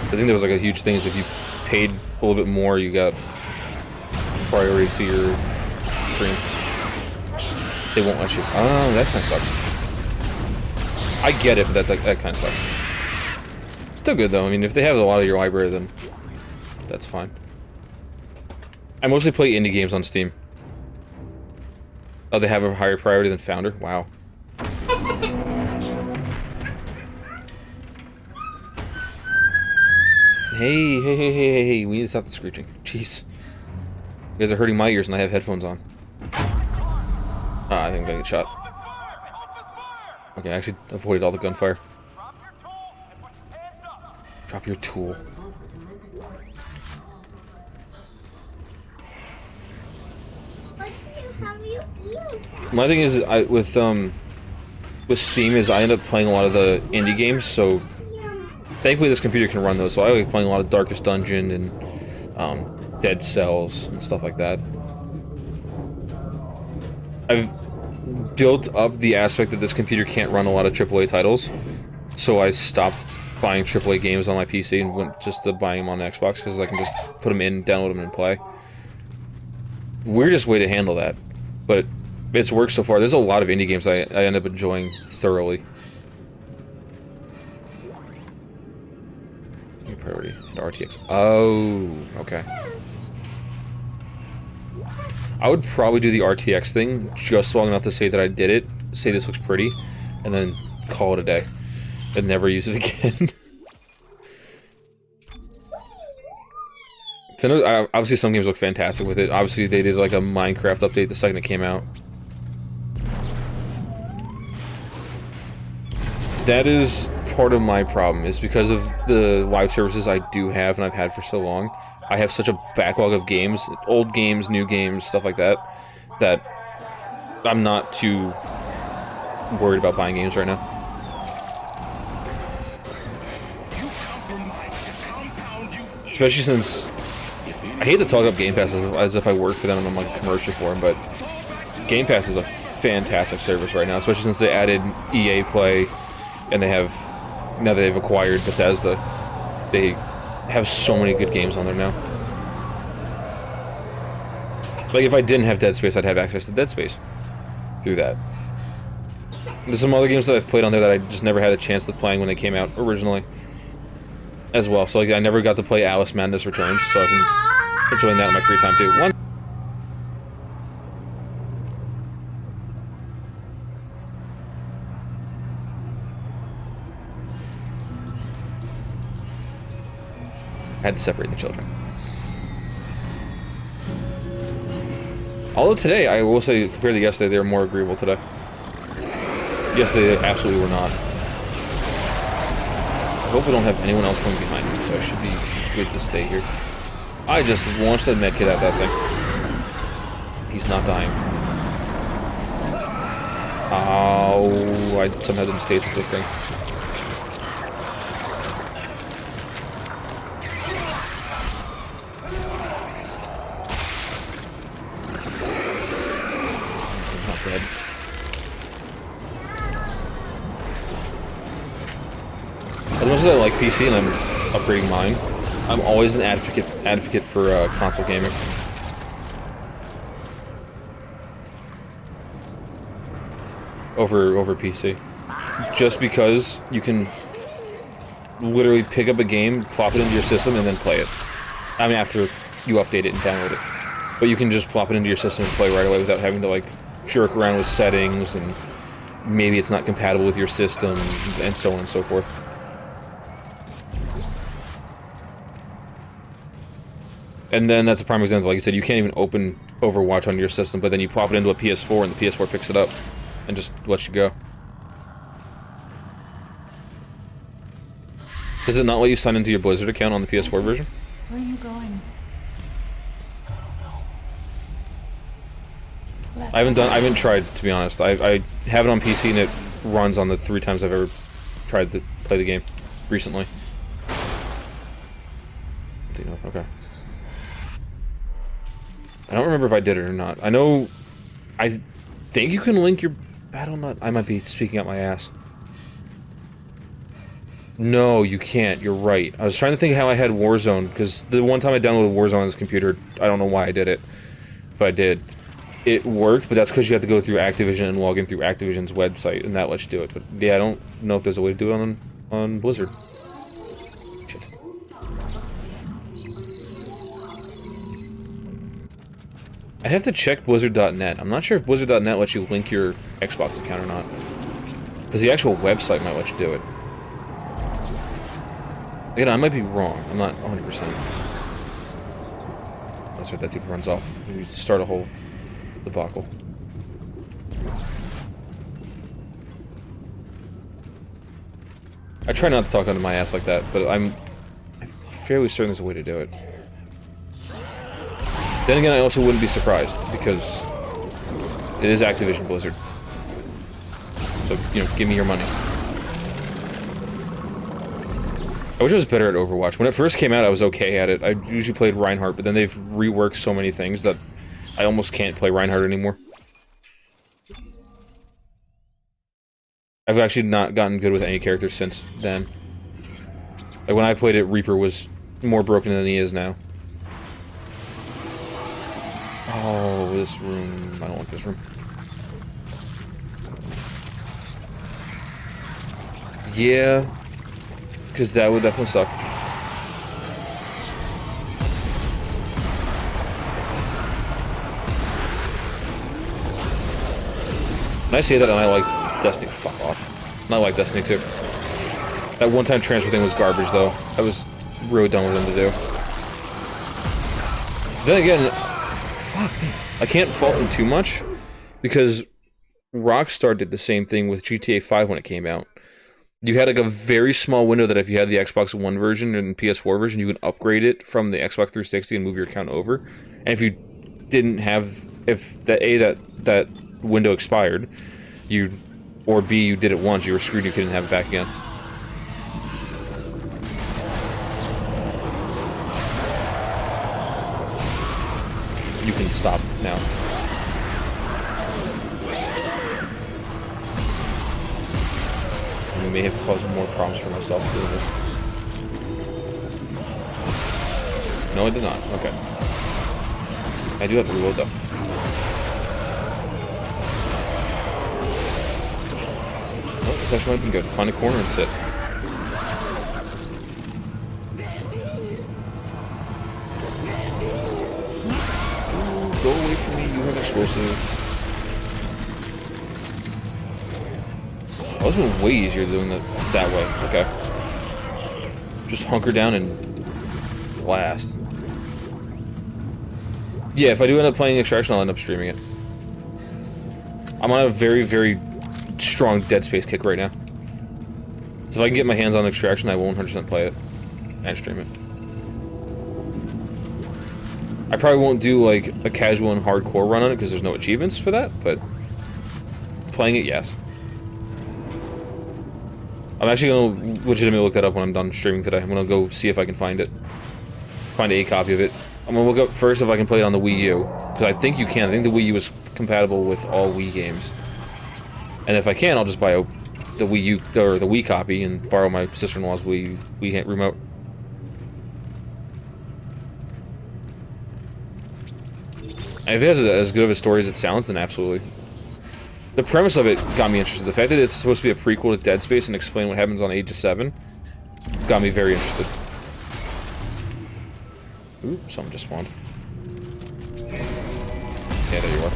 [SPEAKER 1] I think there was like a huge thing is if you paid a little bit more, you got priority to your stream. They won't let you. Oh, that kind of sucks. I get it, but that kind of sucks. Still good though. I mean, if they have a lot of your library, then that's fine. I mostly play indie games on Steam. Oh, they have a higher priority than Founder? Wow. Hey, we need to stop the screeching. Jeez. You guys are hurting my ears and I have headphones on. Ah, I think I'm gonna get shot. Okay, I actually avoided all the gunfire. Drop your tool. My thing is, with Steam is I end up playing a lot of the indie games, so thankfully this computer can run those, so I like playing a lot of Darkest Dungeon and Dead Cells and stuff like that. I've built up the aspect that this computer can't run a lot of AAA titles, so I stopped buying AAA games on my PC and went just to buying them on Xbox because I can just put them in, download them, and play. Weirdest way to handle that, but it's worked so far. There's a lot of indie games I end up enjoying thoroughly. New priority, the RTX. Oh, okay. I would probably do the RTX thing just long enough to say that I did it, say this looks pretty, and then call it a day. And never use it again. So obviously some games look fantastic with it. Obviously they did like a Minecraft update the second it came out. That is part of my problem, is because of the live services I do have and I've had for so long. I have such a backlog of games, old games, new games, stuff like that, that I'm not too worried about buying games right now. Especially since I hate to talk up Game Pass as if I work for them and I'm like a commercial for them, but Game Pass is a fantastic service right now, especially since they added EA Play and they have, now that they've acquired Bethesda, they have so many good games on there now. Like if I didn't have Dead Space, I'd have access to Dead Space through that. There's some other games that I've played on there that I just never had a chance to playing when they came out originally as well. So like I never got to play Alice Madness Returns, so I've been enjoying that in my free time too. I had to separate the children. Although today, I will say, compared to yesterday, they were more agreeable today. Yesterday, they absolutely were not. I hope I don't have anyone else coming behind me, so I should be good to stay here. I just launched that medkit at that thing. He's not dying. Oh, I somehow didn't stasis this thing. As much as I like PC and I'm upgrading mine, I'm always an advocate for console gaming. Over PC. Just because you can literally pick up a game, plop it into your system, and then play it. I mean, after you update it and download it. But you can just plop it into your system and play right away without having to, like, jerk around with settings, and maybe it's not compatible with your system, and so on and so forth. And then that's a prime example. Like you said, you can't even open Overwatch on your system, but then you plop it into a PS4 and the PS4 picks it up and just lets you go. Does it not let you sign into your Blizzard account on the PS4 version?
[SPEAKER 15] Where are you going?
[SPEAKER 1] I haven't tried, to be honest. I have it on PC and it runs on the 3 times I've ever tried to play the game recently. Okay. I don't remember if I did it or not. I think you can link your BattleNet. I might be speaking out my ass. No, you can't. You're right. I was trying to think how I had Warzone, because the one time I downloaded Warzone on this computer, I don't know why I did it, but I did. It worked, but that's because you have to go through Activision and log in through Activision's website, and that lets you do it. But yeah, I don't know if there's a way to do it on Blizzard. Shit. I'd have to check Blizzard.net. I'm not sure if Blizzard.net lets you link your Xbox account or not. Because the actual website might let you do it. Again, I might be wrong. I'm not 100%. That's right, that dude runs off. We start a whole debacle. I try not to talk under my ass like that, but I'm fairly certain there's a way to do it. Then again, I also wouldn't be surprised, because it is Activision Blizzard. So, you know, give me your money. I wish I was better at Overwatch. When it first came out, I was okay at it. I usually played Reinhardt, but then they've reworked so many things that I almost can't play Reinhardt anymore. I've actually not gotten good with any character since then. Like, when I played it, Reaper was more broken than he is now. Oh, this room. I don't want this room. Yeah. Because that would definitely suck. When I say that and I like Destiny, fuck off. And I like Destiny too. That one-time transfer thing was garbage though. I was really done with them to do. Then again, fuck me. I can't fault them too much, because Rockstar did the same thing with GTA 5 when it came out. You had like a very small window that if you had the Xbox One version and PS4 version, you could upgrade it from the Xbox 360 and move your account over. And if you didn't have, if that window expired, or B, you did it once, you were screwed, you couldn't have it back again. You can stop now. I may have caused more problems for myself doing this. No, I did not. Okay. I do have to reload though. Oh, this actually might have been good. Find a corner and sit. Ooh, go away from me, you have explosives. Oh, this was way easier doing it that way. Okay. Just hunker down and blast. Yeah, if I do end up playing Extraction, I'll end up streaming it. I'm on a very, very strong Dead Space kick right now. So if I can get my hands on Extraction, I will 100% play it and stream it. I probably won't do like a casual and hardcore run on it because there's no achievements for that, but playing it, yes. I'm actually going to legitimately look that up when I'm done streaming today. I'm going to go see if I can find it. Find a copy of it. I'm going to look up first if I can play it on the Wii U. Because I think you can. I think the Wii U is compatible with all Wii games. And if I can, I'll just buy the Wii U, or the Wii copy, and borrow my sister-in-law's Wii remote. And if it has as good of a story as it sounds, then absolutely. The premise of it got me interested. The fact that it's supposed to be a prequel to Dead Space and explain what happens on Age of 7 got me very interested. Ooh, something just spawned. Yeah, there you are.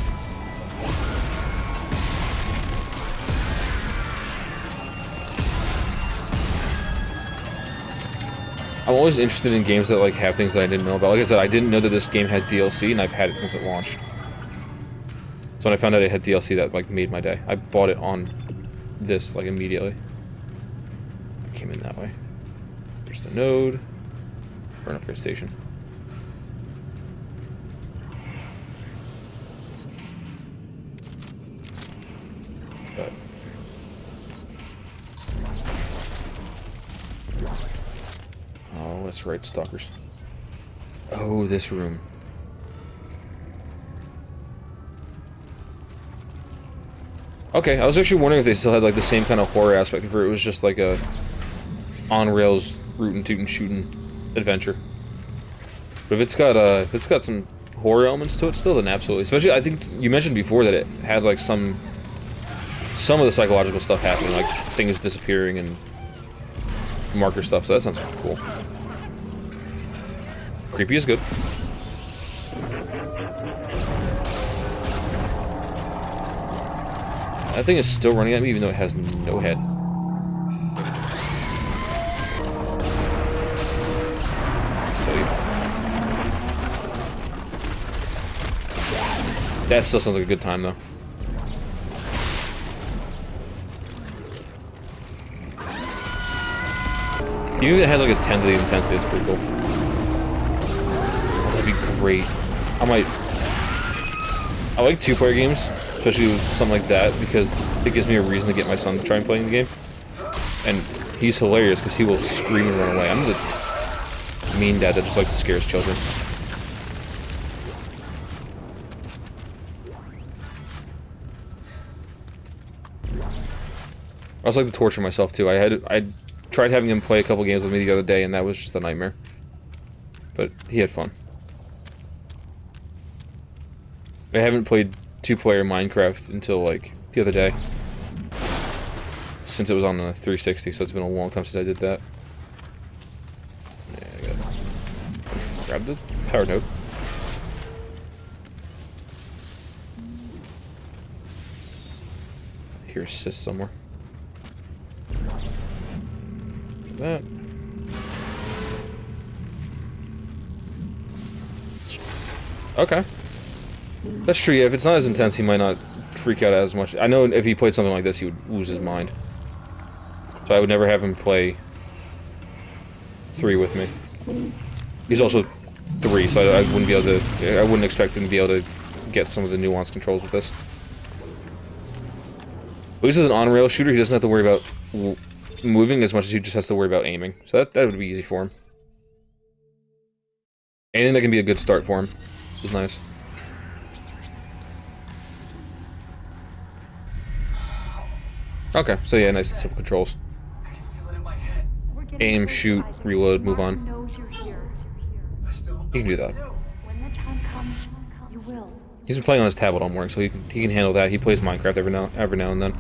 [SPEAKER 1] I'm always interested in games that like have things that I didn't know about. Like I said, I didn't know that this game had DLC, and I've had it since it launched. So when I found out it had DLC, that like made my day. I bought it on this like immediately. I came in that way. There's the node. Burn upgrade station. That's right, stalkers. Oh, this room. Okay, I was actually wondering if they still had like the same kind of horror aspect, if it was just like a on-rails rootin' tootin' shooting adventure. But if it's got some horror elements to it still, then absolutely. Especially, I think you mentioned before that it had like some of the psychological stuff happening, like things disappearing and marker stuff, so that sounds cool. Creepy is good. That thing is still running at me even though it has no head. That still sounds like a good time though. Even if it has like a 10 to the intensity, it's pretty cool. Oh, that'd be great. I like two-player games, especially with something like that, because it gives me a reason to get my son to try and play the game. And he's hilarious because he will scream and run away. I'm the mean dad that just likes to scare his children. I also like to torture myself too. I tried having him play a couple games with me the other day, and that was just a nightmare. But he had fun. I haven't played two-player Minecraft until like the other day, since it was on the 360. So it's been a long time since I did that. Yeah, I got grab the power node. Here, assist somewhere. That. Okay. That's true, yeah, if it's not as intense, he might not freak out as much. I know if he played something like this, he would lose his mind. So I would never have him play 3 with me. He's also 3, so I wouldn't be able to... I wouldn't expect him to be able to get some of the nuanced controls with this. At least with an on-rail shooter, he doesn't have to worry about moving as much as he just has to worry about aiming. So that would be easy for him. Anything that can be a good start for him is nice. Okay, so yeah, nice and simple controls. Aim, shoot, reload, move on. You can do that.
[SPEAKER 16] When the time comes, you will.
[SPEAKER 1] He's been playing on his tablet all morning, so he can handle that. He plays Minecraft every now and then.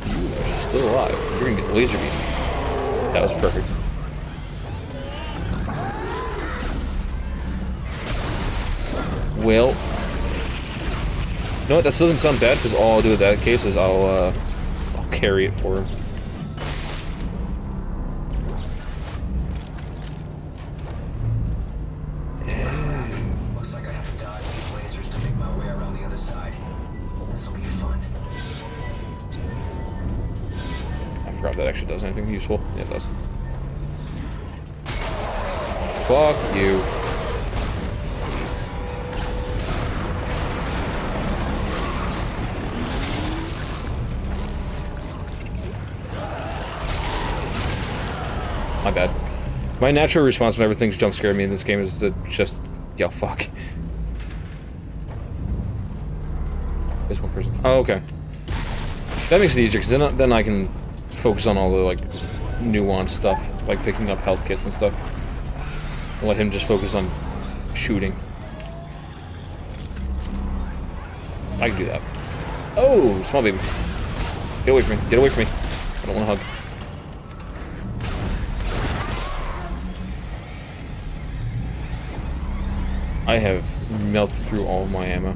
[SPEAKER 1] You are still alive. You're gonna get laser beam. That was perfect. Well, you know what? That doesn't sound bad because all I'll do with that case is I'll carry it for him.
[SPEAKER 11] Looks like I have to dodge these lasers to make my way around the other side. This will be fun.
[SPEAKER 1] I forgot that actually does anything useful. Yeah, it does. Fuck you. My bad. My natural response whenever things jump scare me in this game is to just yell fuck. There's one person. Oh, okay. That makes it easier because then I can focus on all the like nuanced stuff, like picking up health kits and stuff. I'll let him just focus on shooting. I can do that. Oh, small baby. Get away from me. Get away from me. I don't want to hug. I have melted through all of my ammo.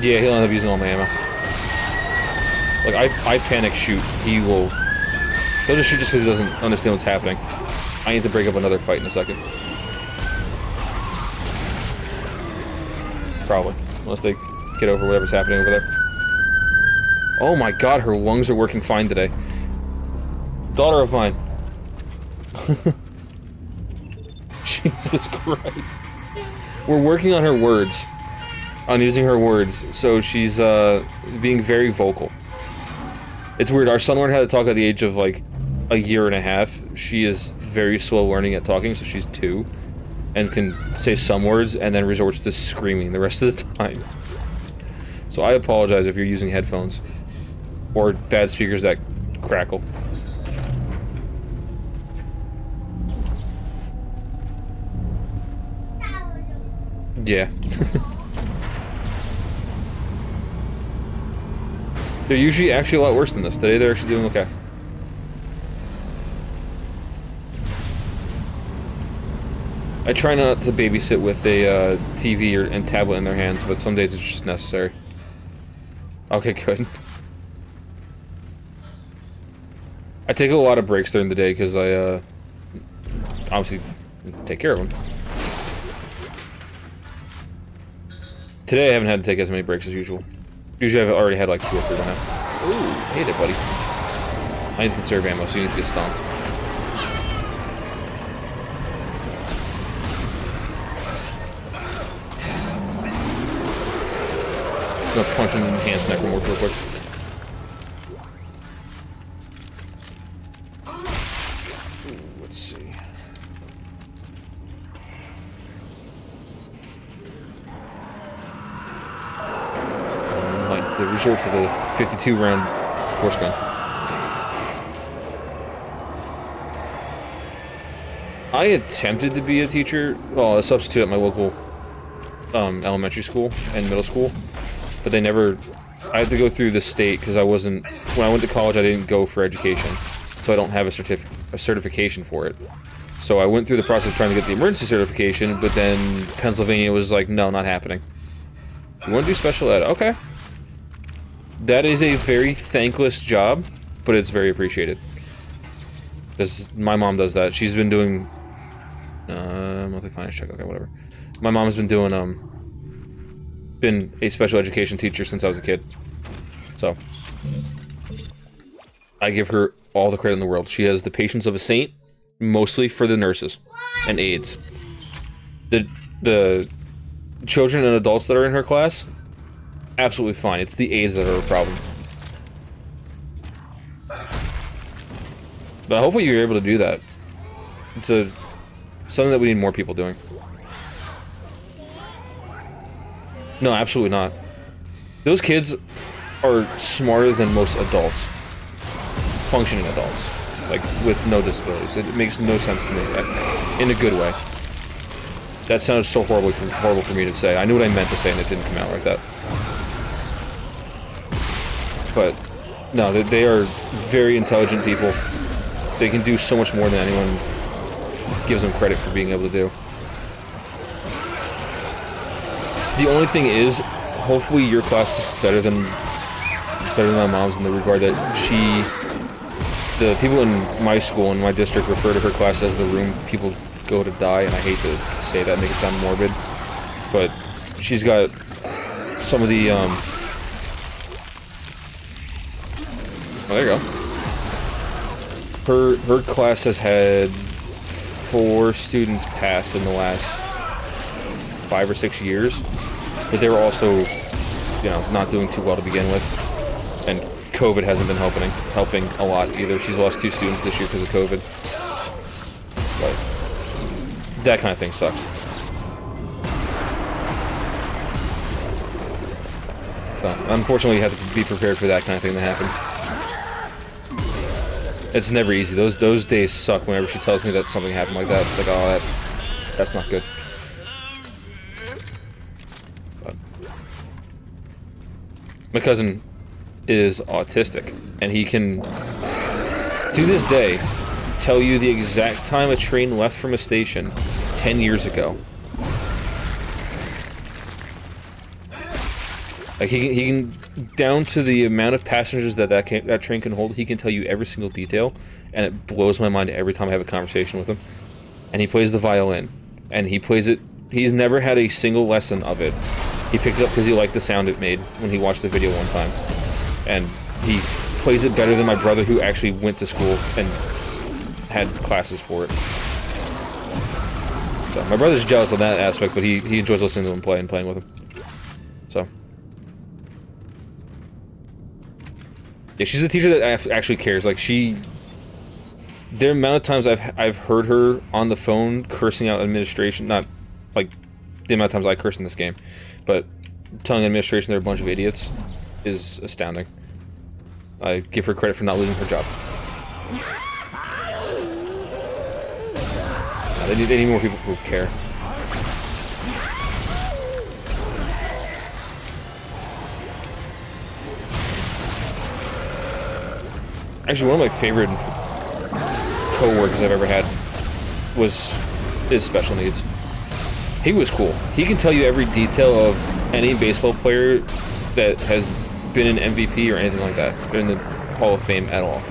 [SPEAKER 1] Yeah, he'll end up using all my ammo. Like, I panic shoot. He'll just shoot just because he doesn't understand what's happening. I need to break up another fight in a second. Probably. Unless they get over whatever's happening over there. Oh my god, her lungs are working fine today. Daughter of mine, Jesus Christ. We're working on her words. On using her words, so she's being very vocal. It's weird, our son learned how to talk at the age of like a year and a half. She is very slow learning at talking, so she's 2. And can say some words, and then resorts to screaming the rest of the time. So I apologize if you're using headphones. Or bad speakers that crackle. Yeah. They're usually actually a lot worse than this. Today they're actually doing okay. I try not to babysit with a TV and tablet in their hands, but some days it's just necessary. Okay, good. I take a lot of breaks during the day because I obviously take care of them. Today I haven't had to take as many breaks as usual. Usually I've already had like 2 or 3 by now. Ooh, hey there, buddy. I need to conserve ammo, so you need to get stomped. I'm gonna punch him in the hands necromorph real quick. Ooh, let's see. Like the resort to the 52 round force gun. I attempted to be a teacher, well, a substitute at my local elementary school and middle school, but they never. I had to go through the state because I wasn't. When I went to college, I didn't go for education, so I don't have a certification for it. So I went through the process of trying to get the emergency certification, but then Pennsylvania was like, no, not happening. You want to do special ed? Okay. That is a very thankless job, but it's very appreciated. Because my mom does that. She's been doing monthly finance check. Okay, whatever. My mom's been doing been a special education teacher since I was a kid. So I give her all the credit in the world. She has the patience of a saint, mostly for the nurses and aides. The children and adults that are in her class, absolutely fine. It's the aides that are a problem. But hopefully you're able to do that. It's something that we need more people doing. No, absolutely not. Those kids are smarter than most adults. Functioning adults. Like, with no disabilities. It makes no sense to me. In a good way. That sounds so horrible for me to say. I knew what I meant to say and it didn't come out like that. But, no, they are very intelligent people. They can do so much more than anyone gives them credit for being able to do. The only thing is, hopefully your class is better than my mom's in the regard that the people in my school, in my district, refer to her class as the room people go to die, and I hate to say that, make it sound morbid, but she's got some of the, oh, there you go. Her class has had 4 students pass in the last 5 or 6 years, but they were also, you know, not doing too well to begin with, and COVID hasn't been helping a lot either. She's lost 2 students this year because of COVID. But that kind of thing sucks. So, unfortunately, you have to be prepared for that kind of thing to happen. It's never easy. Those days suck whenever she tells me that something happened like that. It's like, oh, that's not good. But my cousin is autistic, and he can, to this day, tell you the exact time a train left from a station 10 years ago. Like, he can, down to the amount of passengers that train can hold, he can tell you every single detail, and it blows my mind every time I have a conversation with him. And he plays the violin, and he plays it, he's never had a single lesson of it. He picked it up because he liked the sound it made when he watched the video one time. And he plays it better than my brother, who actually went to school and had classes for it. So my brother's jealous on that aspect, but he enjoys listening to him play and playing with him. So yeah, she's a teacher that actually cares. Like the amount of times I've heard her on the phone cursing out administration, not like the amount of times I curse in this game, but telling administration they're a bunch of idiots is astounding. I give her credit for not losing her job. They need more people who care. Actually, one of my favorite co-workers I've ever had is special needs. He was cool. He can tell you every detail of any baseball player that has been an MVP or anything like that, in the Hall of Fame at all.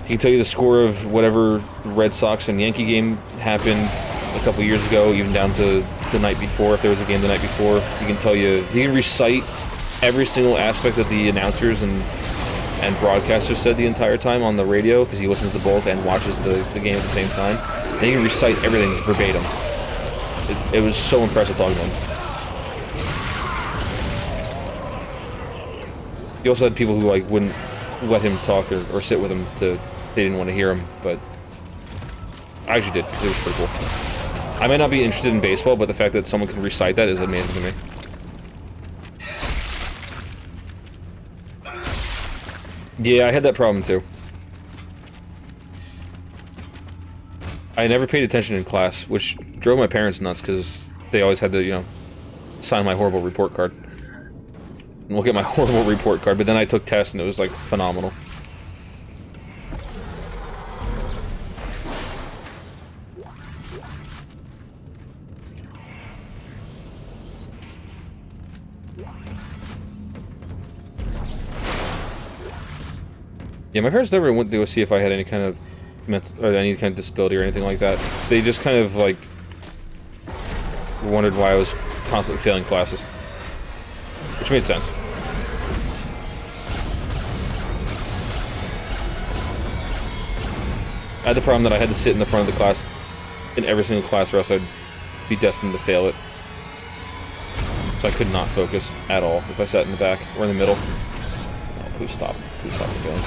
[SPEAKER 1] He can tell you the score of whatever Red Sox and Yankee game happened a couple years ago, even down to the night before, if there was a game the night before. He can tell you, he can recite every single aspect that the announcers and broadcasters said the entire time on the radio, because he listens to both and watches the game at the same time. And he can recite everything verbatim. It was so impressive talking to him. He also had people who like wouldn't let him talk or sit with him they didn't want to hear him, but I actually did, because it was pretty cool. I might not be interested in baseball, but the fact that someone can recite that is amazing to me. Yeah, I had that problem too. I never paid attention in class, which drove my parents nuts, because they always had to, you know, sign my horrible report card. And look at my horrible report card, but then I took tests and it was like phenomenal. Yeah, my parents never went to go see if I had any kind of mental or any kind of disability or anything like that. They just kind of like wondered why I was constantly failing classes, which made sense. I had the problem that I had to sit in the front of the class in every single class, or else I'd be destined to fail it. So I could not focus at all if I sat in the back or in the middle. Oh, please stop. Please stop the feeling.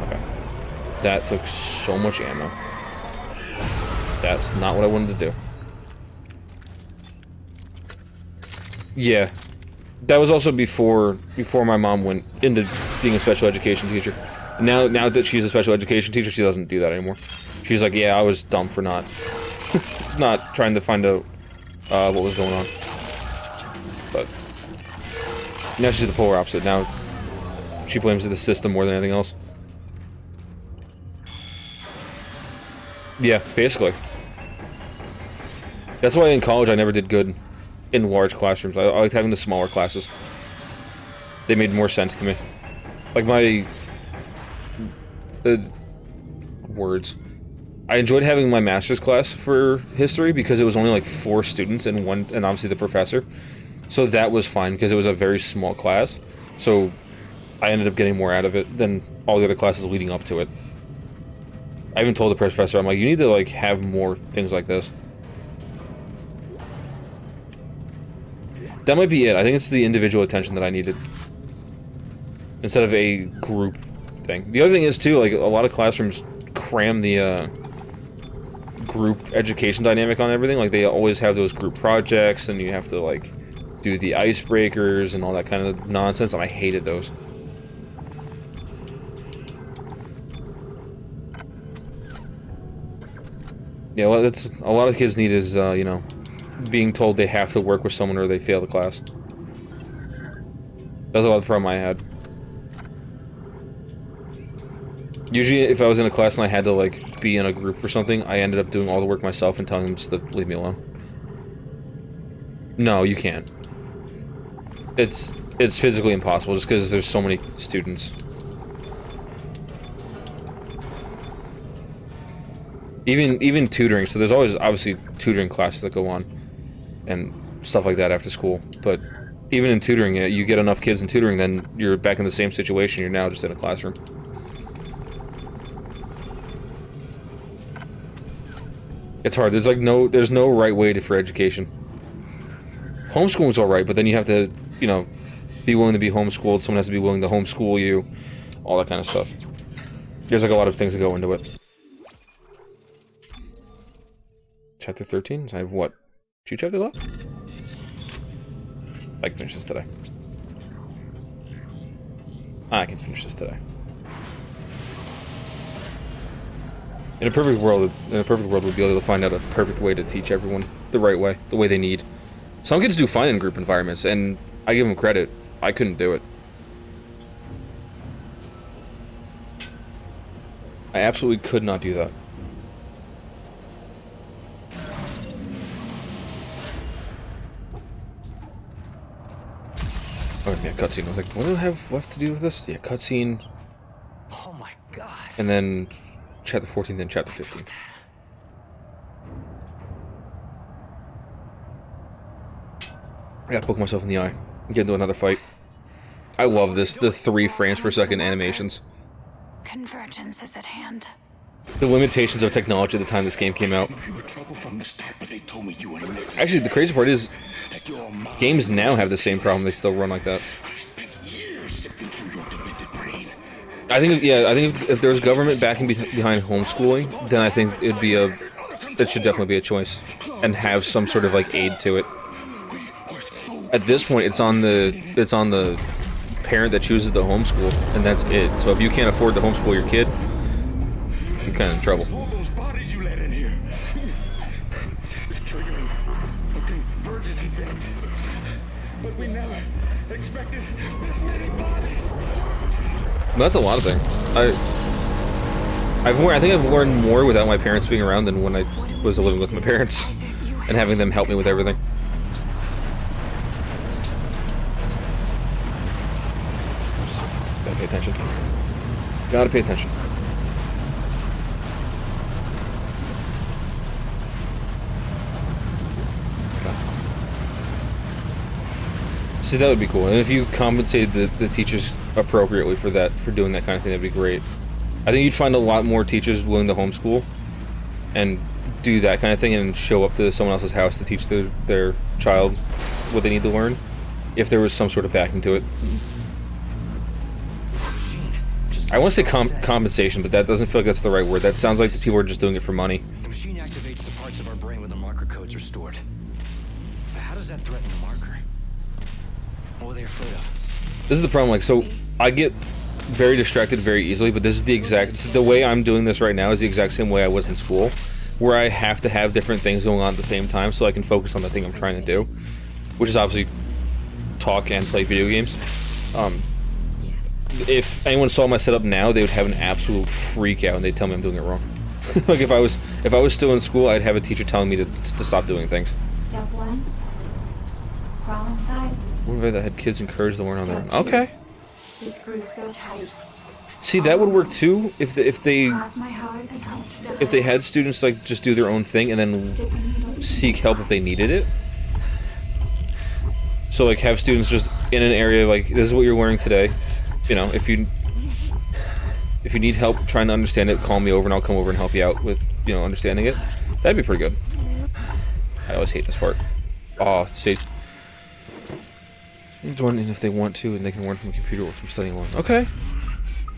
[SPEAKER 1] Okay. That took so much ammo. That's not what I wanted to do. Yeah. That was also before my mom went into being a special education teacher. Now that she's a special education teacher, she doesn't do that anymore. She's like, yeah, I was dumb for not not trying to find out what was going on. But now she's the polar opposite. Now she blames the system more than anything else. Yeah, basically. That's why in college I never did good in large classrooms. I liked having the smaller classes. They made more sense to me. Like my words. I enjoyed having my master's class for history because it was only like 4 students and obviously the professor. So that was fine because it was a very small class. So I ended up getting more out of it than all the other classes leading up to it. I even told the professor, I'm like, you need to like have more things like this. That might be it. I think it's the individual attention that I needed instead of a group thing. The other thing is too, like a lot of classrooms cram the group education dynamic on everything. Like they always have those group projects and you have to like do the icebreakers and all that kind of nonsense, and I hated those. Yeah, well, that's a lot of kids need is you know, being told they have to work with someone or they fail the class. That's a lot of the problem I had. Usually, if I was in a class and I had to, like, be in a group for something, I ended up doing all the work myself and telling them just to leave me alone. No, you can't. It's physically impossible just because there's so many students. Even tutoring, so there's always, obviously, tutoring classes that go on and stuff like that after school, but even in tutoring, you get enough kids in tutoring, then you're back in the same situation. You're now just in a classroom. It's hard. There's no right way for education. Homeschooling's alright, but then you have to, you know, be willing to be homeschooled. Someone has to be willing to homeschool you. All that kind of stuff. There's like a lot of things that go into it. Chapter 13? I have what? 2 chapters left? I can finish this today. I can finish this today. In a perfect world, we'd be able to find out a perfect way to teach everyone the right way, the way they need. Some kids do fine in group environments, and I give them credit. I couldn't do it. I absolutely could not do that. Oh yeah, cutscene. I was like, what do I have left to do with this? Yeah, cutscene.
[SPEAKER 10] Oh my god.
[SPEAKER 1] And then chapter 14, then chapter 15. I gotta poke myself in the eye. Get into another fight. I love this, the 3 frames per second animations.
[SPEAKER 16] Convergence is at hand.
[SPEAKER 1] The limitations of technology at the time this game came out. Actually, the crazy part is, games now have the same problem, they still run like that. I think, yeah, I think if there was government backing behind homeschooling, then I think it should definitely be a choice. And have some sort of, like, aid to it. At this point, it's on the parent that chooses to homeschool, and that's it. So if you can't afford to homeschool your kid, you're kind of in trouble. That's a lot of things. I think I've learned more without my parents being around than when I was living with my parents and having them help me with everything. Gotta pay attention. Gotta pay attention. See, that would be cool. And if you compensated the teachers appropriately for that, for doing that kind of thing, that'd be great. I think you'd find a lot more teachers willing to homeschool and do that kind of thing and show up to someone else's house to teach their child what they need to learn, if there was some sort of backing to it. I want to say compensation, but that doesn't feel like that's the right word. That sounds like the people are just doing it for money.
[SPEAKER 10] The machine activates the parts of our brain where the marker codes are stored. But how does that threaten the marker? What were they afraid of?
[SPEAKER 1] This is the problem, like, so I get very distracted very easily, but this is the way I'm doing this right now is the exact same way I was in school, where I have to have different things going on at the same time so I can focus on the thing I'm trying to do, which is obviously talk and play video games. If anyone saw my setup now, they would have an absolute freak out and they'd tell me I'm doing it wrong. Like if I was still in school, I'd have a teacher telling me to stop doing things.
[SPEAKER 16] Step 1. Crawl inside.
[SPEAKER 1] What if I had kids encouraged to learn on their own? Okay.
[SPEAKER 16] The screws so tight.
[SPEAKER 1] See, that would work too if they had students like just do their own thing and then seek help if they needed it. So like have students just in an area like, this is what you're learning today. You know, if you need help trying to understand it, call me over and I'll come over and help you out with, you know, understanding it. That'd be pretty good. I always hate this part. Oh, see. Join in if they want to, and they can learn from a computer or from studying alone. Okay.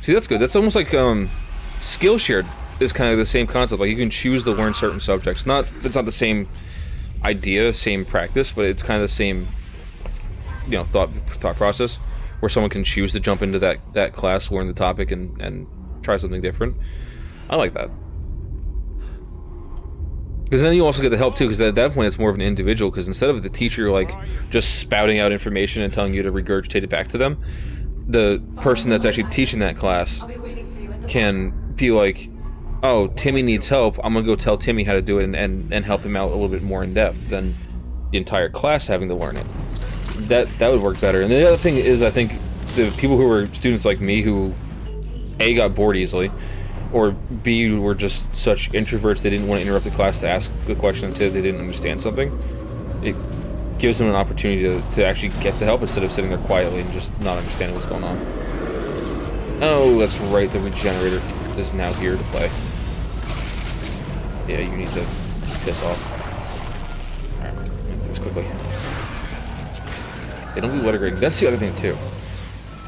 [SPEAKER 1] See, that's good. That's almost like Skillshare is kind of the same concept. Like you can choose to learn certain subjects. It's not the same idea, same practice, but it's kind of the same, you know, thought process, where someone can choose to jump into that class, learn the topic, and try something different. I like that. Because then you also get the help too, because at that point it's more of an individual, because instead of the teacher like just spouting out information and telling you to regurgitate it back to them, the person that's actually teaching that class can be like, oh, Timmy needs help, I'm gonna go tell Timmy how to do it and help him out a little bit more in depth than the entire class having to learn it. That would work better. And the other thing is, I think the people who were students like me who A, got bored easily, or B, were just such introverts they didn't want to interrupt the class to ask a question and say they didn't understand something, gives them an opportunity to actually get the help instead of sitting there quietly and just not understanding what's going on. Oh, that's right, the regenerator is now here to play. Yeah, you need to piss off. Alright, do this quickly. They don't do letter grading. That's the other thing, too.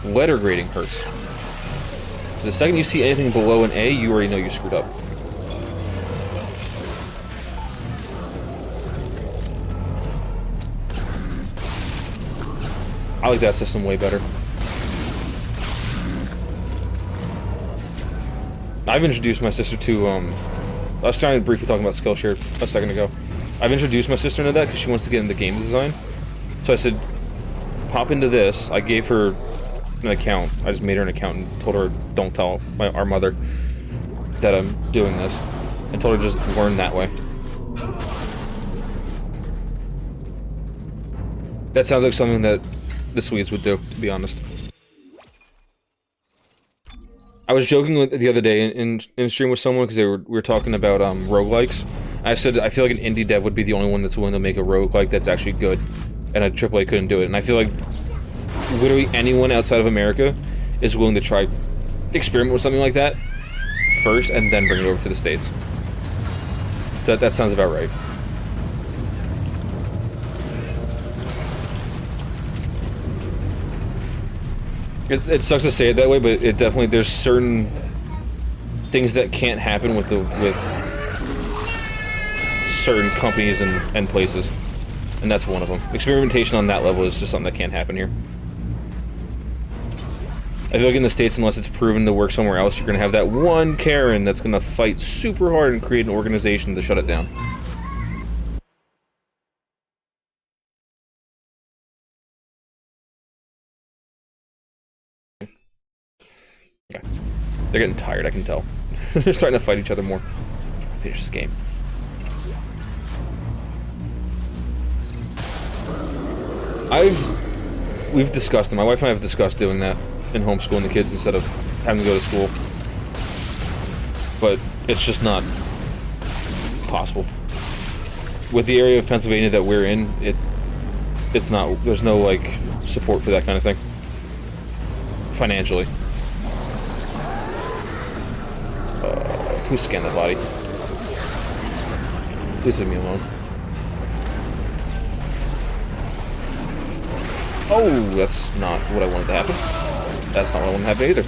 [SPEAKER 1] Letter grading hurts. The second you see anything below an A, you already know you screwed up. I like that system way better. I've introduced my sister to, I was trying to briefly talk about Skillshare a second ago. I've introduced my sister into that because she wants to get into game design. So I said, pop into this. I gave her an account. I just made her an account and told her, don't tell our mother that I'm doing this. And told her just learn that way. That sounds like something that the Swedes would do, to be honest. I was joking the other day in stream with someone because we were talking about roguelikes. I said I feel like an indie dev would be the only one that's willing to make a roguelike that's actually good, and a AAA couldn't do it. And I feel like literally anyone outside of America is willing to try experiment with something like that first and then bring it over to the States. That sounds about right. It sucks to say it that way, but it definitely, there's certain things that can't happen with certain companies and places, and that's one of them. Experimentation on that level is just something that can't happen here. I feel like in the States, unless it's proven to work somewhere else, you're gonna have that one Karen that's gonna fight super hard and create an organization to shut it down. Yeah. They're getting tired, I can tell. They're starting to fight each other more. Finish this game. We've discussed it. My wife and I have discussed doing that and homeschooling the kids instead of having to go to school. But it's just not possible. With the area of Pennsylvania that we're in, it's not, there's no like support for that kind of thing. Financially. Please scan that body. Please leave me alone. Oh, that's not what I wanted to happen. That's not what I wanted to happen either.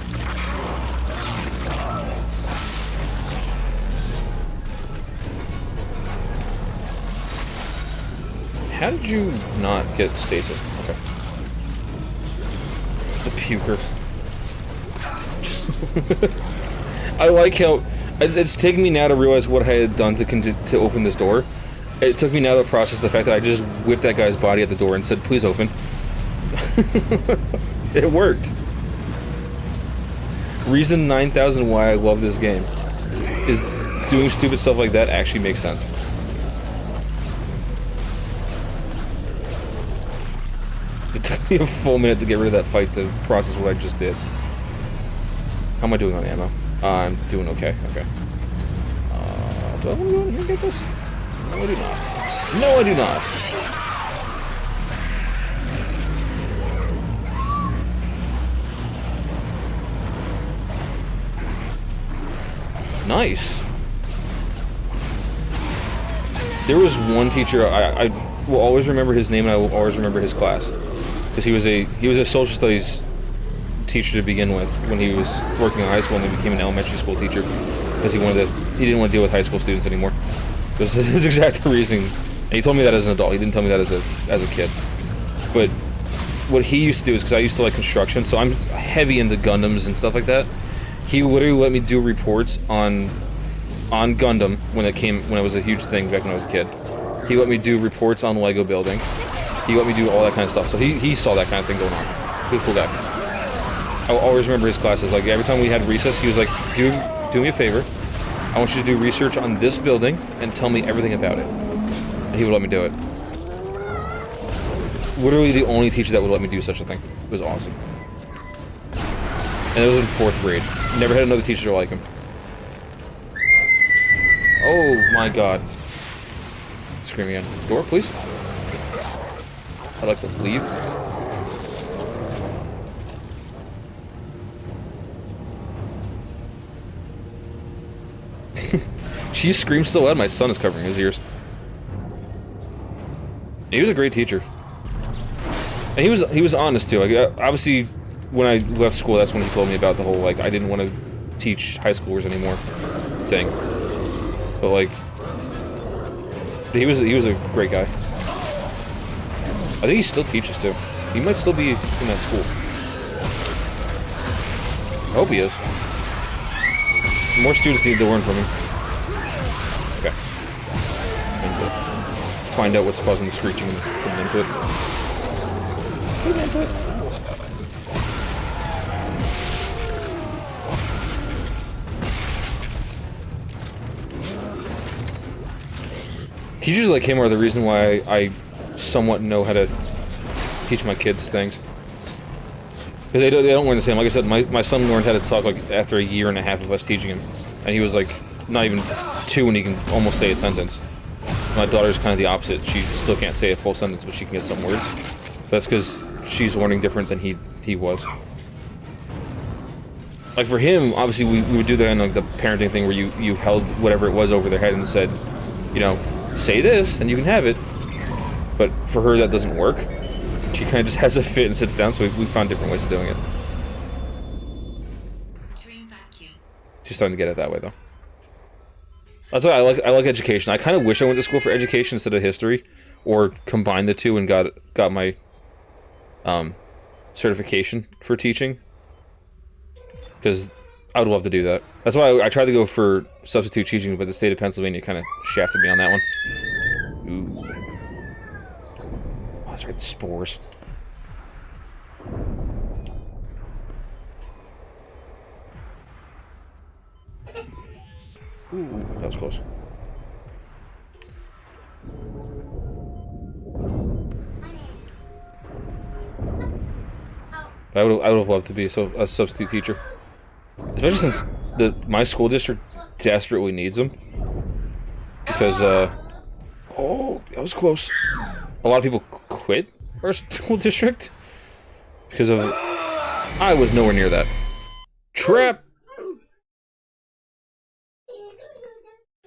[SPEAKER 1] How did you not get stasis? Okay. The puker. I like how it's taken me now to realize what I had done to open this door. It took me now to process the fact that I just whipped that guy's body at the door and said, "Please open." It worked. Reason 9000 why I love this game is doing stupid stuff like that actually makes sense. It took me a full minute to get rid of that fight to process what I just did. How am I doing on ammo? I'm doing okay. Okay. Do I want to go in here and get this? No, I do not. No, I do not. Nice. There was one teacher, I will always remember his name and I will always remember his class. Because he was a social studies teacher to begin with when he was working in high school, and then became an elementary school teacher because he didn't want to deal with high school students anymore. It was his exact reason. And he told me that as an adult. He didn't tell me that as a kid. But what he used to do is, because I used to like construction, so I'm heavy into Gundams and stuff like that. He literally let me do reports on Gundam when it was a huge thing back when I was a kid. He let me do reports on Lego building. He let me do all that kind of stuff. So he saw that kind of thing going on. He was a cool guy. I'll always remember his classes. Like every time we had recess, he was like, do me a favor. I want you to do research on this building and tell me everything about it. And he would let me do it. Literally the only teacher that would let me do such a thing. It was awesome. And it was in 4th grade. Never had another teacher like him. Oh my god. Scream again. Door, please. I'd like to leave. She screams so loud, my son is covering his ears. He was a great teacher. And he was honest too. Like, obviously, when I left school, that's when he told me about the whole, like, I didn't want to teach high schoolers anymore thing. But, like, he was a great guy. I think he still teaches too. He might still be in that school. I hope he is. More students need to learn from him. Okay. And find out what's causing the screeching and put an input. Put an input. Teachers like him are the reason why I somewhat know how to teach my kids things. Because they don't learn the same. Like I said, my son learned how to talk like after a year and a half of us teaching him. And he was like not even 2 and he can almost say a sentence. My daughter's kind of the opposite. She still can't say a full sentence, but she can get some words. That's because she's learning different than he was. Like for him, obviously we would do that in like the parenting thing where you held whatever it was over their head and said, you know, say this and you can have it. But for her that doesn't work. She kind of just has a fit and sits down, so we found different ways of doing it. She's starting to get it that way though. That's why I like education. I kind of wish I went to school for education instead of history, or combined the two and got my certification for teaching. Because I would love to do that. That's why I tried to go for substitute teaching, but the state of Pennsylvania kind of shafted me on that one. Ooh. Oh, that's right, spores. Ooh, that was close. I would have loved to be a substitute teacher, especially since my school district desperately needs them. Because oh, that was close. A lot of people quit our school district because of I was nowhere near that. Trap.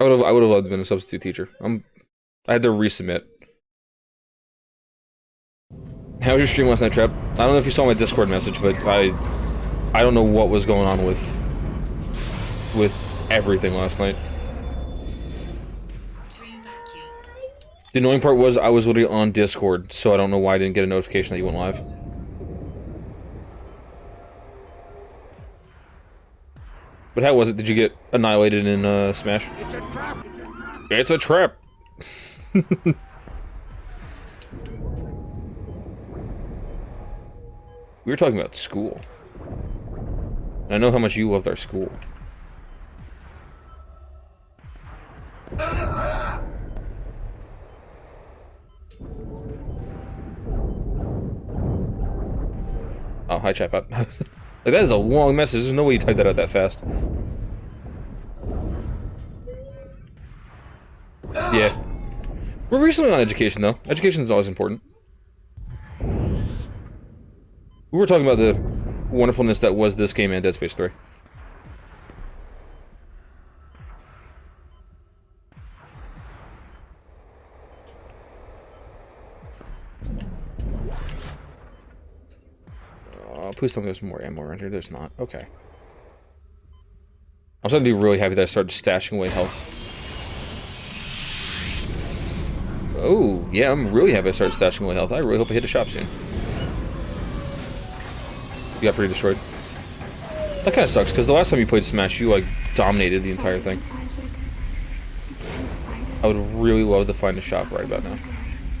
[SPEAKER 1] I would have loved to have been a substitute teacher. I had to resubmit. How was your stream last night, Trap? I don't know if you saw my Discord message, but I don't know what was going on with everything last night. The annoying part was I was literally on Discord, so I don't know why I didn't get a notification that you went live. But how was it? Did you get annihilated in Smash? It's a trap! It's a trap! We were talking about school. And I know how much you loved our school. Oh, hi, chatbot. Like, that is a long message. There's no way you typed that out that fast. Yeah. We're recently on education, though. Education is always important. We were talking about the wonderfulness that was this game and Dead Space 3. Please tell me there's more ammo around here. There's not. Okay. I'm starting to be really happy that I started stashing away health. Oh, yeah, I'm really happy I started stashing away health. I really hope I hit a shop soon. You got pretty destroyed. That kind of sucks, because the last time you played Smash, you, like, dominated the entire thing. I would really love to find a shop right about now.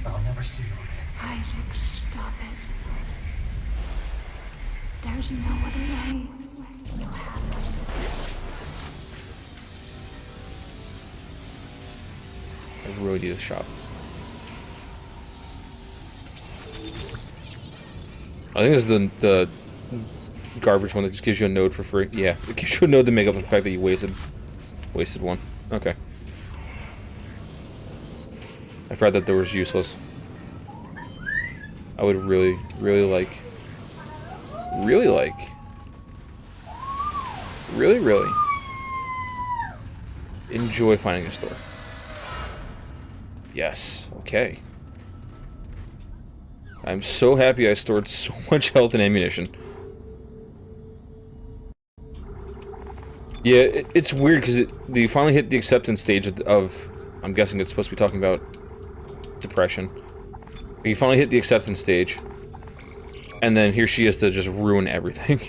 [SPEAKER 11] I'll never see you again.
[SPEAKER 16] Isaac, stop it. There's no other way. You have to.
[SPEAKER 1] I really need a shop. I think this is the garbage one that just gives you a node for free. Yeah, it gives you a node to make up for the fact that you wasted one. Okay. I forgot that there was useless. I would really enjoy finding a store. Yes, okay. I'm so happy I stored so much health and ammunition. Yeah, it's weird because you finally hit the acceptance stage of I'm guessing it's supposed to be talking about depression. You finally hit the acceptance stage, and then here she is to just ruin everything.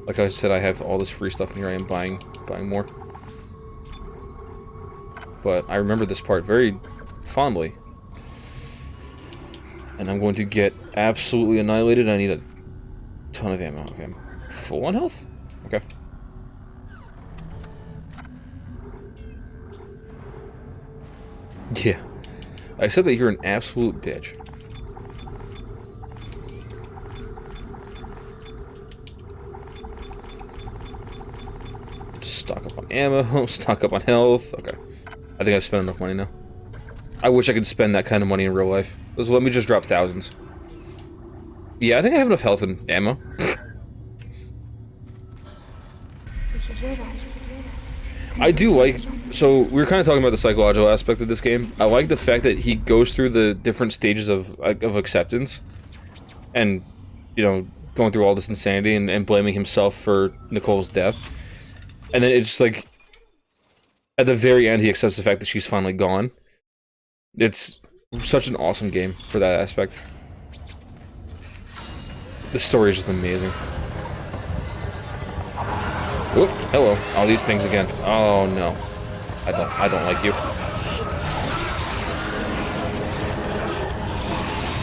[SPEAKER 1] Like I said, I have all this free stuff, and here I am buying more. But I remember this part very fondly. And I'm going to get absolutely annihilated. I need a ton of ammo. Okay, I'm full on health? Okay. Yeah. I said that you're an absolute bitch. Stock up on ammo, stock up on health. Okay. I think I've spent enough money now. I wish I could spend that kind of money in real life. Let me just drop thousands. Yeah, I think I have enough health and ammo. I do like... So, we were kind of talking about the psychological aspect of this game. I like the fact that he goes through the different stages of acceptance. And, you know, going through all this insanity and blaming himself for Nicole's death. And then it's just like... At the very end, he accepts the fact that she's finally gone. It's such an awesome game for that aspect. The story is just amazing. Whoop, hello. All these things again. Oh no. I don't like you.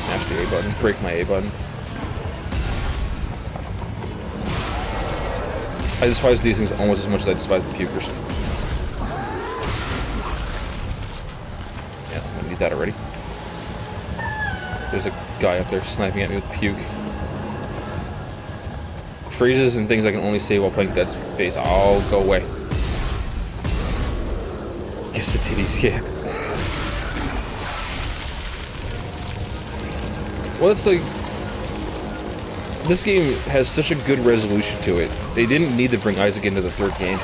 [SPEAKER 1] Mash the A button. Break my A button. I despise these things almost as much as I despise the pukers. Yeah, I need that already. There's a guy up there sniping at me with puke. Phrases and things I can only say while playing Dead Space. Oh, go away. Guess the titties, yeah. Well, it's like... This game has such a good resolution to it. They didn't need to bring Isaac into the third game.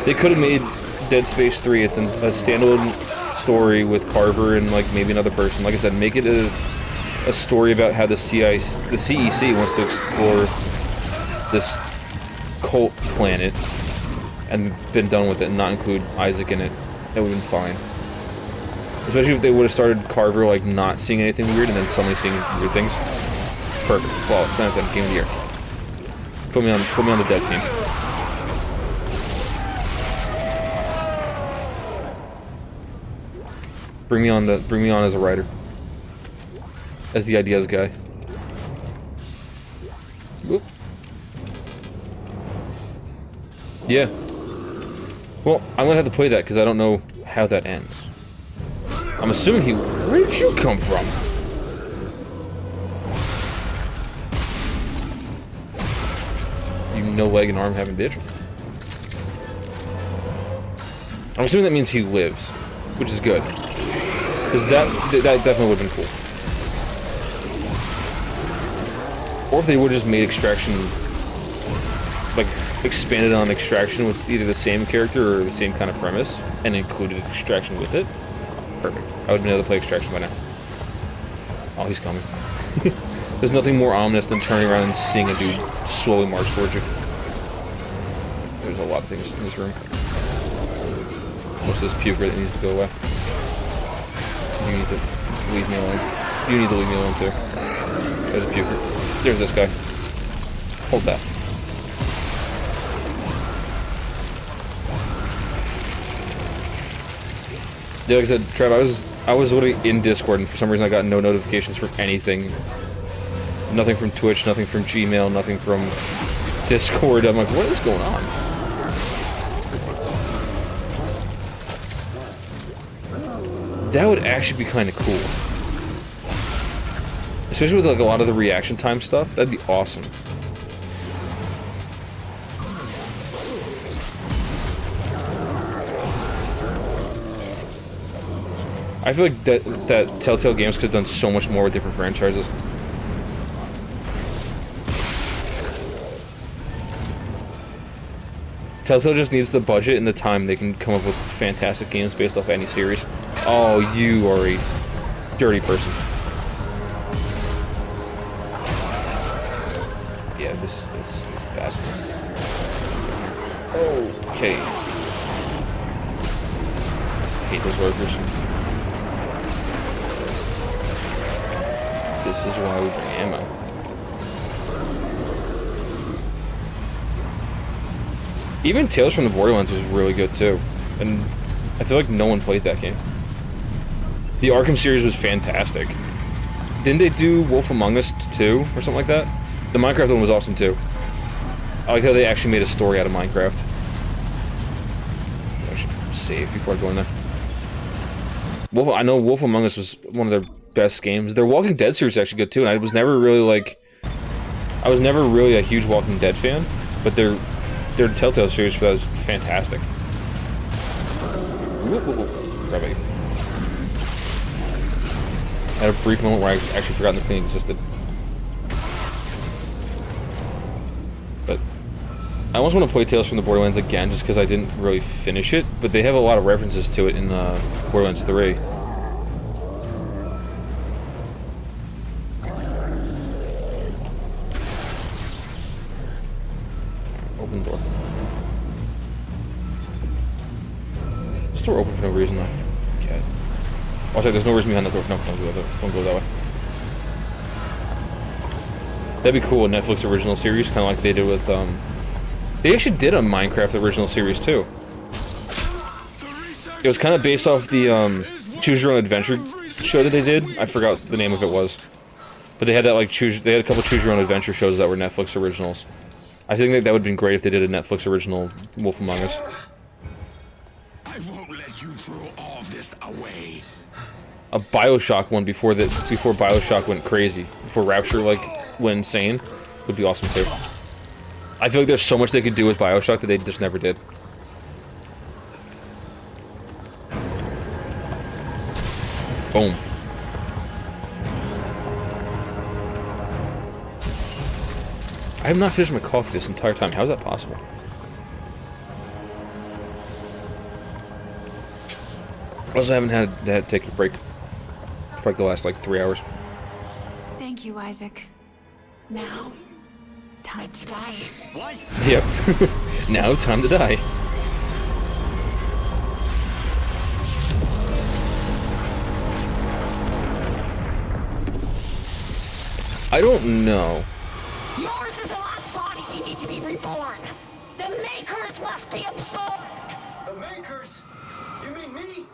[SPEAKER 1] They could have made Dead Space 3 a standalone story with Carver and, like, maybe another person. Like I said, make it a story about how the CEC wants to explore this cult planet and been done with it and not include Isaac in it. That would have been fine. Especially if they would have started Carver, like, not seeing anything weird and then suddenly seeing weird things. Perfect. Flawless. 10 out of 10. Game of the year. Put me on the dev team. Bring me on as a writer. As the ideas guy. Whoop. Yeah. Well, I'm gonna have to play that because I don't know how that ends. I'm assuming he... Where did you come from? You no leg and arm having bitch. I'm assuming that means he lives, which is good. Because that definitely would have been cool. Or if they would have just made Extraction, like, expanded on Extraction with either the same character or the same kind of premise, and included Extraction with it. Perfect. I would have been able to play Extraction by now. Oh, he's coming. There's nothing more ominous than turning around and seeing a dude slowly march towards you. There's a lot of things in this room. Most of this puker that needs to go away. You need to leave me alone. You need to leave me alone too. There's a puker. There's this guy. Hold that. Yeah, like I said, Trev, I was literally in Discord, and for some reason I got no notifications from anything. Nothing from Twitch, nothing from Gmail, nothing from Discord. I'm like, what is going on? That would actually be kind of cool. Especially with like a lot of the reaction time stuff. That'd be awesome. I feel like that Telltale Games could have done so much more with different franchises. Telltale just needs the budget and the time. They can come up with fantastic games based off any series. Oh, you are a dirty person. Yeah, this is bad. Okay. Hate those workers. This is why we bring ammo. Even Tales from the Borderlands was really good too, and I feel like no one played that game. The Arkham series was fantastic. Didn't they do Wolf Among Us 2 or something like that? The Minecraft one was awesome too. I like how they actually made a story out of Minecraft. I should save before I go in there. I know Wolf Among Us was one of their best games. Their Walking Dead series is actually good too, and I was never really a huge Walking Dead fan, but their Telltale series for that is fantastic. Right. I had a brief moment where I actually forgot this thing existed. But I almost want to play Tales from the Borderlands again just because I didn't really finish it, but they have a lot of references to it in Borderlands 3. Open door. This door open for no reason, though. Okay. Watch out, there's no reason behind that door. No, don't do that. Don't go that way. That'd be cool, a Netflix original series, kind of like they did with, They actually did a Minecraft original series, too. It was kind of based off the, Choose Your Own Adventure show that they did. I forgot what the name of it was. But they had that, like, they had a couple Choose Your Own Adventure shows that were Netflix originals. I think that would have been great if they did a Netflix original Wolf Among Us.
[SPEAKER 17] I won't let you throw all this away.
[SPEAKER 1] A BioShock one before BioShock went crazy, before Rapture like went insane, would be awesome too. I feel like there's so much they could do with BioShock that they just never did. Boom. I have not finished my coffee this entire time. How is that possible? I also haven't had to take a break for like the last like 3 hours.
[SPEAKER 16] Thank you, Isaac. Now, time to die.
[SPEAKER 17] What?
[SPEAKER 1] Yep. Now, time to die. I don't know.
[SPEAKER 2] Yours is the last body you need to be reborn. The Makers must be absorbed.
[SPEAKER 3] The Makers? You mean me?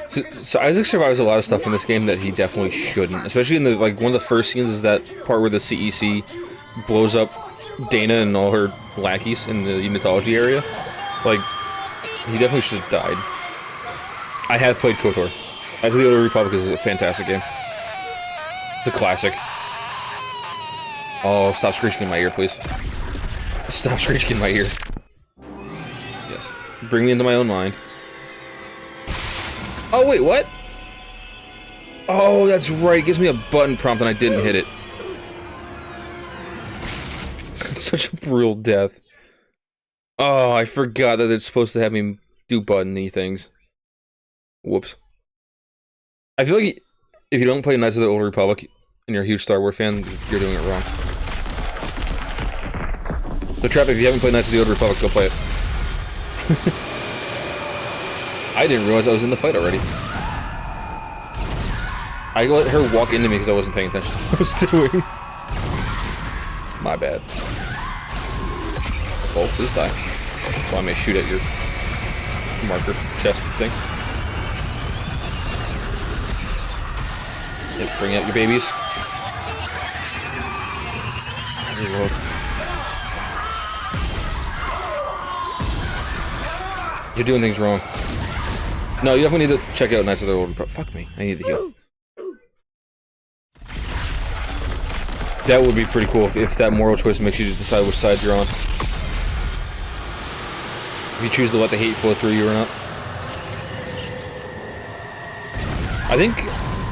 [SPEAKER 1] So Isaac survives a lot of stuff in this game that he definitely shouldn't. Especially in the, like, one of the first scenes is that part where the CEC blows up Dana and all her lackeys in the unitology area. Like, he definitely should have died. I have played KOTOR. Knights of the Old Republic is a fantastic game. It's a classic. Oh, stop screeching in my ear, please. Stop screeching in my ear. Yes. Bring me into my own mind. Oh, wait, what? Oh, that's right. It gives me a button prompt and I didn't hit it. It's such a brutal death. Oh, I forgot that it's supposed to have me do button-y things. Whoops. I feel like if you don't play Knights of the Old Republic and you're a huge Star Wars fan, you're doing it wrong. So, Trap, if you haven't played Knights of the Old Republic, go play it. I didn't realize I was in the fight already. I let her walk into me because I wasn't paying attention to what I was doing. My bad. Oh, please die. So I may shoot at your marker chest thing. Yep, bring out your babies. Reload. You're doing things wrong. No, you definitely need to check out Knights of the Old Republic. Fuck me, I need to heal. That would be pretty cool if that moral choice makes you decide which side you're on. If you choose to let the hate flow through you or not. I think,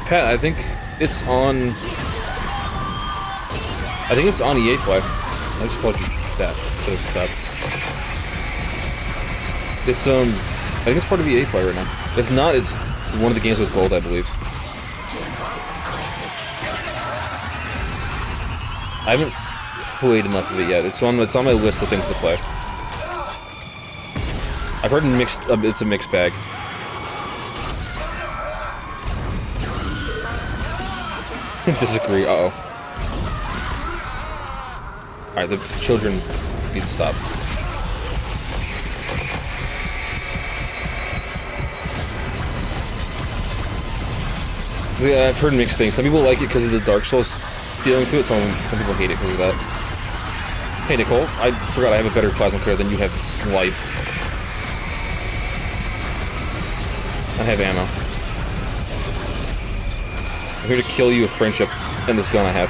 [SPEAKER 1] Pat, I think it's on... I think it's on EA Play. I just called you that instead of that. It's, I think it's part of EA Play right now. If not, it's one of the games with gold, I believe. I haven't played enough of it yet. It's on my list of things to play. I've heard mixed. It's a mixed bag. Disagree. Uh oh. All right, the children need to stop. Yeah, I've heard mixed things. Some people like it because of the Dark Souls feeling to it. Some people hate it because of that. Hey Nicole, I forgot I have a better plasma cutter than you have life. I have ammo. I'm here to kill you with friendship and this gun I have.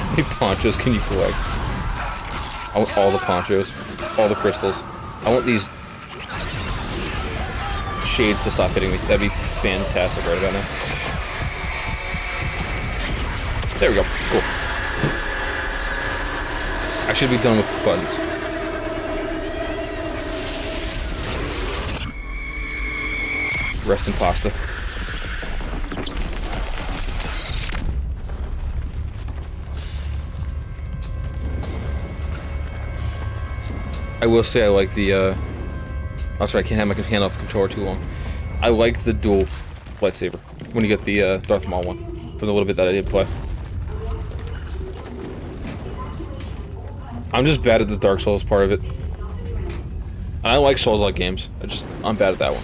[SPEAKER 1] How many ponchos can you collect? I want all the ponchos, all the crystals. I want these shades to stop hitting me. That'd be fantastic right about now. There we go. Cool. I should be done with buttons. Rest in pasta. I will say I like the, oh, sorry, I can't have my hand off the controller too long. I like the dual lightsaber when you get the Darth Maul one, from the little bit that I did play. I'm just bad at the Dark Souls part of it. And I like Souls-like games. I'm bad at that one.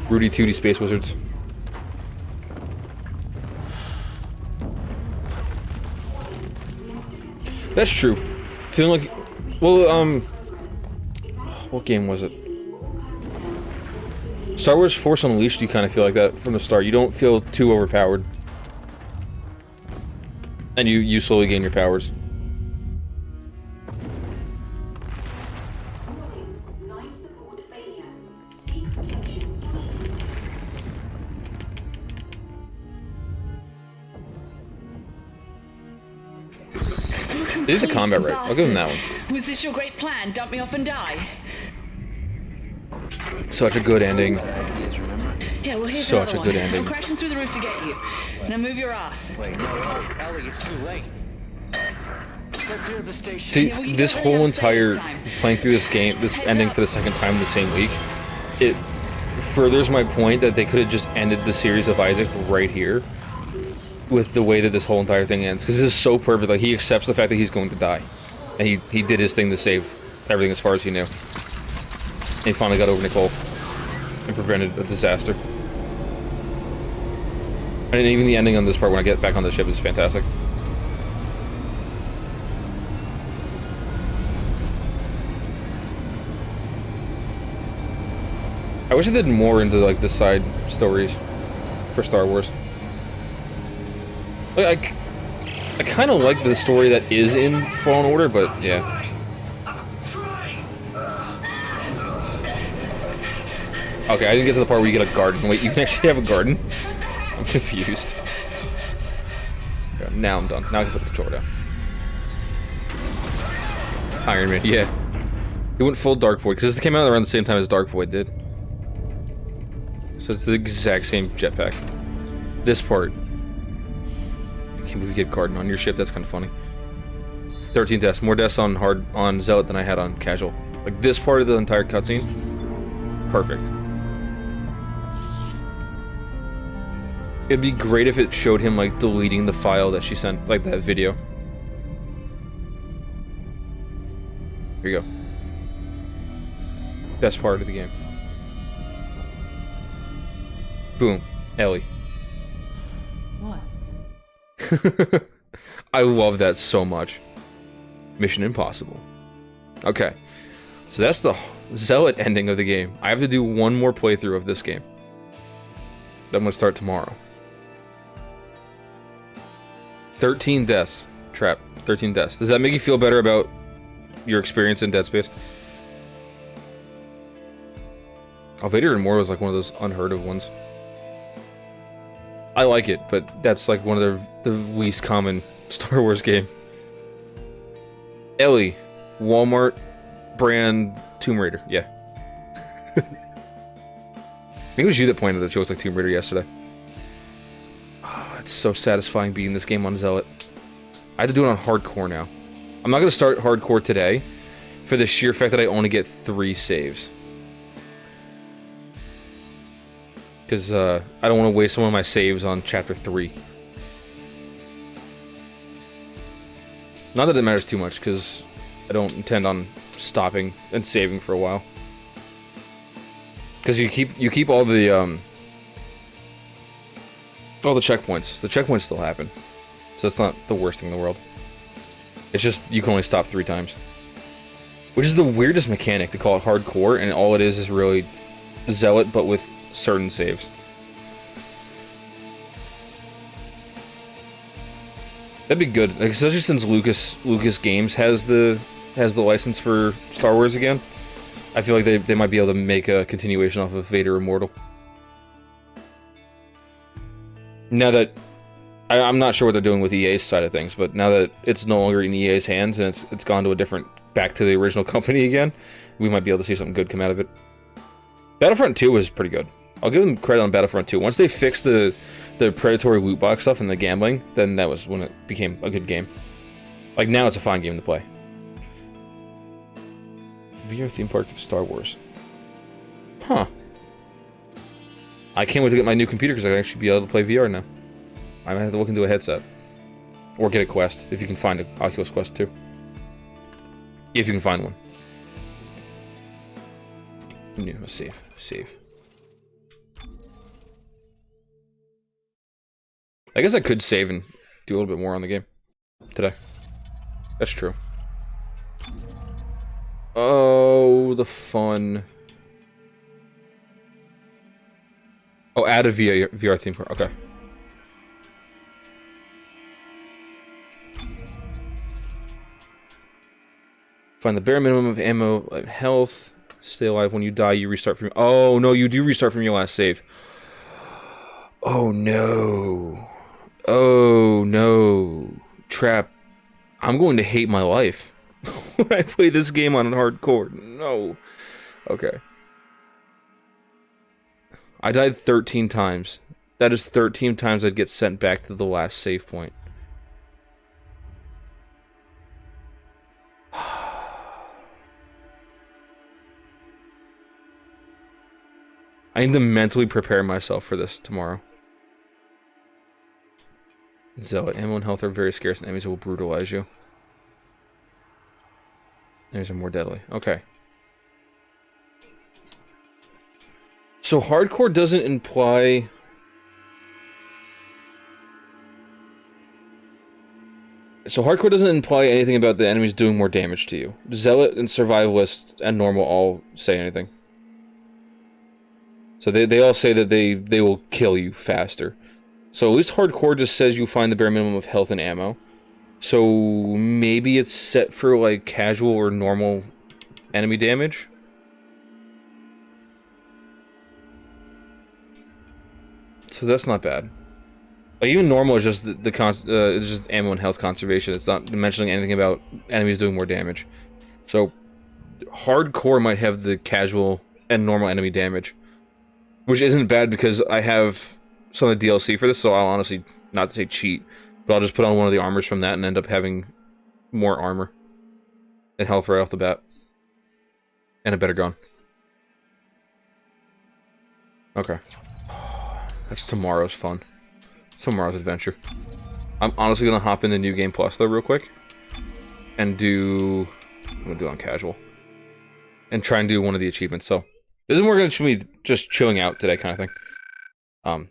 [SPEAKER 1] Rudy Tooty Space Wizards. That's true. Feeling like... Well, what game was it? Star Wars Force Unleashed, you kind of feel like that from the start. You don't feel too overpowered. And you slowly gain your powers. They did the combat right. I'll give them that one.
[SPEAKER 9] Was this your great plan? Dump me off and die?
[SPEAKER 1] Such a good ending.
[SPEAKER 9] Yeah, well, here's
[SPEAKER 1] Such a
[SPEAKER 9] another
[SPEAKER 1] good
[SPEAKER 9] one.
[SPEAKER 1] ending.
[SPEAKER 9] I'm crashing through the roof to get you. Now move your ass.
[SPEAKER 10] Wait, no, Ellie, it's too late. So clear the station.
[SPEAKER 1] See, this whole entire playing through this game, this ending for the second time in the same week, it furthers my point that they could have just ended the series of Isaac right here with the way that this whole entire thing ends, because this is so perfect. Like, he accepts the fact that he's going to die, and he did his thing to save everything as far as he knew. And he finally got over Nicole and prevented a disaster. And even the ending on this part when I get back on the ship is fantastic. I wish I did more into like the side stories for Star Wars. Like, I kind of like the story that is in Fallen Order, but yeah. Okay, I didn't get to the part where you get a garden. Wait, you can actually have a garden? I'm confused. Okay, now I'm done. Now I can put the controller down. Iron Man, yeah. He went full Dark Void, because this came out around the same time as Dark Void did. So it's the exact same jetpack. This part. I can't believe you get garden on your ship, that's kind of funny. 13 deaths. More deaths on Zealot than I had on casual. Like, this part of the entire cutscene, perfect. It'd be great if it showed him, like, deleting the file that she sent, like that video. Here you go. Best part of the game. Boom. Ellie.
[SPEAKER 9] What?
[SPEAKER 1] I love that so much. Mission Impossible. Okay. So that's the Zealot ending of the game. I have to do one more playthrough of this game. Then I'm gonna start tomorrow. 13 deaths. Trap. 13 deaths. Does that make you feel better about your experience in Dead Space? Oh, Vader Immortal was like one of those unheard of ones. I like it, but that's like one of the least common Star Wars game. Ellie, Walmart brand Tomb Raider. Yeah. I think it was you that pointed that she looks like Tomb Raider yesterday. Oh, it's so satisfying beating this game on Zealot. I have to do it on hardcore now. I'm not going to start hardcore today for the sheer fact that I only get 3 saves. Because I don't want to waste one of my saves on Chapter 3. Not that it matters too much, because I don't intend on stopping and saving for a while. Because you keep all the checkpoints. The checkpoints still happen, so that's not the worst thing in the world. It's just you can only stop 3 times, which is the weirdest mechanic to call it hardcore, and all it is really Zealot, but with certain saves. That'd be good, like, especially since Lucas Games has the license for Star Wars again. I feel like they might be able to make a continuation off of Vader Immortal. Now that I'm not sure what they're doing with EA's side of things, but now that it's no longer in EA's hands and it's gone to a different, back to the original company again, we might be able to see something good come out of it. Battlefront 2 was pretty good. I'll give them credit on Battlefront 2. Once they fixed the predatory loot box stuff and the gambling, then that was when it became a good game. Like, now it's a fine game to play. VR theme park Star Wars. Huh. I can't wait to get my new computer because I can actually be able to play VR now. I might have to look into a headset. Or get a Quest, if you can find an Oculus Quest 2. If you can find one. Yeah, save. I guess I could save and do a little bit more on the game today. That's true. Oh, the fun. Oh, add a VR theme park. Okay. Find the bare minimum of ammo and health. Stay alive. When you die, you restart from... Oh, no, you do restart from your last save. Oh, no. Oh, no. Trap. I'm going to hate my life when I play this game on hardcore. No. Okay. I died 13 times. That is 13 times I'd get sent back to the last save point. I need to mentally prepare myself for this tomorrow. Zealot. Ammo and health are very scarce and enemies will brutalize you. Enemies are more deadly. Okay. So hardcore doesn't imply... So hardcore doesn't imply anything about the enemies doing more damage to you. Zealot and Survivalist and Normal all say anything. So they all say that they will kill you faster. So at least hardcore just says you find the bare minimum of health and ammo. So maybe it's set for like casual or normal enemy damage. So that's not bad. Like even normal is just it's just ammo and health conservation. It's not mentioning anything about enemies doing more damage. So hardcore might have the casual and normal enemy damage. Which isn't bad because I have some of the DLC for this, so I'll honestly, not to say cheat, but I'll just put on one of the armors from that and end up having more armor and health right off the bat. And a better gun. Okay. That's tomorrow's fun. Tomorrow's adventure. I'm honestly gonna hop into New Game Plus though real quick. And do... I'm gonna do it on casual. And try and do one of the achievements, so... This is more gonna be just chilling out today kind of thing.